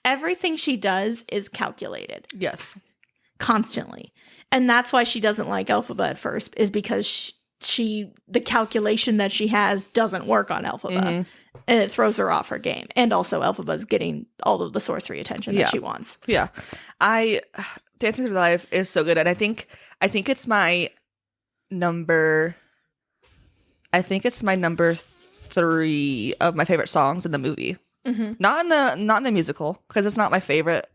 everything she does is calculated. Yes. Constantly. And that's why she doesn't like Elphaba at first, is because the calculation that she has doesn't work on Elphaba. And it throws her off her game. And also Elphaba's getting all of the sorcery attention that she wants. Yeah. Dancing Through Life is so good. And I think it's my number 3 of my favorite songs in the movie. Not in the musical, because it's not my favorite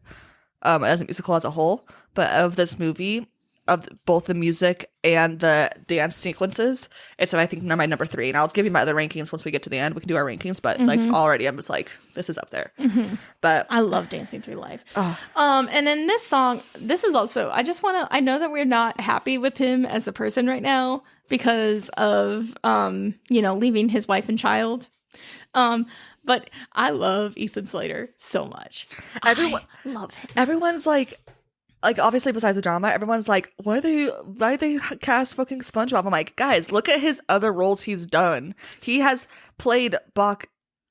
as a musical as a whole, but of this movie, of both the music and the dance sequences, it's I think my number 3. And I'll give you my other rankings once we get to the end. We can do our rankings, but like already I'm just like, this is up there. But I love Dancing Through Life. And then this song, this is also, I know that we're not happy with him as a person right now because of leaving his wife and child. But I love Ethan Slater so much. I love him. Everyone's like obviously besides the drama, everyone's like, why they cast fucking SpongeBob? I'm like, guys, look at his other roles he's done. He has played Bach.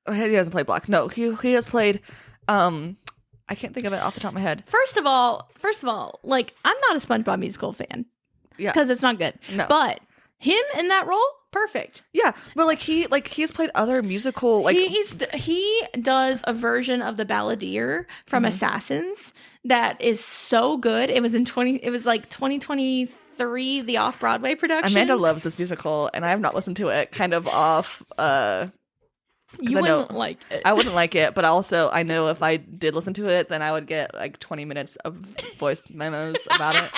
He hasn't played Bach. No, he has played. I can't think of it off the top of my head. First of all, like I'm not a SpongeBob musical fan. Yeah, because it's not good. No, but him in that role, perfect. Yeah, but he's played other musical he does a version of the Balladeer from Assassins that is so good. It was 2023, the off-Broadway production. Amanda loves this musical, and I have not listened to it. Kind of off. You wouldn't like it. I wouldn't like it, but also I know if I did listen to it, then I would get like 20 minutes of voice memos about it.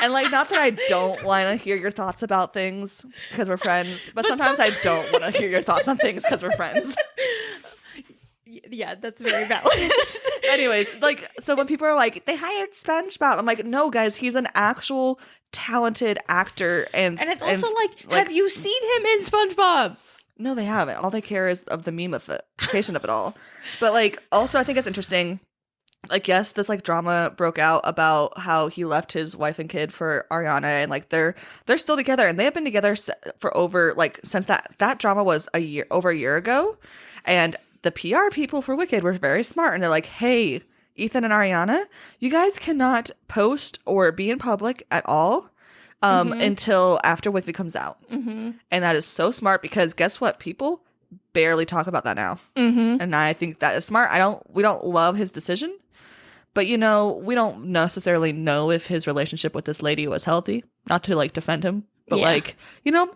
And like, not that I don't want to hear your thoughts about things because we're friends, but sometimes I don't want to hear your thoughts on things because we're friends. Yeah, that's very valid. Anyways, like, so when people are like, they hired SpongeBob, I'm like, no, guys, he's an actual talented actor. And it's also like, have you seen him in SpongeBob? No, they haven't. All they care is of the memification of it all. But like, also, I think it's interesting. Like, yes, this like drama broke out about how he left his wife and kid for Ariana, and like they're still together, and they have been together for over since that drama was over a year ago. And the PR people for Wicked were very smart, and they're like, hey, Ethan and Ariana, you guys cannot post or be in public at all until after Wicked comes out. And that is so smart, because guess what? People barely talk about that now. And I think that is smart. We don't love his decision, but we don't necessarily know if his relationship with this lady was healthy. Not to like defend him, but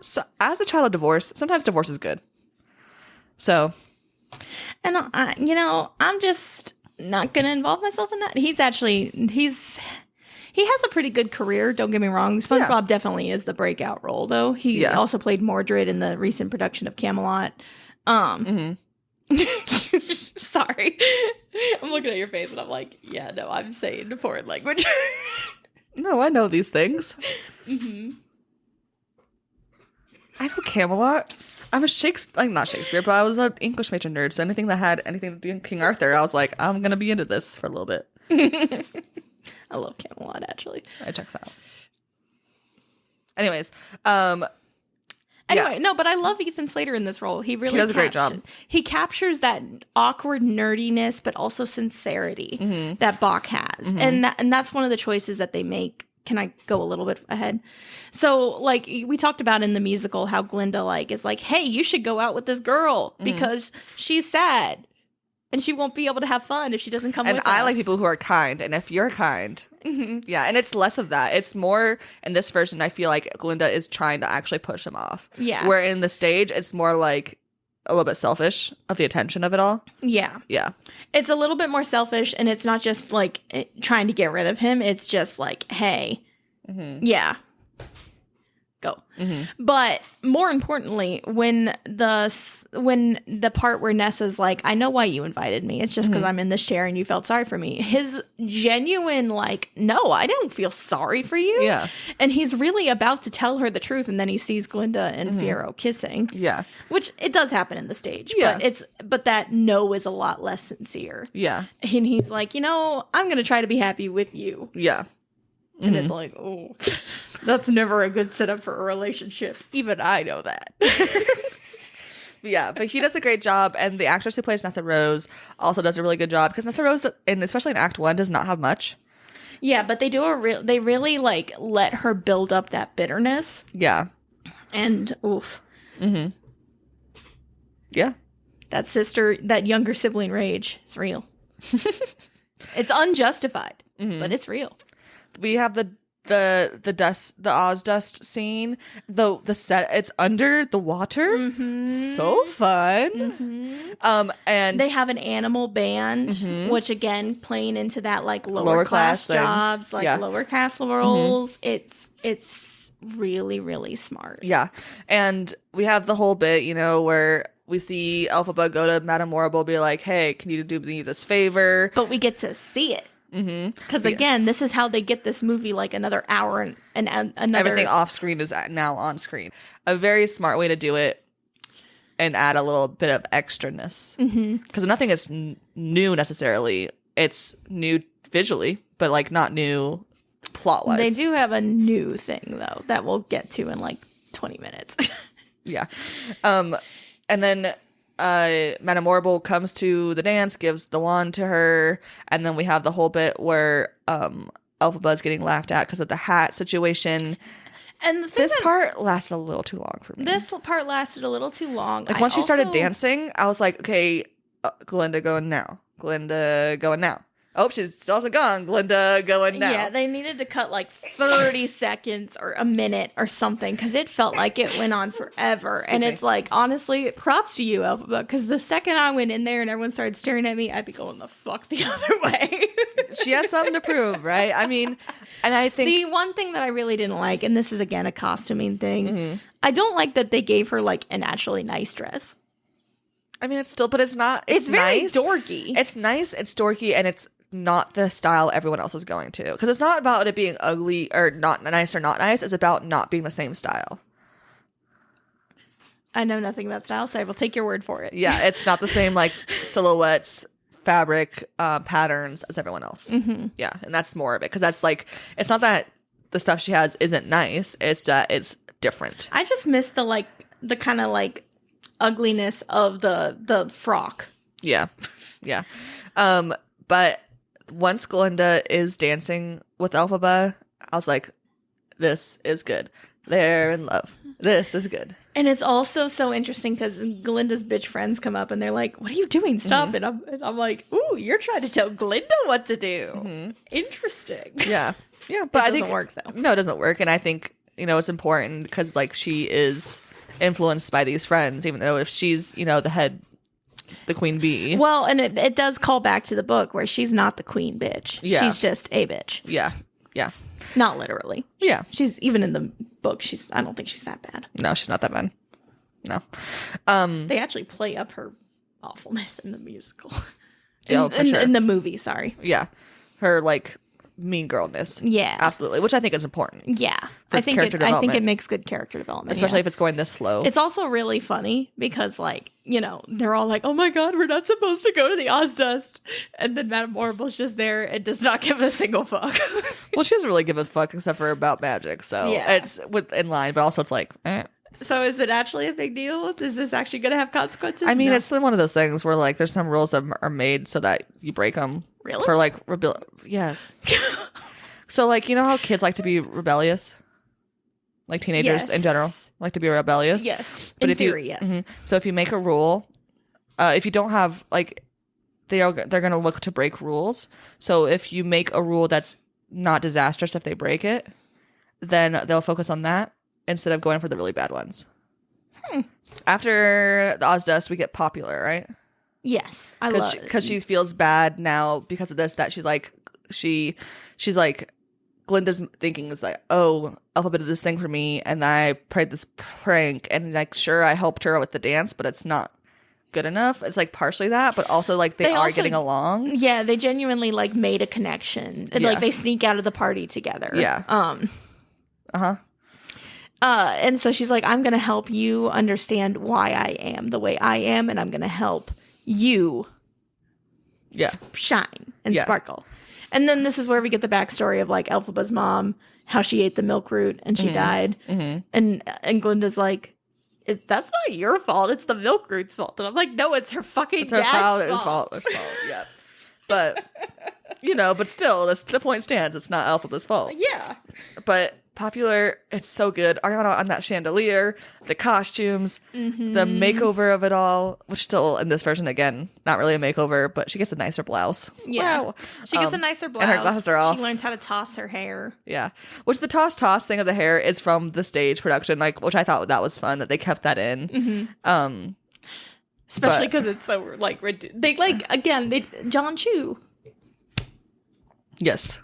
so, as a child of divorce, sometimes divorce is good. So, and I'm just not gonna involve myself in that. He's He has a pretty good career, don't get me wrong. SpongeBob definitely is the breakout role, though. He also played Mordred in the recent production of Camelot. Sorry. I'm looking at your face and I'm like, yeah, no, I'm saying foreign language. No, I know these things. I know Camelot. I'm a not Shakespeare, but I was an English major nerd, so anything that had anything to do with King Arthur, I was like, I'm gonna be into this for a little bit. I love Camelot, actually. It checks out. Anyways, no, but I love Ethan Slater in this role. He really does a great job. He captures that awkward nerdiness, but also sincerity that Bach has, and that's one of the choices that they make. Can I go a little bit ahead? So, like, we talked about in the musical how Glinda, like, is like, hey, you should go out with this girl because she's sad and she won't be able to have fun if she doesn't come with us. And I like people who are kind, and if you're kind, yeah, and it's less of that. It's more, in this version, I feel like Glinda is trying to actually push him off. Yeah. Where in the stage, it's more like a little bit selfish of the attention of it all. Yeah. Yeah. It's a little bit more selfish, and it's not just like trying to get rid of him. It's just like, hey, yeah, go. But more importantly, when the part where Nessa's like, I know why you invited me. It's just because I'm in this chair and you felt sorry for me. His genuine like, no, I don't feel sorry for you. Yeah. And he's really about to tell her the truth, and then he sees Glinda and Fiyero kissing. Yeah. Which it does happen in the stage. Yeah. But that no is a lot less sincere. Yeah. And he's like, I'm gonna try to be happy with you. Yeah. And it's like, oh, that's never a good setup for a relationship. Even I know that. Yeah, but he does a great job, and the actress who plays Nessa Rose also does a really good job, because Nessa Rose, and especially in Act 1, does not have much. Yeah, but they do they really like let her build up that bitterness. Yeah. And oof. Yeah. That younger sibling rage is real. It's unjustified, but it's real. We have the Oz dust scene. The set, it's under the water. So fun. And they have an animal band, which again playing into that like lower class jobs, like lower caste roles. It's really, really smart. Yeah. And we have the whole bit, where we see Elphaba go to Madame Morrible, be like, hey, can you do me this favor? But we get to see it. Because again, this is how they get this movie like another hour and another. Everything off screen is now on screen. A very smart way to do it, and add a little bit of extraness. Because nothing is new necessarily. It's new visually, but like not new plot wise. They do have a new thing though that we'll get to in like 20 minutes. Yeah. And then Madame Morrible comes to the dance, gives the wand to her, and then we have the whole bit where Elphaba's getting laughed at because of the hat situation. And this part lasted a little too long for me. This part lasted a little too long. Like once she started dancing, I was like, okay, Glinda going now. Glinda going now. Oh, she's still gone. Glinda going now. Yeah, they needed to cut like 30 seconds or a minute or something because it felt like it went on forever. And it's like, honestly, props to you, Elphaba, because the second I went in there and everyone started staring at me, I'd be going the fuck the other way. She has something to prove, right? I mean, and I think the one thing that I really didn't like, and this is again a costuming thing, I don't like that they gave her like an actually nice dress. I mean, it's still, but it's not. It's very nice. dorky. It's nice. It's dorky, and it's not the style everyone else is going to, because it's not about it being ugly or not nice or not nice. It's about not being the same style. I know nothing about style, so I will take your word for it. Yeah, it's not the same like silhouettes, fabric, patterns as everyone else. Yeah, and that's more of it, because that's like, it's not that the stuff she has isn't nice, it's that it's different. I just miss the kind of like ugliness of the frock. Yeah. But once Glinda is dancing with Elphaba, I was like, this is good. They're in love. This is good. And it's also so interesting because Glinda's bitch friends come up and they're like, what are you doing? Stop. And I'm like, ooh, you're trying to tell Glinda what to do. Interesting. Yeah. Yeah. But it doesn't work though. No, it doesn't work. And I think, it's important because like she is influenced by these friends, even though if she's, the head, the queen bee. Well, and it does call back to the book where she's not the queen bitch. Yeah. She's just a bitch. Yeah. Yeah. Not literally. Yeah. She's even in the book. I don't think she's that bad. No, she's not that bad. No. They actually play up her awfulness in the musical. For sure. In the movie, sorry. Yeah. Her like mean girlness. Yeah. Absolutely. Which I think is important. Yeah. For I think it makes good character development. Especially if it's going this slow. It's also really funny because, like, you know, they're all like, oh my God, we're not supposed to go to the Ozdust. And then Madame Horrible's just there and does not give a single fuck. Well, she doesn't really give a fuck except for about magic. So it's in line, but also it's like, So is it actually a big deal? Is this actually going to have consequences? I mean, it's one of those things where like there's some rules that are made so that you break them. Really? For like yes. So like, you know how kids like to be rebellious? Like teenagers in general like to be rebellious? Yes. But in theory, yes. Mm-hmm. So if you make a rule, if you don't have like they're going to look to break rules. So if you make a rule that's not disastrous if they break it, then they'll focus on that instead of going for the really bad ones. After the Ozdust, we get Popular, right? Yes, I love it. Because she feels bad now because of this, that she's like, she's like, Glinda's thinking is like, oh, Alphabet did this thing for me, and I played this prank, and like, sure, I helped her with the dance, but it's not good enough. It's like partially that, but also like they are also getting along. Yeah, they genuinely like made a connection. And, like they sneak out of the party together. Yeah. And so she's like, I'm going to help you understand why I am the way I am, and I'm going to help you shine and sparkle. And then this is where we get the backstory of like Elphaba's mom, how she ate the milk root and she died. Mm-hmm. And Glinda's like, that's not your fault. It's the milk root's fault. And I'm like, no, it's her fucking dad's fault. It's fault. Yeah. But, you know, but still, the point stands. It's not Elphaba's fault. Yeah. But Popular, it's so good. Ariana on that chandelier, the costumes, the makeover of it all, which still in this version, again, not really a makeover, but she gets a nicer blouse. Yeah. Wow. She gets a nicer blouse. And her glasses are off. She learns how to toss her hair. Yeah. Which the toss thing of the hair is from the stage production, like, which I thought that was fun that they kept that in. Mm-hmm. Especially because it's so, like, they, like, again, John Chu. Yes.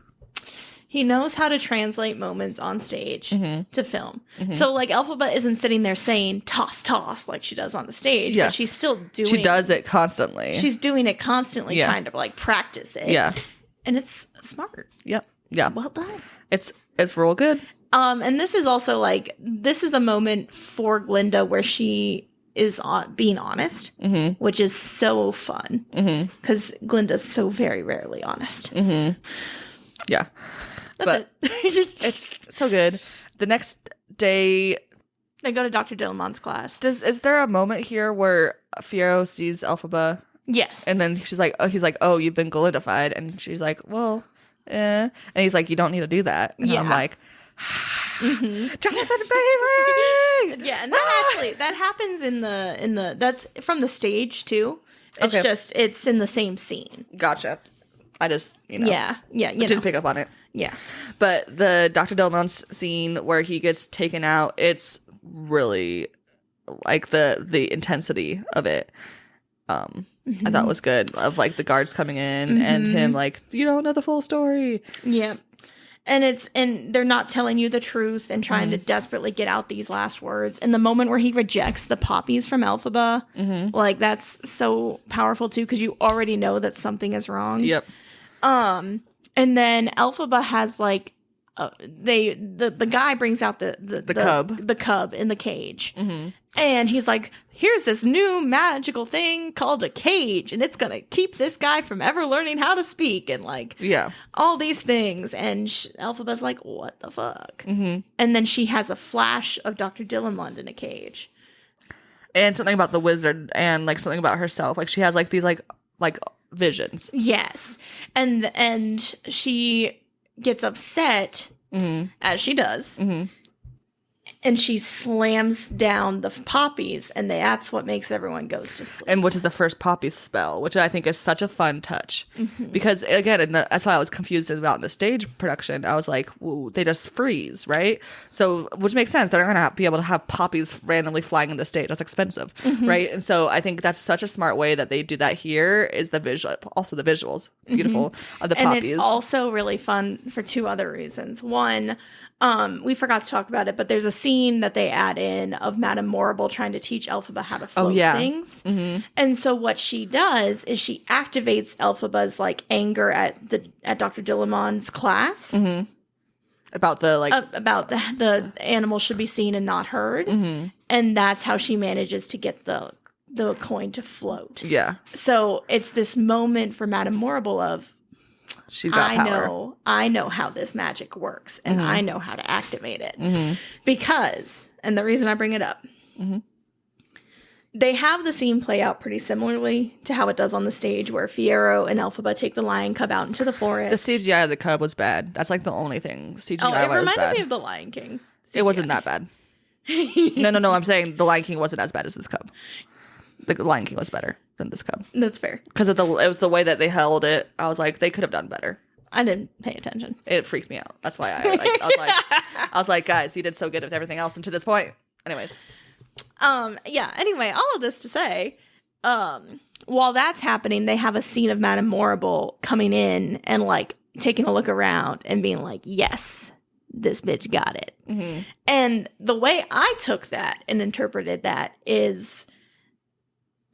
He knows how to translate moments on stage to film. Mm-hmm. So, like, Elphaba isn't sitting there saying, toss, toss, like she does on the stage. Yeah. But she's still doing She does it constantly. She's doing it constantly, trying to, like, practice it. Yeah. And it's smart. Yep. Yeah. It's well done. It's real good. And this is also, like, this is a moment for Glinda where she is being honest, which is so fun. Because Glinda's so very rarely honest. Yeah. That's it. It's so good. The next day, they go to Dr. Dillamond's class. Is there a moment here where Fiyero sees Elphaba? Yes. And then he's like, oh, you've been Glindified. And she's like, well, And he's like, you don't need to do that. And I'm like, Jonathan Bailey! Yeah, and that happens in the that's from the stage too. It's just, it's in the same scene. Gotcha. I just, Yeah, didn't pick up on it. Yeah. But the Dr. Dillamond's scene where he gets taken out, it's really like the intensity of it. I thought was good, of like the guards coming in and him like, you don't know the full story. Yeah. And they're not telling you the truth and trying to desperately get out these last words. And the moment where he rejects the poppies from Elphaba, like that's so powerful too, because you already know that something is wrong. Yep. And then Elphaba has like the guy brings out the cub in the cage. And he's like, here's this new magical thing called a cage, and it's gonna keep this guy from ever learning how to speak, and like all these things. And Elphaba's like, what the fuck? And then she has a flash of Dr. Dillamond in a cage, and something about the wizard, and like something about herself. Like she has like these like visions. Yes. And she gets upset, as she does. and she slams down the poppies, and that's what makes everyone goes to sleep. And which is the first poppy spell, which I think is such a fun touch. Because, again, that's why I was confused about in the stage production. I was like, well, they just freeze, right? So, which makes sense. They're not going to be able to have poppies randomly flying in the stage. That's expensive, right? And so I think that's such a smart way that they do that here is the visual, also the visuals, beautiful, of the poppies. And it's also really fun for two other reasons. One, we forgot to talk about it, but there's a scene that they add in of Madame Morrible trying to teach Elphaba how to float things. And so what she does is she activates Elphaba's like anger at Dr. Dillamon's class. About the like about the animal should be seen and not heard. And that's how she manages to get the coin to float. Yeah. So it's this moment for Madame Morrible of, she's got power. I know how this magic works, and I know how to activate it. Because, and the reason I bring it up, they have the scene play out pretty similarly to how it does on the stage, where Fiyero and Elphaba take the lion cub out into the forest. The CGI of the cub was bad. That's like the only thing. CGI it was reminded bad. me of the Lion King. CGI. It wasn't that bad. No. I'm saying the Lion King wasn't as bad as this cub. The Lion King was better than this cub. That's fair. Because it was the way that they held it. I was like, they could have done better. I didn't pay attention. It freaked me out. That's why I was like, guys, you did so good with everything else, and to this point. Anyways. Anyway, all of this to say, while that's happening, they have a scene of Madame Morrible coming in and like taking a look around and being like, yes, this bitch got it. And the way I took that and interpreted that is,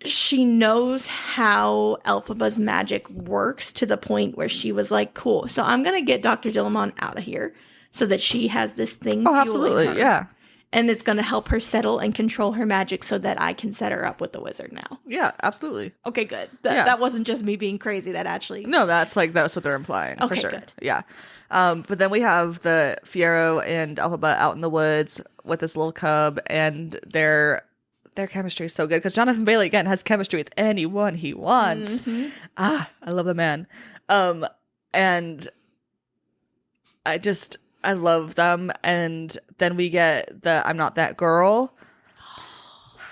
she knows how Elphaba's magic works to the point where she was like, cool, so I'm going to get Dr. Dillamon out of here so that she has this thing. Oh, absolutely. Her. Yeah. And it's going to help her settle and control her magic so that I can set her up with the wizard now. Yeah, absolutely. Okay, good. That wasn't just me being crazy. That actually... No, that's what they're implying. Okay, for sure. Good. Yeah. But then we have the Fiyero and Elphaba out in the woods with this little cub, and their chemistry is so good because Jonathan Bailey again has chemistry with anyone he wants. I love the man. And I love them. And then we get the I'm Not That Girl.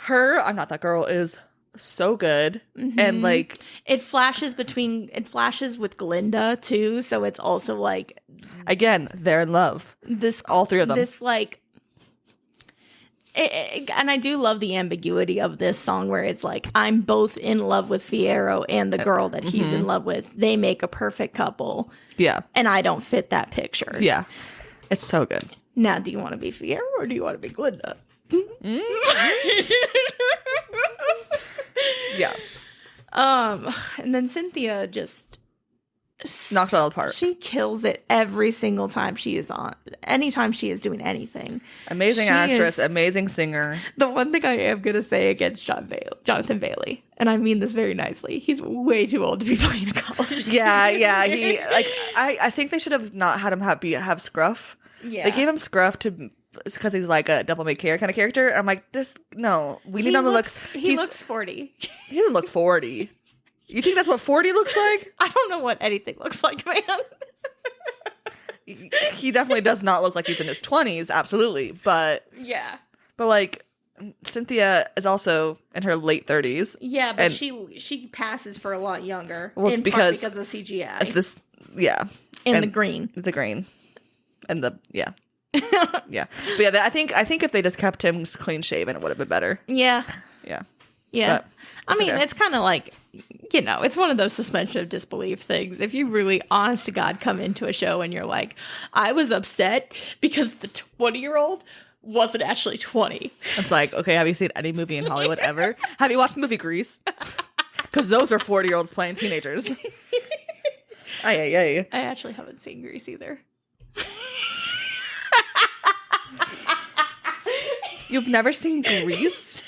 Her I'm Not That Girl is so good. And like it flashes with Glinda too, so it's also like, again, they're in love. All three of them. This like, and I do love the ambiguity of this song where it's like, I'm both in love with Fiyero and the girl that he's in love with. They make a perfect couple. Yeah. And I don't fit that picture. Yeah. It's so good. Now, do you want to be Fiyero or do you want to be Glinda? Yeah. And then Cynthia just knocks it all apart. She kills it every single time she is on. Anytime she is doing anything. Amazing actress, amazing singer. The one thing I am going to say against Jonathan Bailey, and I mean this very nicely, he's way too old to be playing a college. Yeah. He like I think they should have not had him have scruff. Yeah. They gave him scruff because he's like a devil may care kind of character. I'm like, we need him to look. He looks 40. He doesn't look 40. You think that's what 40 looks like? I don't know what anything looks like, man. He definitely does not look like he's in his 20s, absolutely. But yeah. But like Cynthia is also in her late 30s. Yeah, but she passes for a lot younger. Well, it's because of CGI. It's this and the green. The green. And yeah. But yeah, I think if they just kept him clean shaven, it would have been better. Yeah. Yeah. Yeah. I mean, it's kind of like, it's one of those suspension of disbelief things. If you really, honest to God, come into a show and you're like, I was upset because the 20-year-old wasn't actually 20. It's like, okay, have you seen any movie in Hollywood ever? Have you watched the movie Grease? Because those are 40-year-olds playing teenagers. I actually haven't seen Grease either. You've never seen Grease?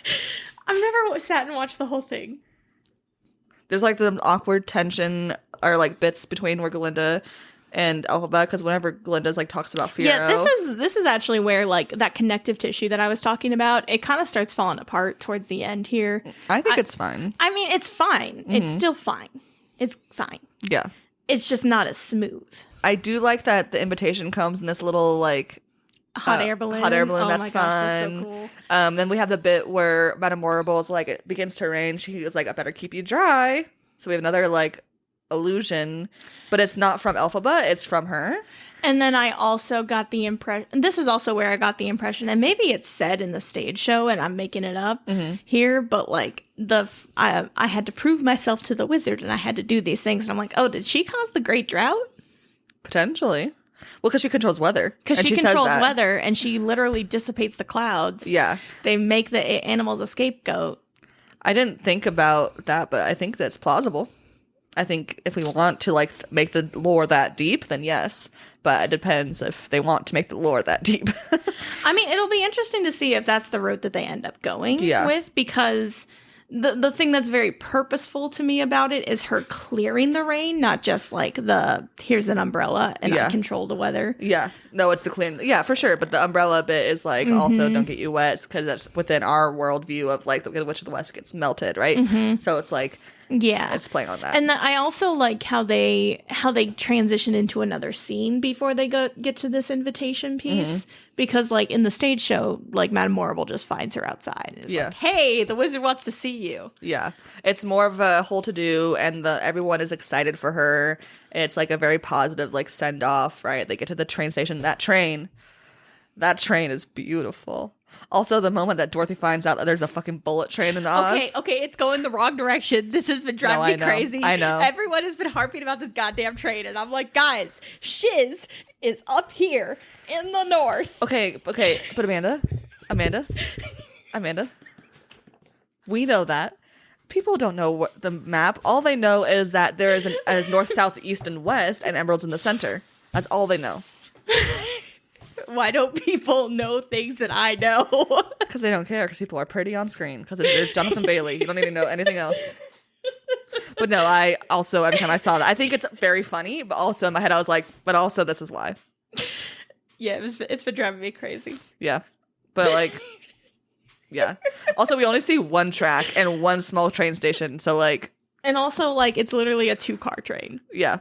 I've never sat and watched the whole thing. There's like the awkward tension or like bits between where Glinda and Elphaba, because whenever Glinda's like talks about Fiyero. Yeah, this is actually where like that connective tissue that I was talking about, it kind of starts falling apart towards the end here. I think it's fine. I mean, it's fine. Mm-hmm. It's still fine. It's fine. Yeah. It's just not as smooth. I do like that the invitation comes in this little like Hot air balloon. Hot air balloon, Oh that's my fun. gosh, that's so cool. Then we have the bit where Madame Morrible is like, it begins to rain. She was like, I better keep you dry. So we have another like illusion, but it's not from Elphaba, it's from her. And then I also got the impression, this is also where I got the impression, and maybe it's said in the stage show and I'm making it up here, but like I had to prove myself to the wizard and I had to do these things. And I'm like, oh, did she cause the Great Drought? Potentially. Well, because she controls weather. Because she says controls that. weather and she literally dissipates the clouds. Yeah. They make the animals a scapegoat. I didn't think about that, but I think that's plausible. I think if we want to like make the lore that deep, then yes. But it depends if they want to make the lore that deep. I mean, it'll be interesting to see if that's the route that they end up going with, because the thing that's very purposeful to me about it is her clearing the rain, not just like here's an umbrella and I control the weather. Yeah. No, it's the clean. Yeah, for sure. But the umbrella bit is like also don't get you wet, because that's within our worldview of like the Witch of the West gets melted, right? So it's like, yeah, it's playing on that. And I also like how they transition into another scene before they get to this invitation piece, because like in the stage show, like Madame Morrible just finds her outside and is like, hey, the wizard wants to see you. Yeah, it's more of a whole to do, and everyone is excited for her. It's like a very positive like send off, right? They get to the train station. That train is beautiful. Also, the moment that Dorothy finds out that there's a fucking bullet train in Oz. Okay, it's going the wrong direction. This has been driving me crazy. I know. Everyone has been harping about this goddamn train, and I'm like, guys, Shiz is up here in the north. Okay, but Amanda, we know that. People don't know what the map. All they know is that there is a north, south, east, and west, and emeralds in the center. That's all they know. Why don't people know things that I know? Because they don't care, because people are pretty on screen. Because there's Jonathan Bailey. You don't need to know anything else. But no, I also, every time I saw that, I think it's very funny, but also in my head I was like, but also this is why. Yeah, it's been driving me crazy. Yeah. But like, yeah. Also, we only see one track and one small train station, so like. And also, like, it's literally a 2-car train. Yeah.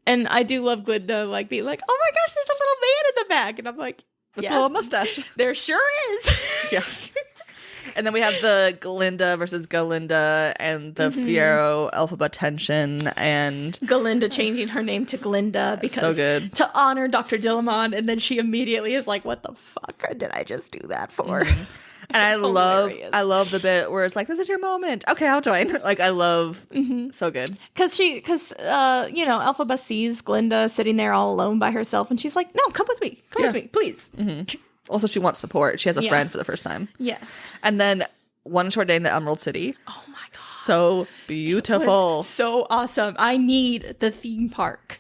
And I do love Glinda, like, being like, oh my gosh, there's a little man in the back. And I'm like, with a little mustache. There sure is. Yeah. And then we have the Glinda versus Galinda and the Fiero Elphaba tension and Galinda changing her name to Glinda because so good. To honor Dr. Dillamon, and then she immediately is like, what the fuck did I just do that for? And I love the bit where it's like, this is your moment. Okay, I'll join. Like, I love so good. Because Elphaba sees Glinda sitting there all alone by herself, and she's like, no, come with me. Come with me, please. Also, she wants support. She has a friend for the first time. Yes. And then One Short Day in the Emerald City. Oh my god. So beautiful. So awesome. I need the theme park.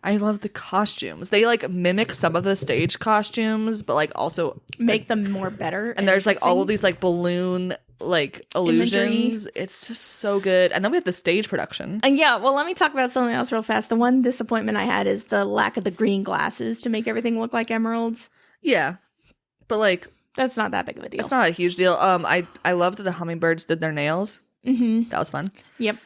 I love the costumes. They like mimic some of the stage costumes, but like also make them more better. And there's like all of these like balloon like illusions. Imagery. It's just so good. And then we have the stage production. And yeah, well, let me talk about something else real fast. The one disappointment I had is the lack of the green glasses to make everything look like emeralds. Yeah. But like that's not that big of a deal. It's not a huge deal. I love that the hummingbirds did their nails. That was fun. Yep.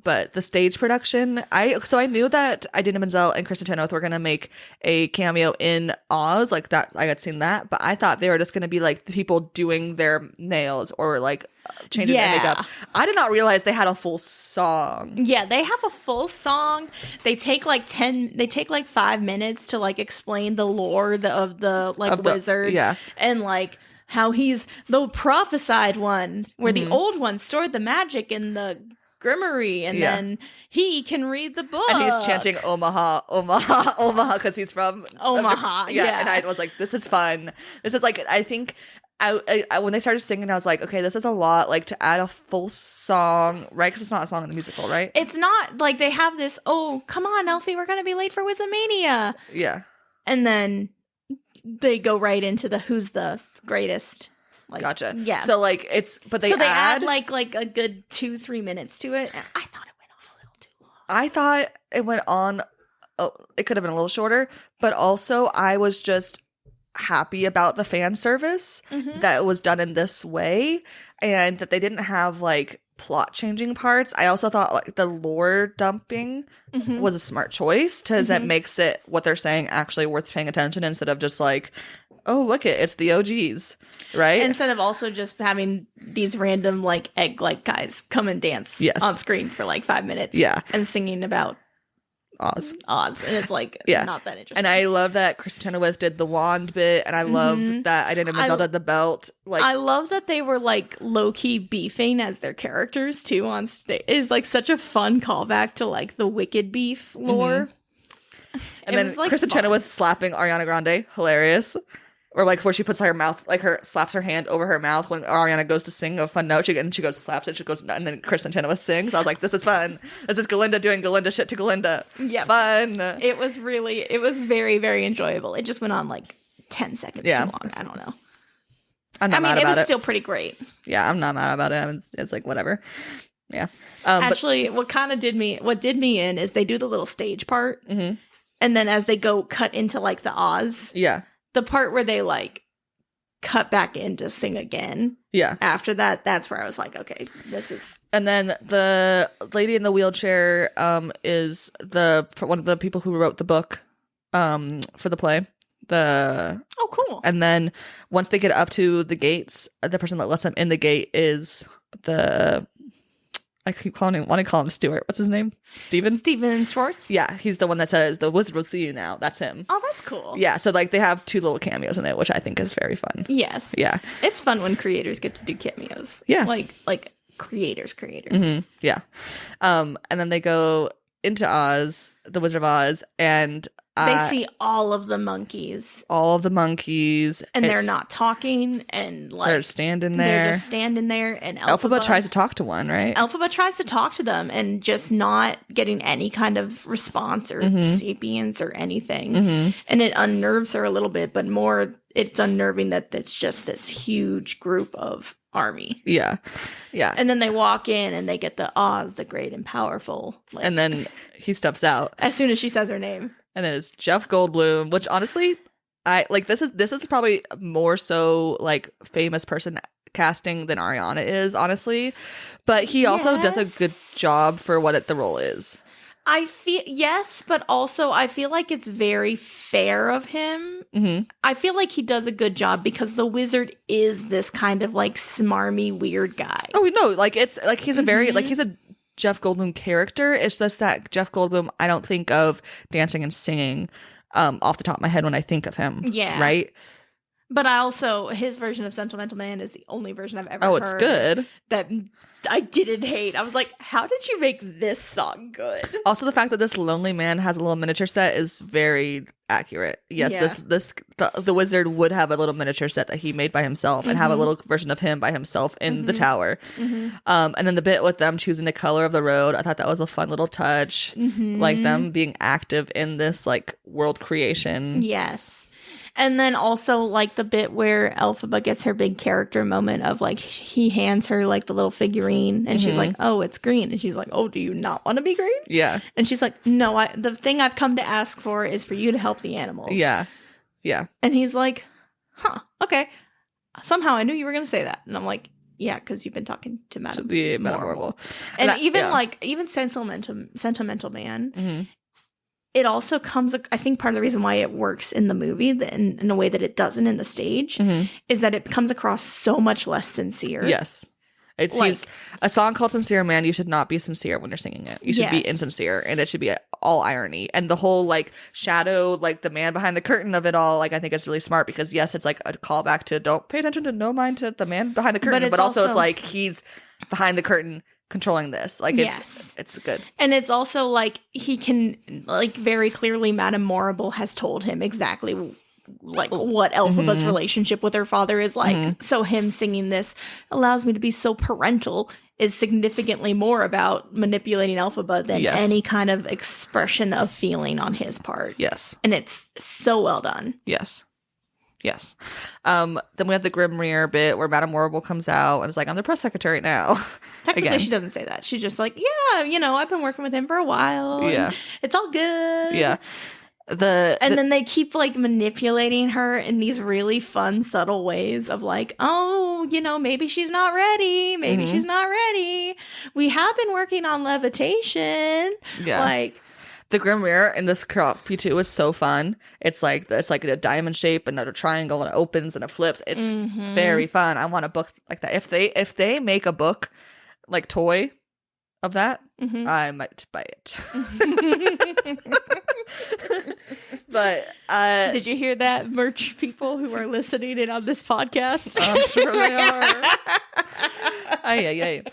But the stage production, I knew that Idina Menzel and Kristen Chenoweth were gonna make a cameo in Oz, like that. I had seen that, but I thought they were just gonna be like the people doing their nails or like changing their makeup. I did not realize they had a full song. Yeah, they have a full song. They take like 5 minutes to like explain the lore of the wizard, and like how he's the prophesied one, where the old one stored the magic in the Grimoire, and then he can read the book. And he's chanting Omaha, Omaha, Omaha, because he's from Omaha. Yeah. And I was like, this is fun. This is like, I think I when they started singing, I was like, okay, this is a lot, like to add a full song, right? Because it's not a song in the musical, right? It's not like they have this, oh, come on, Elfie, we're going to be late for Wizamania. Yeah. And then they go right into the who's the greatest. Like, gotcha. Yeah. So like they add like a good 2-3 minutes to it. And I thought it went on a little too long. I thought it went on. It could have been a little shorter, but also I was just happy about the fan service that was done in this way, and that they didn't have like plot changing parts. I also thought like the lore dumping was a smart choice because that makes it what they're saying actually worth paying attention instead of just like, oh, look it's the OGs, right? Instead of also just having these random like egg-like guys come and dance on screen for like 5 minutes, and singing about Oz, and it's like not that interesting. And I love that Kristen Chenoweth did the wand bit, and I love that Idina Menzel did the belt. Like, I love that they were like low-key beefing as their characters too on stage. It's like such a fun callback to like the Wicked beef lore. And then like Kristen Chenoweth slapping Ariana Grande, hilarious. Or like where she puts her mouth, like slaps her hand over her mouth when Ariana goes to sing a fun note, and she goes slaps it, she goes, and then Kristen Chenoweth sings. I was like, this is fun. This is Galinda doing Galinda shit to Galinda. Yeah, fun. It was very, very enjoyable. It just went on like 10 seconds too long. I don't know. I'm not mad about it. It was still pretty great. Yeah, I'm not mad about it. I mean, it's like whatever. Yeah. Actually, what did me in is they do the little stage part, and then as they cut into like the Oz. Yeah. The part where they like cut back in to sing again. Yeah. After that, that's where I was like, okay, this is. And then the lady in the wheelchair is one of the people who wrote the book for the play. Oh, cool. And then once they get up to the gates, the person that lets them in the gate is I keep want to call him Stuart. What's his name? Steven Schwartz? Yeah, he's the one that says, the wizard will see you now. That's him. Oh, that's cool. Yeah, so like they have 2 little cameos in it, which I think is very fun. Yes. Yeah. It's fun when creators get to do cameos. Yeah. Like creators. Yeah. And then they go into Oz, the Wizard of Oz, and they see all of the monkeys. And they're not talking, and like they're standing there. They're just standing there, and Elphaba tries to talk to one, right? Elphaba tries to talk to them and just not getting any kind of response or sapience or anything. And it unnerves her a little bit, but more it's unnerving that it's just this huge group of army. Yeah. And then they walk in and they get the Oz, the great and powerful. Like, and then he steps out. As soon as she says her name. And then it's Jeff Goldblum, which honestly, I like this is probably more so like famous person casting than Ariana is, honestly. But he also does a good job for what the role is. I feel but also I feel like it's very fair of him. I feel like he does a good job because the wizard is this kind of like smarmy weird guy. Oh no, like it's like he's a very like he's a Jeff Goldblum character. It's just that Jeff Goldblum I don't think of dancing and singing off the top of my head when I think of him. Yeah. Right? But I also his version of Sentimental Man is the only version I've ever heard. Oh, it's good. That I didn't hate. I was like, how did you make this song good? Also, the fact that this lonely man has a little miniature set is very accurate. Yes, the wizard would have a little miniature set that he made by himself and have a little version of him by himself in the tower. And then the bit with them choosing the color of the road, I thought that was a fun little touch. Like them being active in this like world creation. Yes. And then also like the bit where Elphaba gets her big character moment of like he hands her like the little figurine and she's like, oh, it's green. And she's like, oh, do you not want to be green? Yeah. And she's like, no, the thing I've come to ask for is for you to help the animals. Yeah. Yeah. And he's like, huh, okay. Somehow I knew you were going to say that. And I'm like, yeah, because you've been talking to Madame Marvel. And even Sentimental Man, it also comes, I think part of the reason why it works in the movie in a way that it doesn't in the stage is that it comes across so much less sincere. Yes. It's like, a song called Sincere Man, you should not be sincere when you're singing it. You should be insincere, and it should be all irony. And the whole like shadow, like the man behind the curtain of it all, like I think it's really smart because yes, it's like a callback to don't pay attention to no mind to the man behind the curtain, but also it's like he's behind the curtain controlling this. Like it's good. And it's also like he can like very clearly Madame Morrible has told him exactly like what Elphaba's relationship with her father is like. So him singing this allows me to be so parental is significantly more about manipulating Elphaba than any kind of expression of feeling on his part. Yes. And it's so well done. Yes. Then we have the Grim Rear bit where Madame Morrible comes out and is like, I'm the press secretary now. Technically, she doesn't say that. She's just like, yeah, I've been working with him for a while. Yeah. It's all good. Yeah. And then they keep like manipulating her in these really fun, subtle ways of like, oh, maybe she's not ready. Maybe she's not ready. We have been working on levitation. Yeah. Like the Grim Mirror in this copy too is so fun. It's like a diamond shape, another triangle, and it opens and it flips. It's very fun. I want a book like that. If they make a book like toy of that, I might buy it. But did you hear that, merch people who are listening in on this podcast? I'm sure they are. Ay.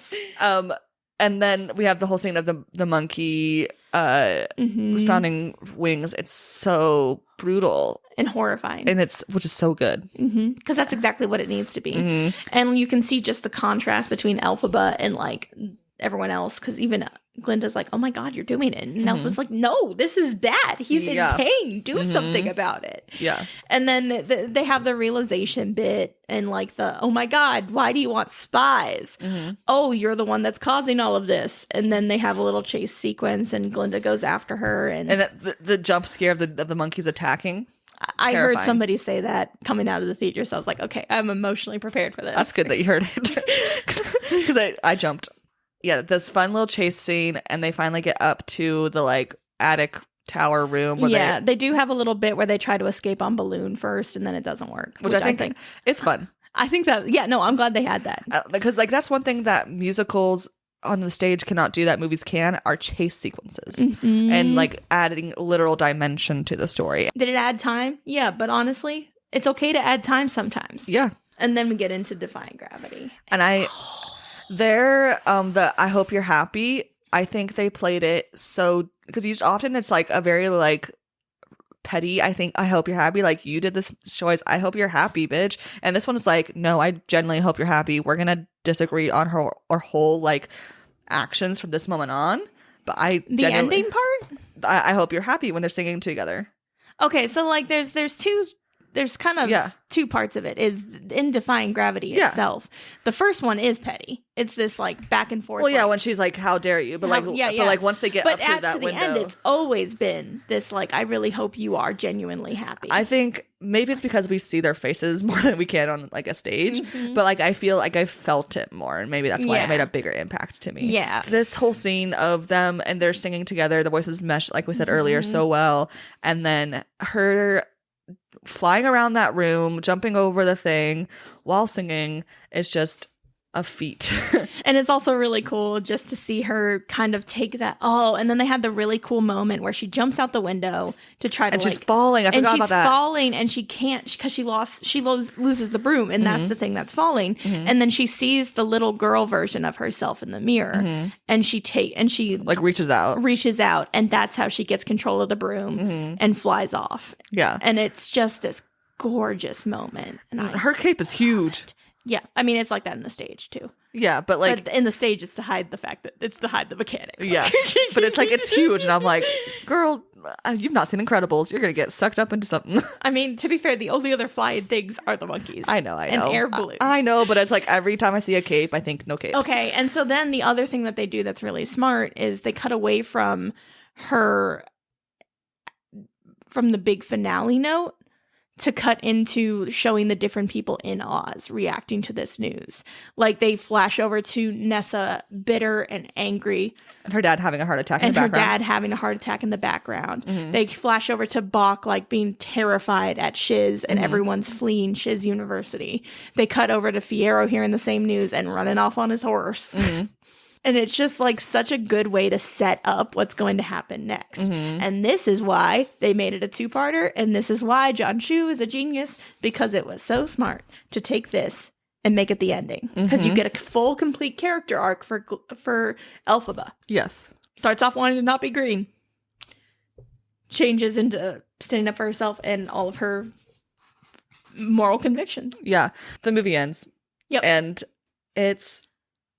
And then we have the whole scene of the monkey sprouting wings. It's so brutal and horrifying, and which is so good because that's exactly what it needs to be. And you can see just the contrast between Elphaba and like everyone else, because even Glinda's like, oh my god, you're doing it, and Elphaba's like, no, this is bad, he's in pain, do something about it. And then they have the realization bit and like the, oh my god, why do you want spies? Oh, you're the one that's causing all of this. And then they have a little chase sequence and Glinda goes after her, and the jump scare of the monkeys attacking. I heard somebody say that coming out of the theater, so I was like, okay, I'm emotionally prepared for this. That's good that you heard it, because I jumped. Yeah, this fun little chase scene, and they finally get up to the like attic tower room. Where they do have a little bit where they try to escape on balloon first, and then it doesn't work. Which I think it's fun. I think that, I'm glad they had that. Because like that's one thing that musicals on the stage cannot do that movies can, are chase sequences. And like adding literal dimension to the story. Did it add time? Yeah, but honestly, it's okay to add time sometimes. Yeah. And then we get into Defying Gravity. And I Hope You're Happy, I think they played it so, because often it's like a very like petty, I think, I hope you're happy, like you did this choice, I hope you're happy, bitch. And this one is like, no, I genuinely hope you're happy. We're gonna disagree on her whole like actions from this moment on, but the ending part, I hope you're happy when they're singing together. Okay, so like there's kind of two parts of it. Is in Defying Gravity itself. The first one is petty. It's this like back and forth. Well, yeah, when she's like, "How dare you?" But like once they get up to that window, end, it's always been this like, "I really hope you are genuinely happy." I think maybe it's because we see their faces more than we can on like a stage, but like I feel like I felt it more, and maybe that's why it made a bigger impact to me. Yeah, this whole scene of them and they're singing together, the voices mesh, like we said earlier, so well, and then her flying around that room, jumping over the thing while singing is just a feat. And it's also really cool just to see her kind of take that. Oh, and then they had the really cool moment where she jumps out the window to try to, and she's falling. I forgot about that. And she's falling, and she can't because she loses the broom, and that's the thing that's falling. And then she sees the little girl version of herself in the mirror, and she like reaches out, and that's how she gets control of the broom and flies off. Yeah, and it's just this gorgeous moment. And her cape is huge. Yeah, I mean, it's like that in the stage, too. Yeah, but like... But in the stage, it's to hide the fact that... It's to hide the mechanics. Yeah, but it's like, it's huge, and I'm like, girl, you've not seen Incredibles. You're going to get sucked up into something. I mean, to be fair, the only other flying things are the monkeys. I know. And air balloons. I know, but it's like, every time I see a cape, I think, no capes. Okay, and so then the other thing that they do that's really smart is they cut away from her... from the big finale note to cut into showing the different people in Oz reacting to this news. Like they flash over to Nessa bitter and angry. And her dad having a heart attack in the background. They flash over to Bach like being terrified at Shiz and everyone's fleeing Shiz University. They cut over to Fiyero hearing the same news and running off on his horse. And it's just like such a good way to set up what's going to happen next. And this is why they made it a two-parter. And this is why John Chu is a genius, because it was so smart to take this and make it the ending. Because you get a full, complete character arc for Elphaba. Yes. Starts off wanting to not be green. Changes into standing up for herself and all of her moral convictions. Yeah. The movie ends. Yep. And it's...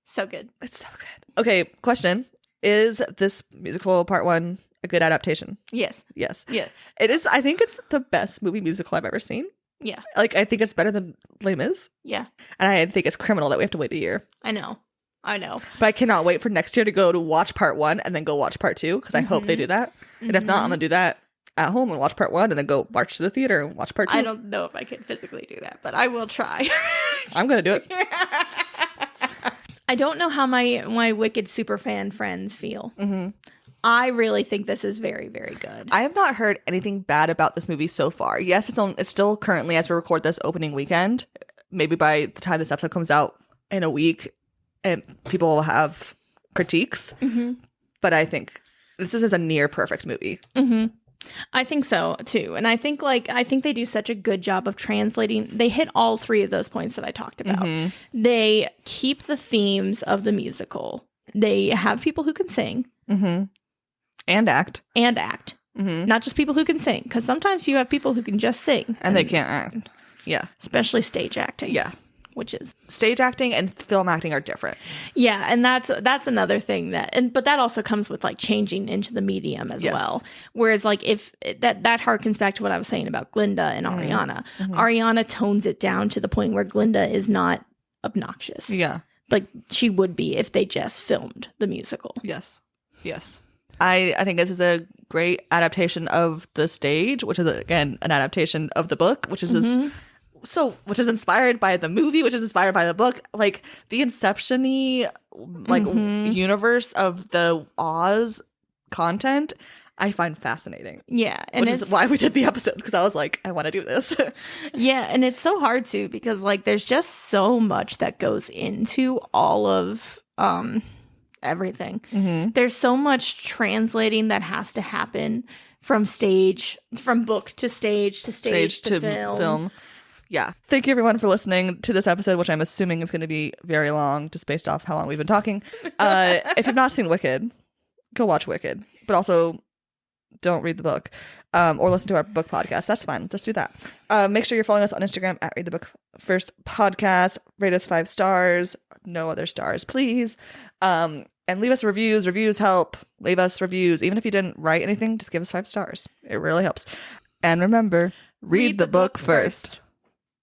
so good. It's so good. Okay, question. Is this musical part one a good adaptation? Yes. Yes. Yeah. It is. I think it's the best movie musical I've ever seen. Yeah. Like, I think it's better than Les Mis. Yeah. And I think it's criminal that we have to wait a year. I know. But I cannot wait for next year to go to watch part one and then go watch part two, because I hope they do that. And if not, I'm going to do that. at home and watch part 1 and then go march to the theater and watch part 2. I don't know if I can physically do that, but I will try. I'm going to do it. I don't know how my Wicked superfan friends feel. Mm-hmm. I really think this is very, very good. I have not heard anything bad about this movie so far. Yes, it's still currently, as we record this, opening weekend. Maybe by the time this episode comes out in a week, and people will have critiques. Mm-hmm. But I think this is a near perfect movie. Mm-hmm. I think so too, and I think they do such a good job of translating. They hit all 3 of those points that I talked about. Mm-hmm. They keep the themes of the musical. They have people who can sing and act, not just people who can sing. Because sometimes you have people who can just sing and they can't act. Yeah, especially stage acting. Yeah. Which is stage acting and film acting are different. Yeah, and that's another thing but that also comes with like changing into the medium as well. Whereas like if that harkens back to what I was saying about Glinda and Ariana. Mm-hmm. Ariana tones it down to the point where Glinda is not obnoxious. Yeah. Like she would be if they just filmed the musical. Yes. I think this is a great adaptation of the stage, which is again an adaptation of the book, which is which is inspired by the movie, which is inspired by the book. Like the Inception-y universe of the Oz content, I find fascinating. Yeah. And which is why we did the episodes, because I was like, I want to do this. Yeah. And it's so hard too, because like there's just so much that goes into all of everything. Mm-hmm. There's so much translating that has to happen from book to stage to film. Yeah. Thank you everyone for listening to this episode, which I'm assuming is going to be very long, just based off how long we've been talking. If you've not seen Wicked, go watch Wicked, but also don't read the book or listen to our book podcast. That's fine. Let's do that. Make sure you're following us on Instagram at Read the Book First Podcast. Rate us 5 stars. No other stars, please. And leave us reviews. Reviews help. Leave us reviews. Even if you didn't write anything, just give us 5 stars. It really helps. And remember, read the book first.